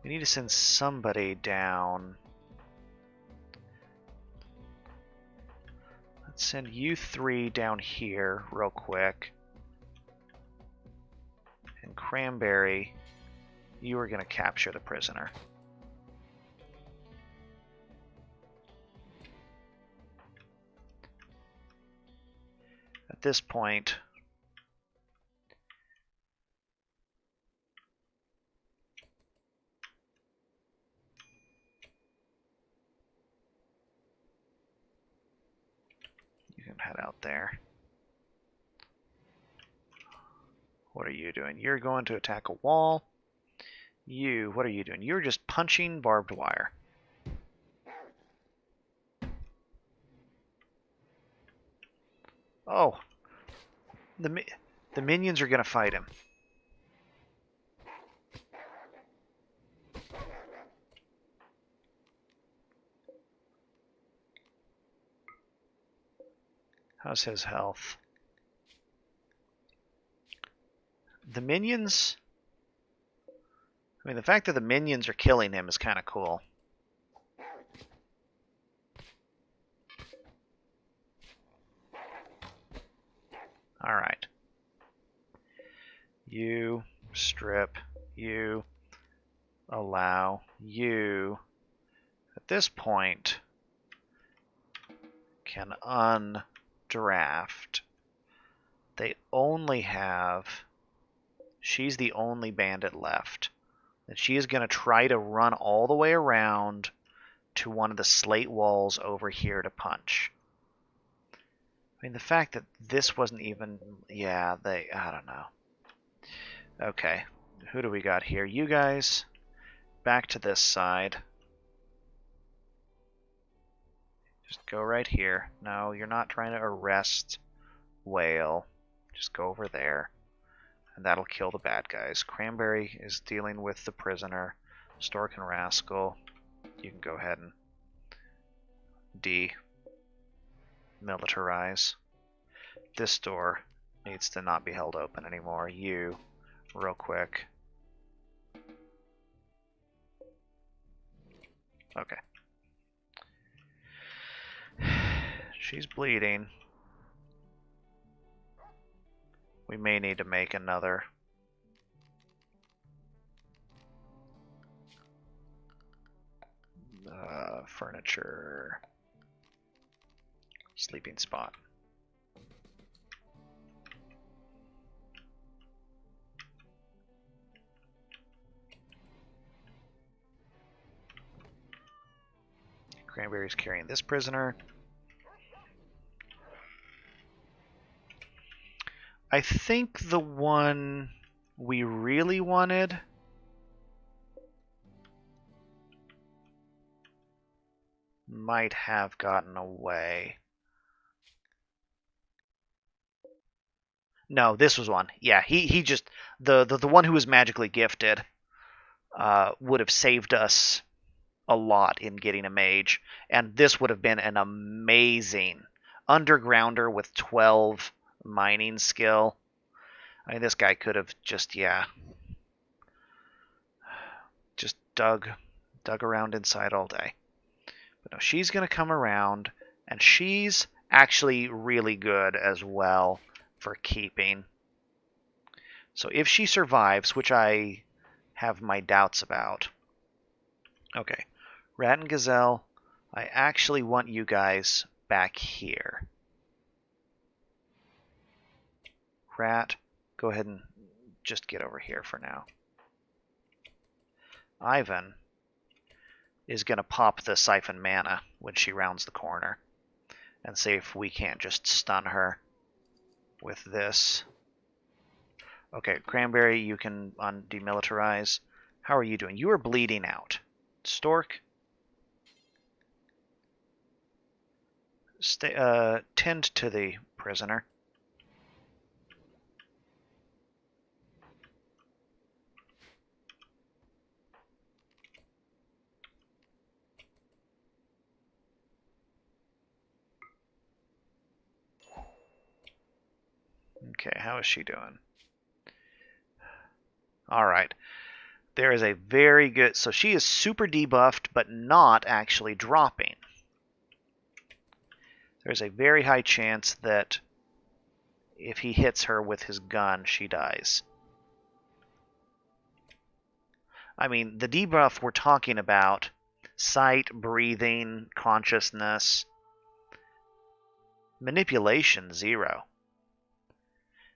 We need to send somebody down. Let's send you three down here real quick. And Cranberry, you are going to capture the prisoner. At this point, you can head out there. What are you doing? You're going to attack a wall. What are you doing? You're just punching barbed wire. Oh, the minions are going to fight him. How's his health? The minions... I mean, the fact that the minions are killing him is kind of cool. Alright. You strip. You allow. You, at this point, can undraft. They only have... She's the only bandit left. And she is going to try to run all the way around to one of the slate walls over here to punch. I mean, the fact that this wasn't even... Yeah, I don't know. Okay, who do we got here? You guys, back to this side. Just go right here. No, you're not trying to arrest Whale. Just go over there. And that'll kill the bad guys. Cranberry is dealing with the prisoner. Stork and Rascal, you can go ahead and demilitarize. This door needs to not be held open anymore. You, real quick. Okay. She's bleeding. We may need to make another. Furniture. Sleeping spot. Cranberry's carrying this prisoner. I think the one we really wanted might have gotten away. No, this was one. Yeah, he just the one who was magically gifted would have saved us a lot in getting a mage, and this would have been an amazing undergrounder with 12 mining skill. I mean, this guy could have just dug around inside all day. But no, she's gonna come around, and she's actually really good as well for keeping. So if she survives, which I have my doubts about. Okay, Rat and Gazelle, I actually want you guys back here. Rat, go ahead and just get over here for now. Ivan is going to pop the siphon mana when she rounds the corner and see if we can't just stun her with this. Okay, Cranberry, you can demilitarize. How are you doing? You are bleeding out. Stork, tend to the prisoner. Okay, how is she doing? All right. There is a very good... So she is super debuffed, but not actually dropping. There's a very high chance that if he hits her with his gun, she dies. I mean, the debuff we're talking about, sight, breathing, consciousness, manipulation, 0.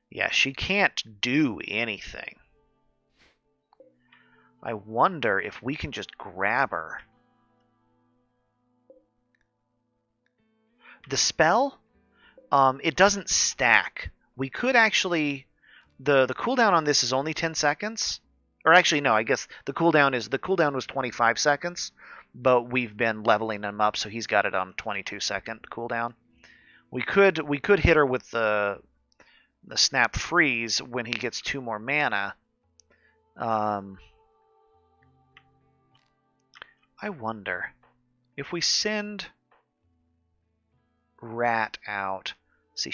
Yeah, she can't do anything. I wonder if we can just grab her. The spell, it doesn't stack. We could actually... The cooldown on this is only 10 seconds. Or actually, no, I guess the cooldown was 25 seconds, but we've been leveling him up, so he's got it on 22-second cooldown. We could hit her with the snap freeze when he gets 2 more mana. I wonder if we send Rat out. See,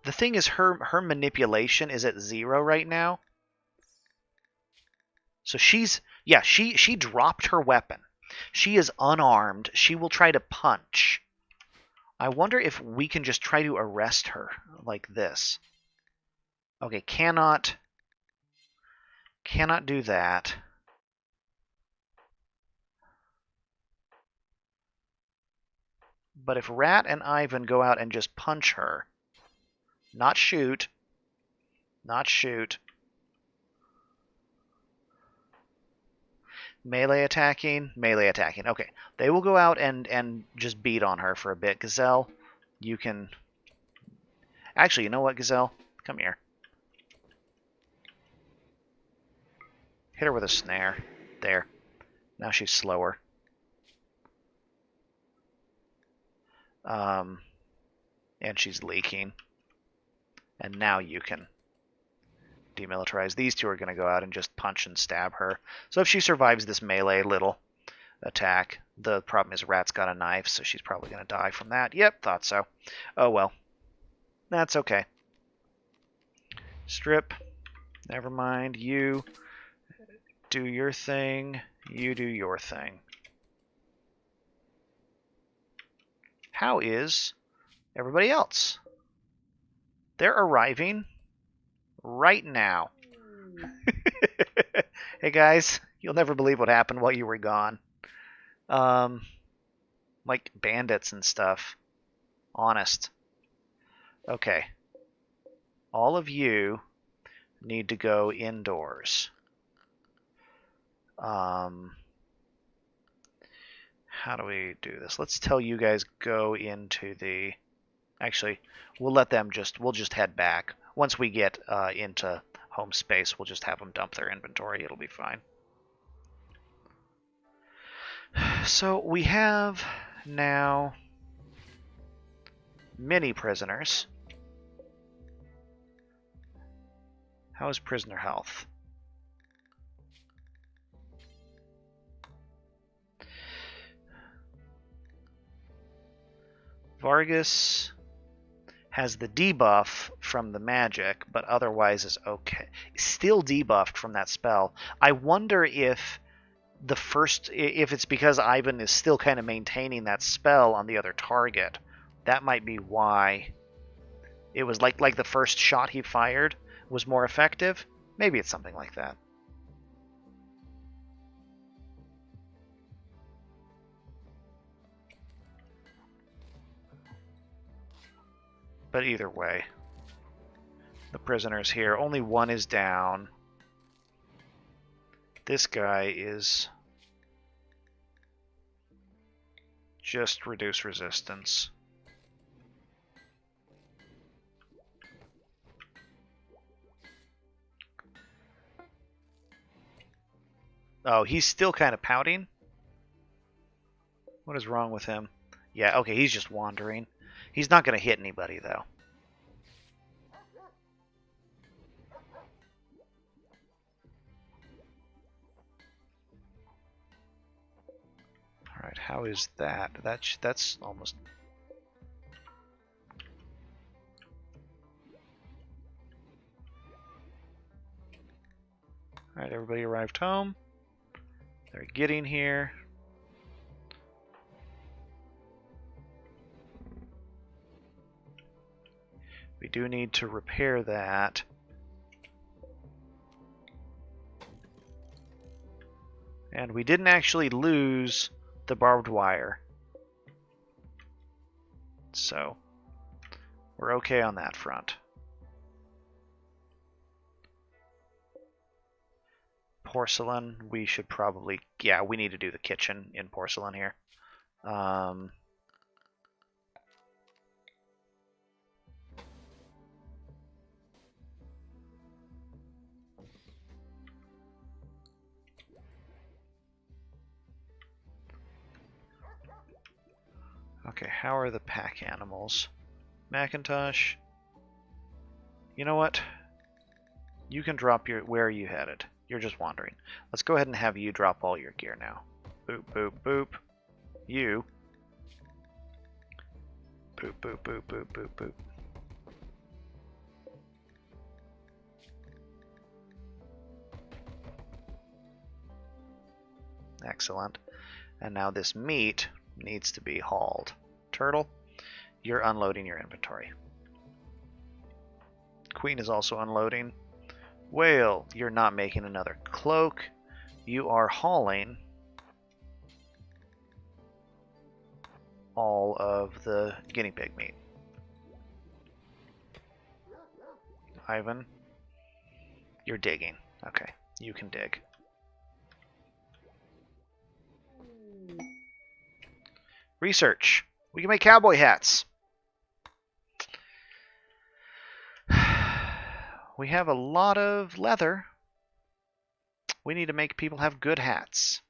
the thing is her manipulation is at 0 right now. So she dropped her weapon. She is unarmed. She will try to punch. I wonder if we can just try to arrest her like this. Okay, cannot do that. But if Rat and Ivan go out and just punch her, not shoot, melee attacking. Okay, they will go out and just beat on her for a bit. Gazelle, you can... Actually, you know what, Gazelle? Come here. Hit her with a snare. There. Now she's slower. And she's leaking. And now you can demilitarize. These two are going to go out and just punch and stab her. So if she survives this melee little attack, the problem is Rat's got a knife, so she's probably going to die from that. Yep, thought so. Oh well. That's okay. Strip. Never mind. You do your thing. You do your thing. How is everybody else? They're arriving right now. Hey guys, you'll never believe what happened while you were gone. Like bandits and stuff. Honest. Okay. All of you need to go indoors. How do we do this? Let's tell you guys go into the... Actually, we'll just head back. Once we get into home space, we'll just have them dump their inventory. It'll be fine. So we have now many prisoners. How is prisoner health? Vargas has the debuff from the magic, but otherwise is okay. Still debuffed from that spell. I wonder if if it's because Ivan is still kind of maintaining that spell on the other target. That might be why it was like the first shot he fired was more effective. Maybe it's something like that. But either way, the prisoners here, only one is down. This guy is just reduce resistance. Oh, he's still kind of pouting? What is wrong with him? Yeah, okay, he's just wandering. He's not going to hit anybody, though. Alright, how is that? That's almost... Alright, everybody arrived home. They're getting here. We do need to repair that. And we didn't actually lose the barbed wire. So, we're okay on that front. Porcelain, we should probably... Yeah, we need to do the kitchen in porcelain here. Okay, how are the pack animals? Macintosh. You know what? You can drop your... Where are you headed? You're just wandering. Let's go ahead and have you drop all your gear now. Boop, boop, boop. You. Boop, boop, boop, boop, boop, boop. Excellent. And now this meat needs to be hauled. Turtle, you're unloading your inventory. Queen is also unloading. Whale, you're not making another cloak. You are hauling all of the guinea pig meat. Ivan, you're digging. Okay, you can dig. Research. We can make cowboy hats. We have a lot of leather. We need to make people have good hats.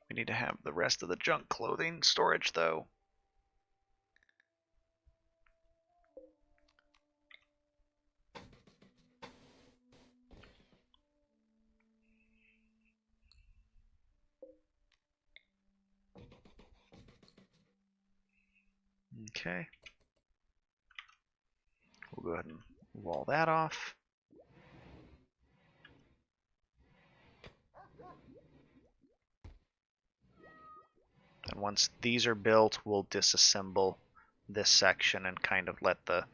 We need to have the rest of the junk clothing storage, though. Okay. We'll go ahead and wall that off. And once these are built, we'll disassemble this section and kind of let the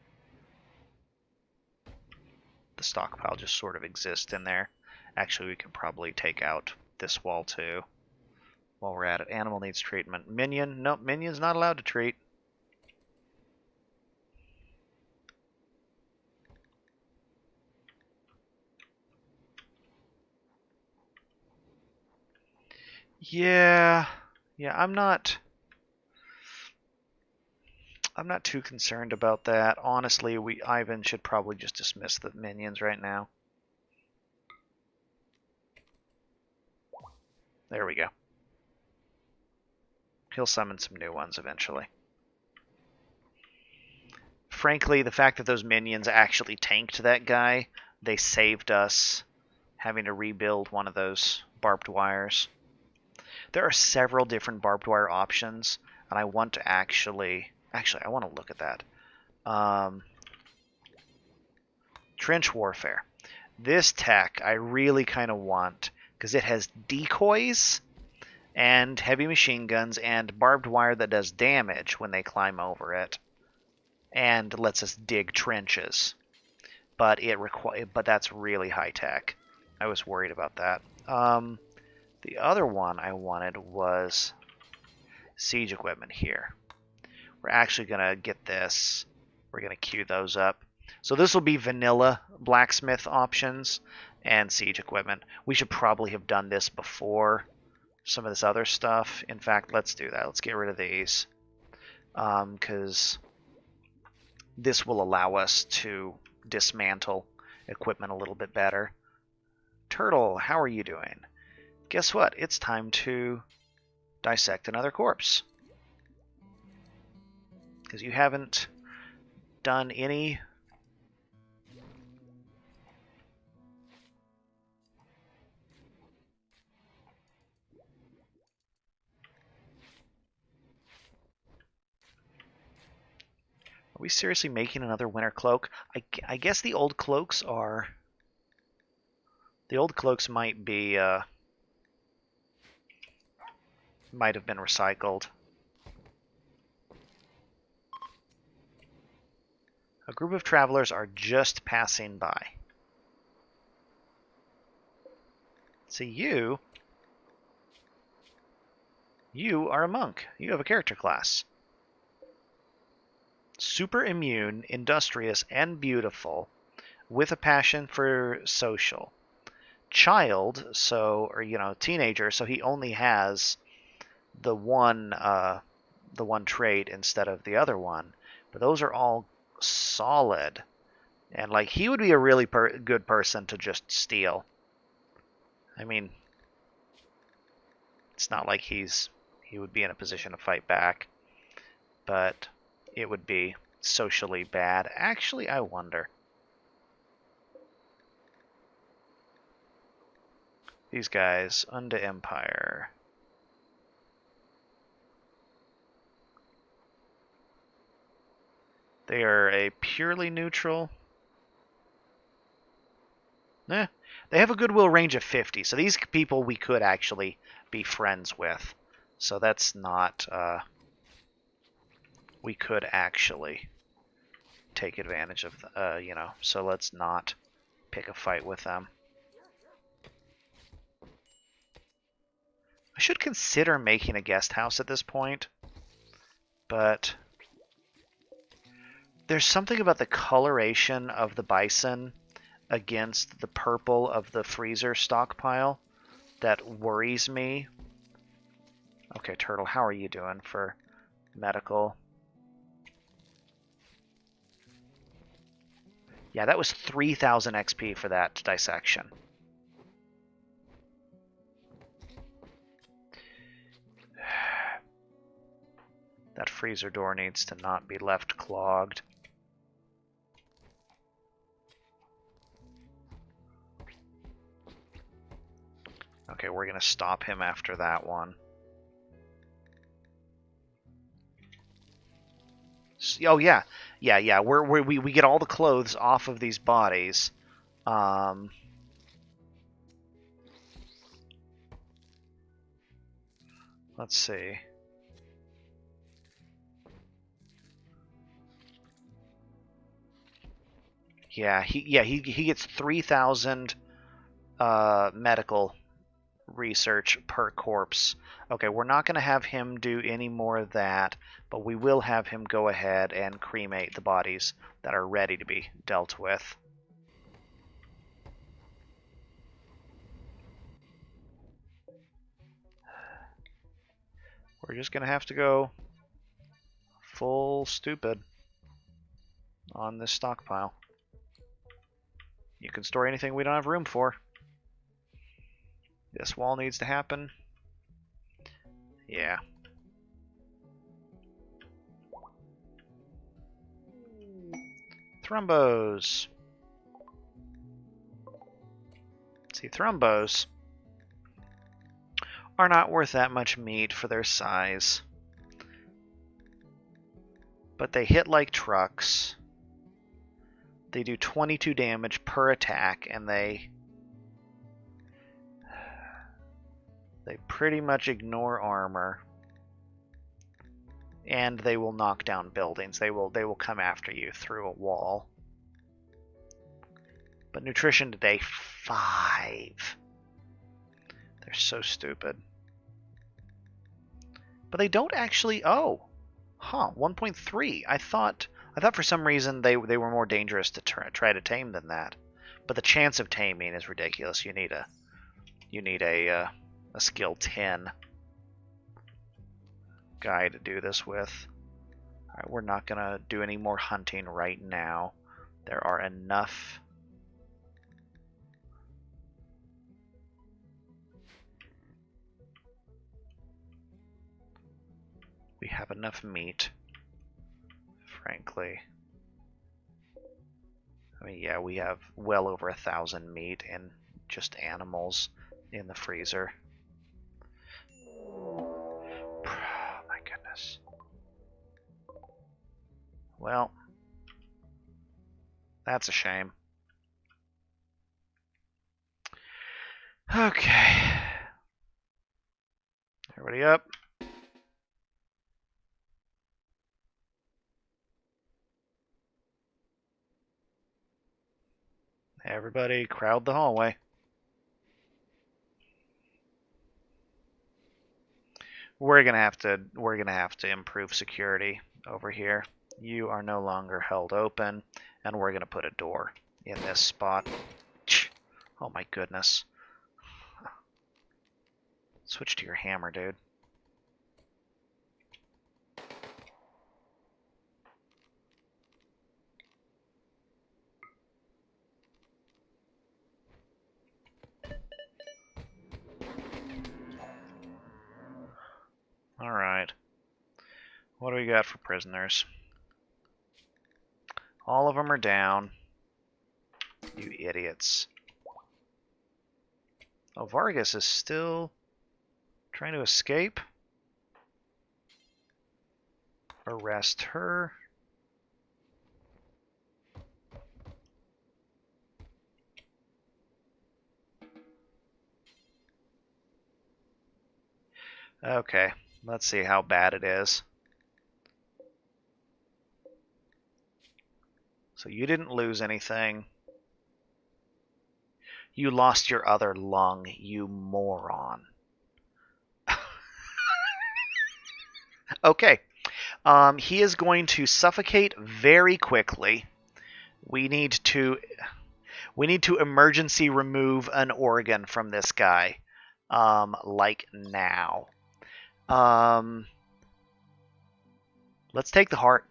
stockpile just sort of exist in there. Actually, we can probably take out this wall too while we're at it. Animal needs treatment. Minion? Nope, minion's not allowed to treat. Yeah, I'm not too concerned about that. Honestly, Ivan should probably just dismiss the minions right now. There we go. He'll summon some new ones eventually. Frankly, the fact that those minions actually tanked that guy, they saved us having to rebuild one of those barbed wires. There are several different barbed wire options, and I want to actually I want to look at that. Trench warfare. This tech I really kind of want because it has decoys and heavy machine guns and barbed wire that does damage when they climb over it and lets us dig trenches. But that's really high tech. I was worried about that. The other one I wanted was siege equipment here. We're actually going to get this. We're going to queue those up. So this will be vanilla blacksmith options and siege equipment. We should probably have done this before some of this other stuff. In fact, let's do that. Let's get rid of these. Because this will allow us to dismantle equipment a little bit better. Turtle, how are you doing? Guess what? It's time to dissect another corpse. Because you haven't done any... Are we seriously making another winter cloak? I guess the old cloaks are... The old cloaks might be... might have been recycled. A group of travelers are just passing by. See, you are a monk. You have a character class. Super immune, industrious, and beautiful, with a passion for social. Child, teenager, so he only has the one trait instead of the other one. But those are all solid. And he would be a really good person to just steal. I mean, it's not like he would be in a position to fight back, but it would be socially bad. Actually, I wonder. These guys, unto Empire. They are a purely neutral. They have a goodwill range of 50, so these people we could actually be friends with. So that's not... we could actually take advantage of, so let's not pick a fight with them. I should consider making a guest house at this point, but there's something about the coloration of the bison against the purple of the freezer stockpile that worries me. Okay, Turtle, how are you doing for medical? Yeah, that was 3,000 XP for that dissection. That freezer door needs to not be left clogged. Okay, we're going to stop him after that one. Oh, yeah. Yeah. We get all the clothes off of these bodies. Let's see. Yeah, he gets 3,000 medical research per corpse. Okay, we're not going to have him do any more of that, but we will have him go ahead and cremate the bodies that are ready to be dealt with. We're just going to have to go full stupid on this stockpile. You can store anything we don't have room for. This wall needs to happen. Yeah. Thrombos. See, thrombos are not worth that much meat for their size. But they hit like trucks. They do 22 damage per attack, and they pretty much ignore armor. And they will knock down buildings. They will come after you through a wall. But nutrition today, 5. They're so stupid. But they don't actually... Oh! Huh, 1.3. I thought for some reason they were more dangerous to try to tame than that. But the chance of taming is ridiculous. You need a skill 10 guy to do this with. Alright, we're not going to do any more hunting right now. There are enough... We have enough meat, frankly. I mean, yeah, we have well over 1,000 meat and just animals in the freezer. Oh, my goodness. Well, that's a shame. Okay. Everybody up. Everybody crowd the hallway. We're gonna have to improve security over here. You are no longer held open, and we're gonna put a door in this spot. Oh my goodness. Switch to your hammer, dude. Alright. What do we got for prisoners? All of them are down. You idiots. Oh, Vargas is still trying to escape. Arrest her. Okay, let's see how bad it is. So you didn't lose anything. You lost your other lung, you moron. Okay. He is going to suffocate very quickly. We need to emergency remove an organ from this guy. Like now. Let's take the heart.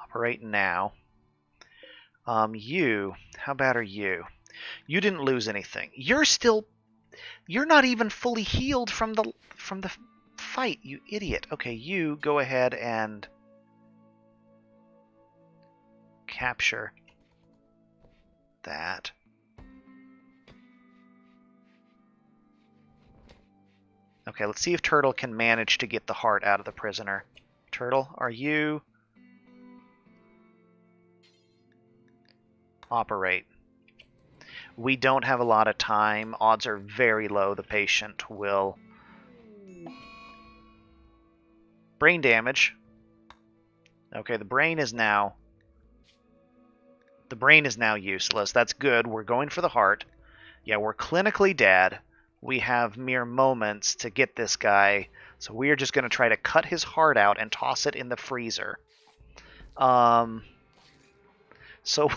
Operate now. You, how bad are you? You didn't lose anything. You're not even fully healed from the fight, you idiot. Okay, you go ahead and capture that. Okay, let's see if Turtle can manage to get the heart out of the prisoner. Turtle, are you... Operate. We don't have a lot of time. Odds are very low the patient will... Brain damage. Okay, the brain is now useless. That's good. We're going for the heart. Yeah, we're clinically dead. We have mere moments to get this guy, so we are just going to try to cut his heart out and toss it in the freezer. So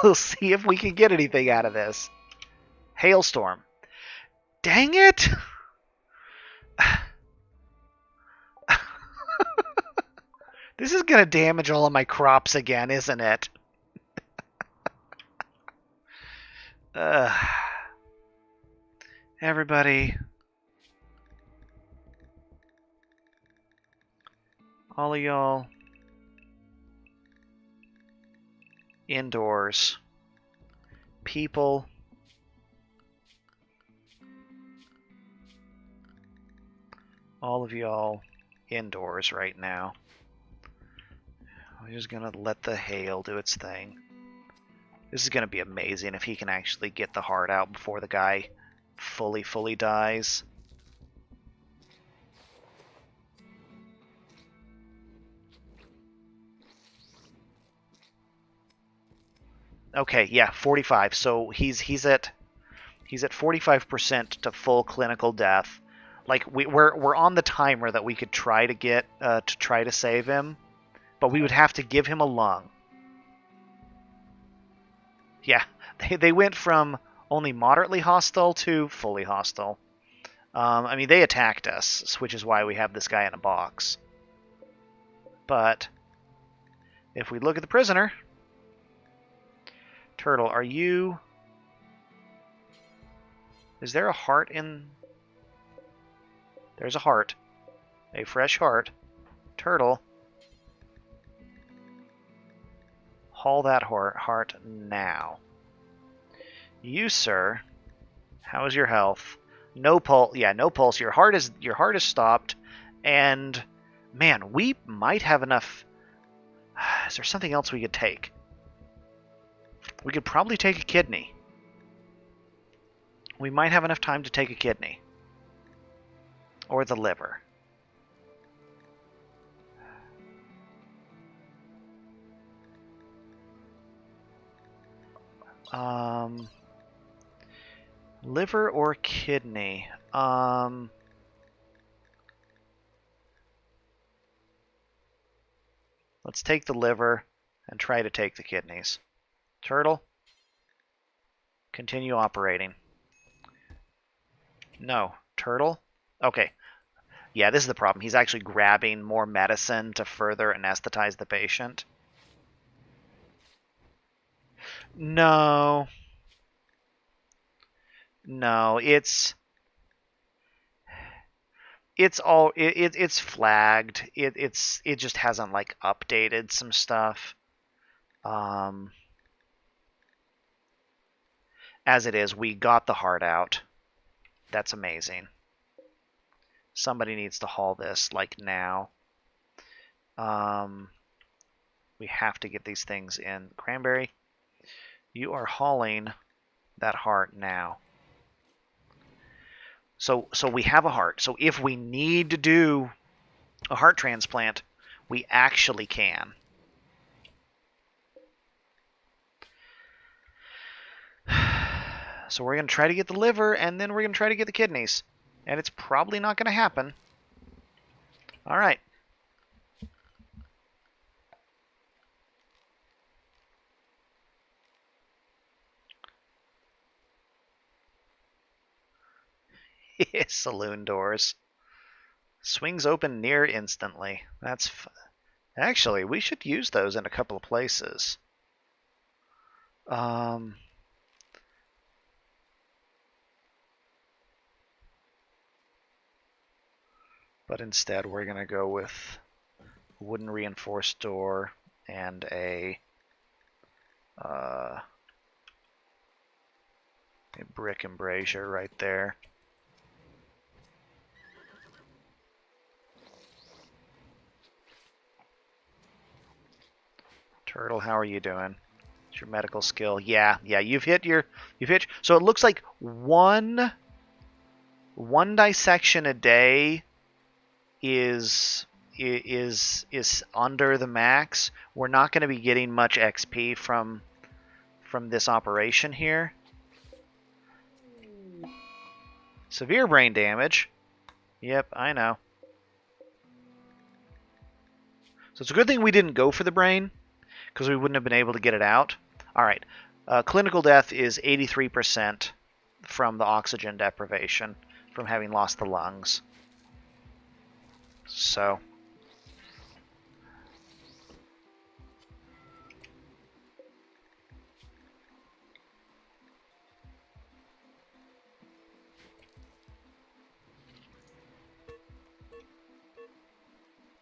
we'll see if we can get anything out of this. Hailstorm. Dang it! This is going to damage all of my crops again, isn't it? Everybody. All of y'all. Indoors. People. All of y'all indoors right now. We're just going to let the hail do its thing. This is going to be amazing if he can actually get the heart out before the guy fully dies. Okay, yeah, 45. So he's at 45% to full clinical death. Like we're on the timer that we could try to get to try to save him, but we would have to give him a lung. Yeah, they went from only moderately hostile to fully hostile. I mean, they attacked us, which is why we have this guy in a box. But if we look at the prisoner, Turtle, are you... Is there a heart in... There's a heart. A fresh heart. Turtle. Haul that heart now. You, sir, how is your health? No pulse. Yeah, no pulse. Your heart is stopped, and man, we might have enough. Is there something else we could take? We could probably take a kidney. We might have enough time to take a kidney. Or the liver. Liver or kidney? Let's take the liver and try to take the kidneys. Turtle, continue operating. No. Turtle? Okay. Yeah, this is the problem. He's actually grabbing more medicine to further anesthetize the patient. No. No, it's flagged. It just hasn't like updated some stuff. As it is, we got the heart out. That's amazing. Somebody needs to haul this like now. We have to get these things in. Cranberry, you are hauling that heart now. So we have a heart. So if we need to do a heart transplant, we actually can. So we're going to try to get the liver, and then we're going to try to get the kidneys. And it's probably not going to happen. All right. Saloon doors. Swings open near instantly. That's actually, we should use those in a couple of places. But instead, we're going to go with a wooden reinforced door and a brick embrasure right there. Turtle, how are you doing? Did What's your medical skill? Yeah, you've hit. So it looks like one dissection a day is under the max. We're not going to be getting much XP from this operation here. Severe brain damage. Yep, I know. So it's a good thing we didn't go for the brain, because we wouldn't have been able to get it out. All right. Clinical death is 83% from the oxygen deprivation, from having lost the lungs. So...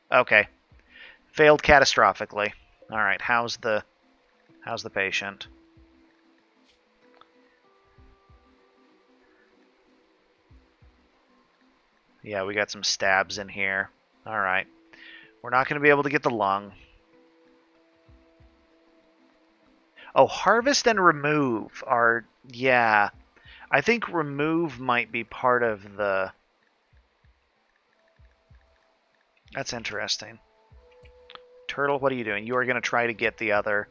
Okay. Failed catastrophically. All right. How's the patient? Yeah, we got some stabs in here. All right. We're not going to be able to get the lung. Oh, harvest and remove are... Yeah. I think remove might be part of the... That's interesting. Turtle, what are you doing? You are going to try to get the other...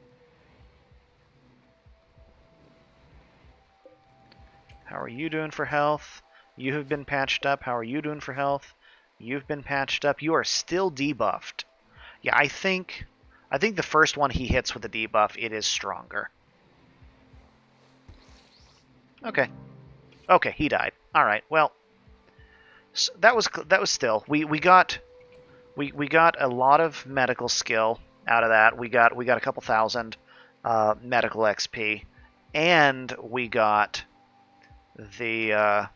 How are you doing for health? You have been patched up. How are you doing for health? You've been patched up. You are still debuffed. Yeah, I think the first one he hits with the debuff, it is stronger. Okay. Okay, he died. All right. Well, so that was still we got a lot of medical skill out of that. We got a couple thousand medical XP, and we got the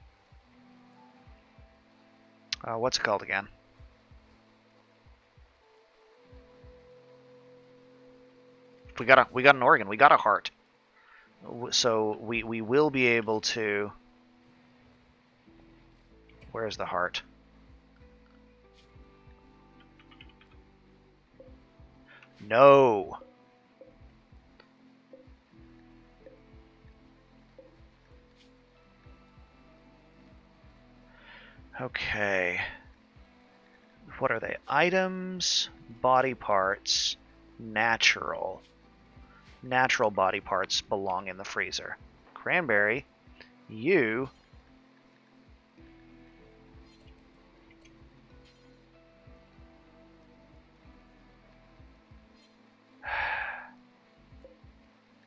what's it called again? We got an organ. We got a heart. So we will be able to... Where's the heart? No. Okay. What are they? Items, body parts, natural. Natural body parts belong in the freezer. Cranberry, you...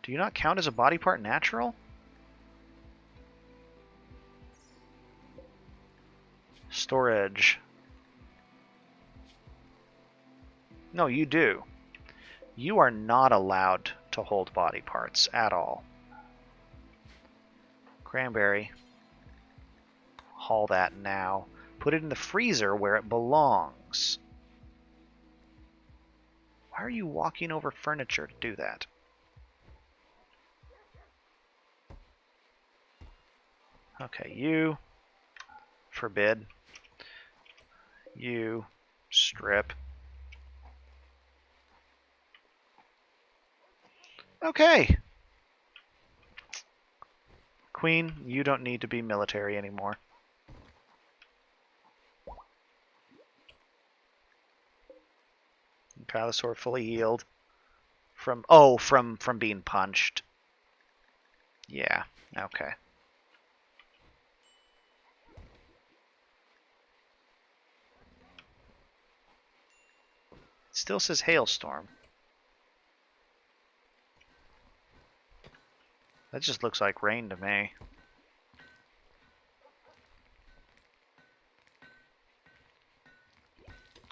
Do you not count as a body part natural? Storage. No, you do. You are not allowed to hold body parts at all. Cranberry. Haul that now. Put it in the freezer where it belongs. Why are you walking over furniture to do that? Okay, you. Forbid. You. Strip. Okay. Queen, you don't need to be military anymore. Kylosaur fully healed. From being punched. Yeah, okay. It still says hailstorm. That just looks like rain to me.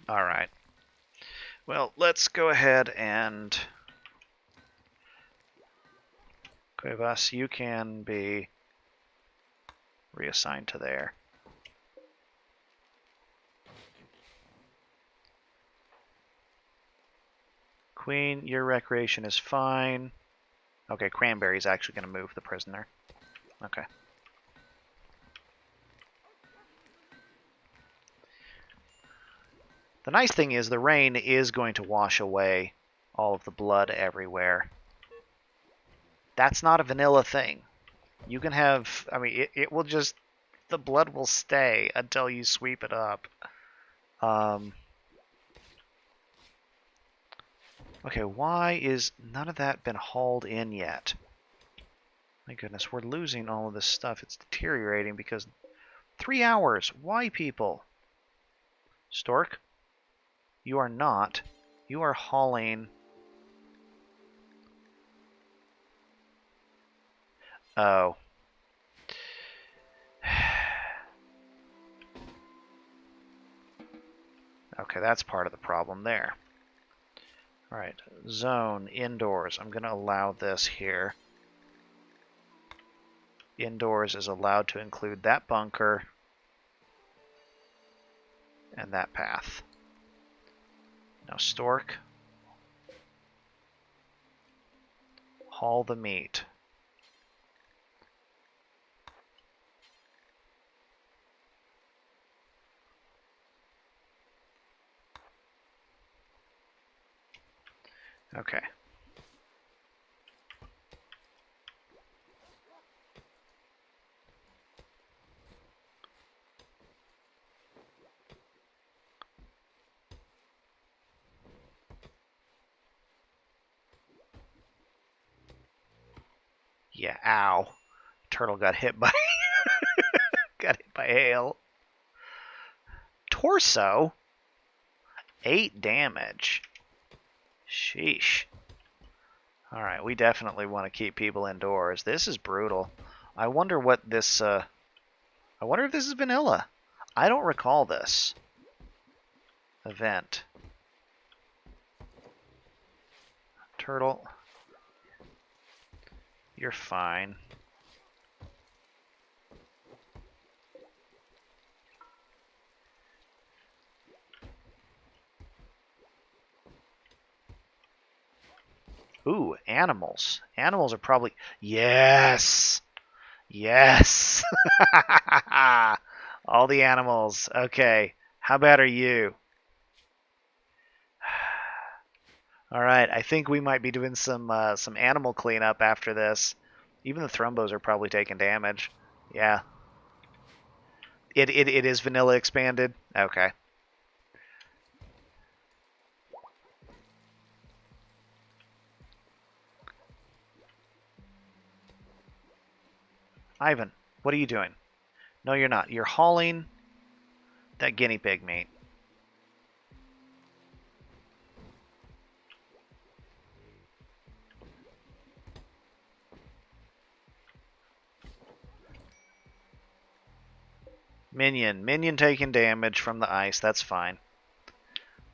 Alright. Well, let's go ahead and... Cuevas, you can be reassigned to there. Queen, your recreation is fine. Okay, Cranberry's actually going to move the prisoner. Okay. The nice thing is the rain is going to wash away all of the blood everywhere. That's not a vanilla thing. You can have, I mean, it will just, the blood will stay until you sweep it up. Okay, why is none of that been hauled in yet? My goodness, we're losing all of this stuff. It's deteriorating because 3 hours. Why, people? Stork, you are not. You are hauling. Oh. Okay, that's part of the problem there. All right, zone, indoors. I'm going to allow this here. Indoors is allowed to include that bunker and that path. Now, Stork, haul the meat. Okay. Yeah, ow. Turtle got hit by got hit by hail. Torso? 8 damage. Sheesh. Alright, we definitely want to keep people indoors. This is brutal. I wonder what this, I wonder if this is vanilla. I don't recall this event. Turtle. You're fine. Ooh, animals. Animals are probably... Yes! Yes! All the animals. Okay. How bad are you? All right. I think we might be doing some animal cleanup after this. Even the thrombos are probably taking damage. Yeah. It is vanilla expanded? Okay. Ivan, what are you doing? No, you're not. You're hauling that guinea pig meat. Minion taking damage from the ice. That's fine.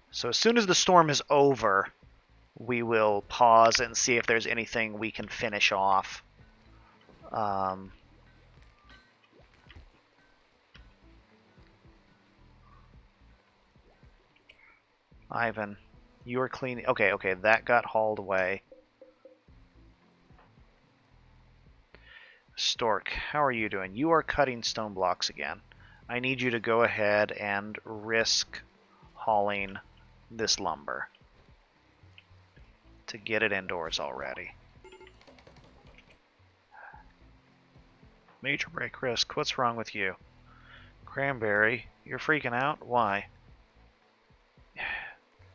So as soon as the storm is over, we will pause and see if there's anything we can finish off. Ivan, you are cleaning. Okay, that got hauled away. Stork, how are you doing? You are cutting stone blocks again. I need you to go ahead and risk hauling this lumber to get it indoors already. Major break risk. What's wrong with you? Cranberry, you're freaking out? Why?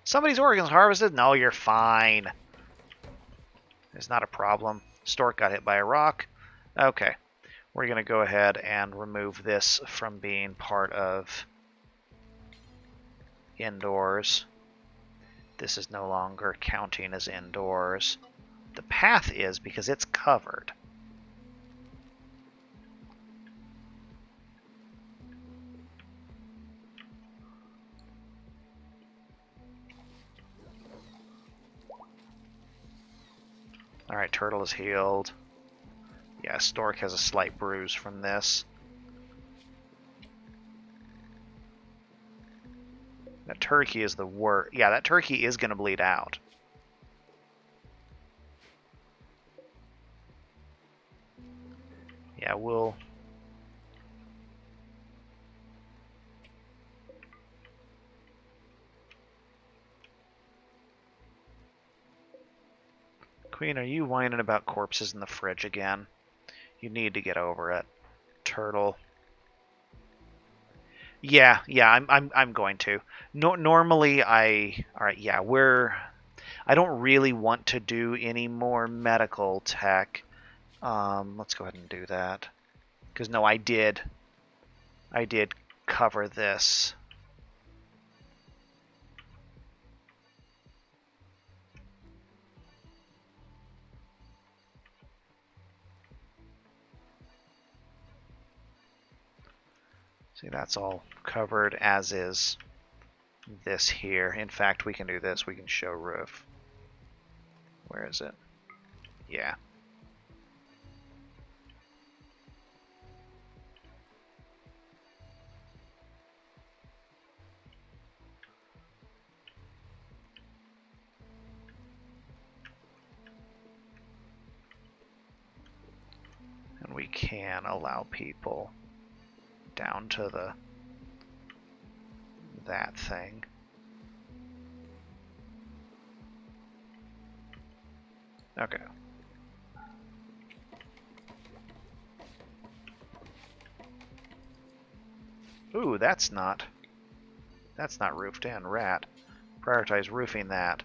Somebody's organs harvested? No, you're fine. It's not a problem. Stork got hit by a rock. Okay. We're going to go ahead and remove this from being part of indoors. This is no longer counting as indoors. The path is because it's covered. Alright, turtle is healed. Yeah, Stork has a slight bruise from this. That turkey is the worst. Yeah, that turkey is going to bleed out. Yeah, we'll... Queen, are you whining about corpses in the fridge again? You need to get over it. Turtle. Yeah, I'm going to. No, normally alright, yeah, I don't really want to do any more medical tech. Let's go ahead and do that. Because no, I did cover this. See, that's all covered, as is this here. In fact, we can do this. We can show roof. Where is it? Yeah. And we can allow people down to that thing. Okay. Ooh, that's not roofed in. Rat. Prioritize roofing that.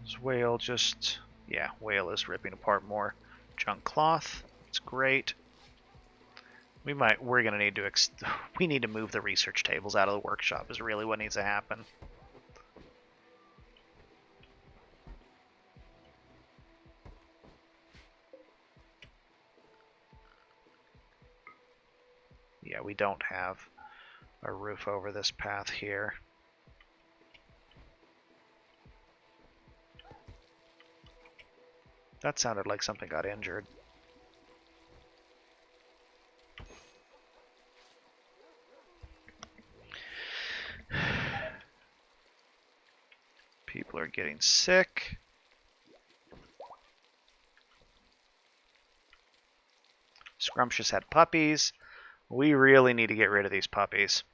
Is whale just... Yeah, whale is ripping apart more junk cloth. It's great. We're gonna need to we need to move the research tables out of the workshop is really what needs to happen. Yeah, we don't have a roof over this path here. That sounded like something got injured. People are getting sick. Scrumptious had puppies. We really need to get rid of these puppies.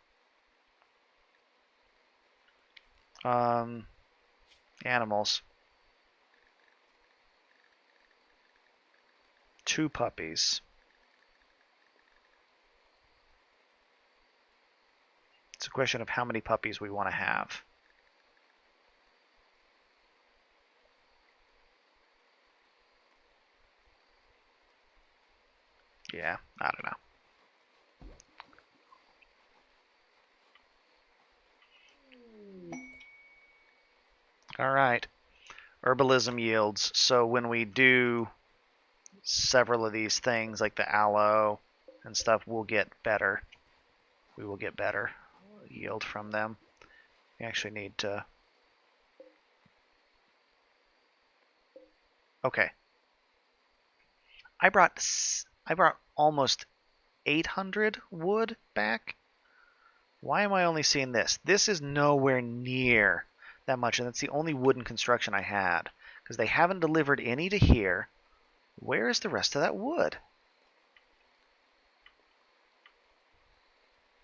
Animals. 2 puppies. It's a question of how many puppies we want to have. Yeah, I don't know. All right. Herbalism yields. So when we do several of these things, like the aloe and stuff, we'll get better. We will get better yield from them. We actually need to... Okay. I brought almost 800 wood back. Why am I only seeing this? This is nowhere near that much, and that's the only wooden construction I had, because they haven't delivered any to here. Where is the rest of that wood?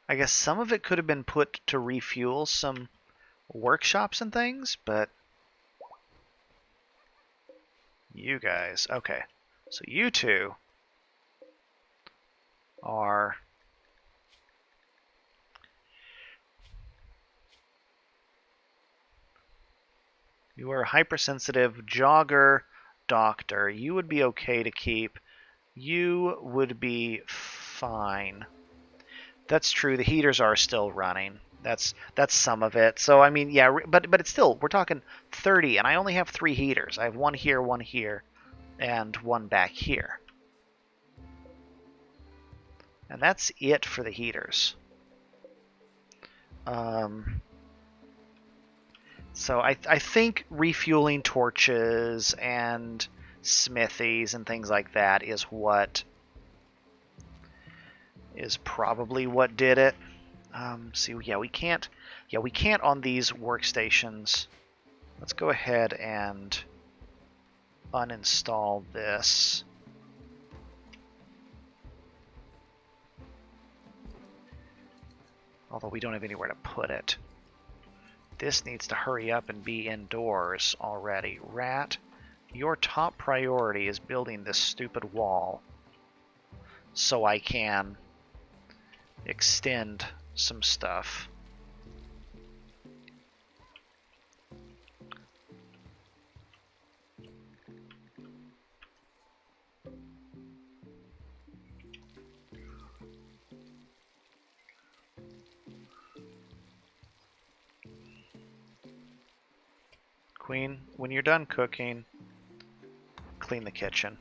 I guess some of it could have been put to refuel some workshops and things, but you guys, okay. So you two are... You are a hypersensitive jogger doctor. You would be okay to keep. You would be fine. That's true. The heaters are still running. That's some of it. So I mean, yeah, but it's still, we're talking 30, and I only have 3 heaters. I have one here, and one back here. And that's it for the heaters. So I think refueling torches and smithies and things like that is probably what did it. So yeah, we can't on these workstations. Let's go ahead and uninstall this. Although we don't have anywhere to put it. This needs to hurry up and be indoors already. Rat, your top priority is building this stupid wall so I can extend some stuff. Queen, when you're done cooking, clean the kitchen.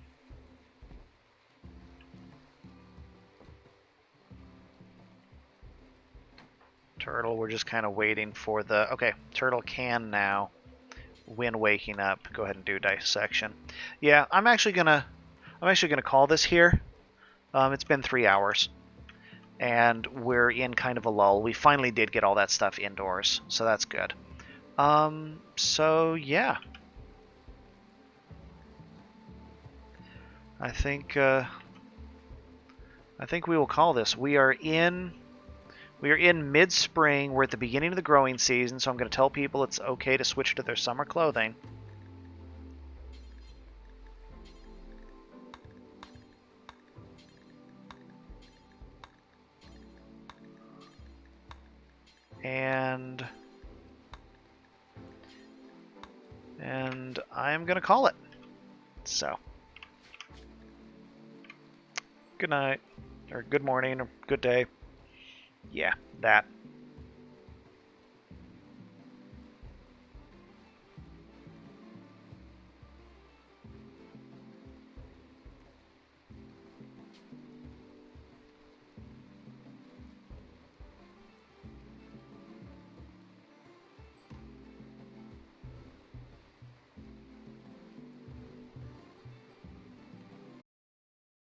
Turtle, we're just kind of waiting for the... Okay, Turtle can now, when waking up, go ahead and do dissection. Yeah, I'm actually gonna call this here. It's been 3 hours, and we're in kind of a lull. We finally did get all that stuff indoors, so that's good. So yeah, I think we will call this. We are in mid-spring. We're at the beginning of the growing season, so I'm going to tell people it's okay to switch to their summer clothing. And I'm going to call it. So, good night, or good morning, or good day. Yeah, that.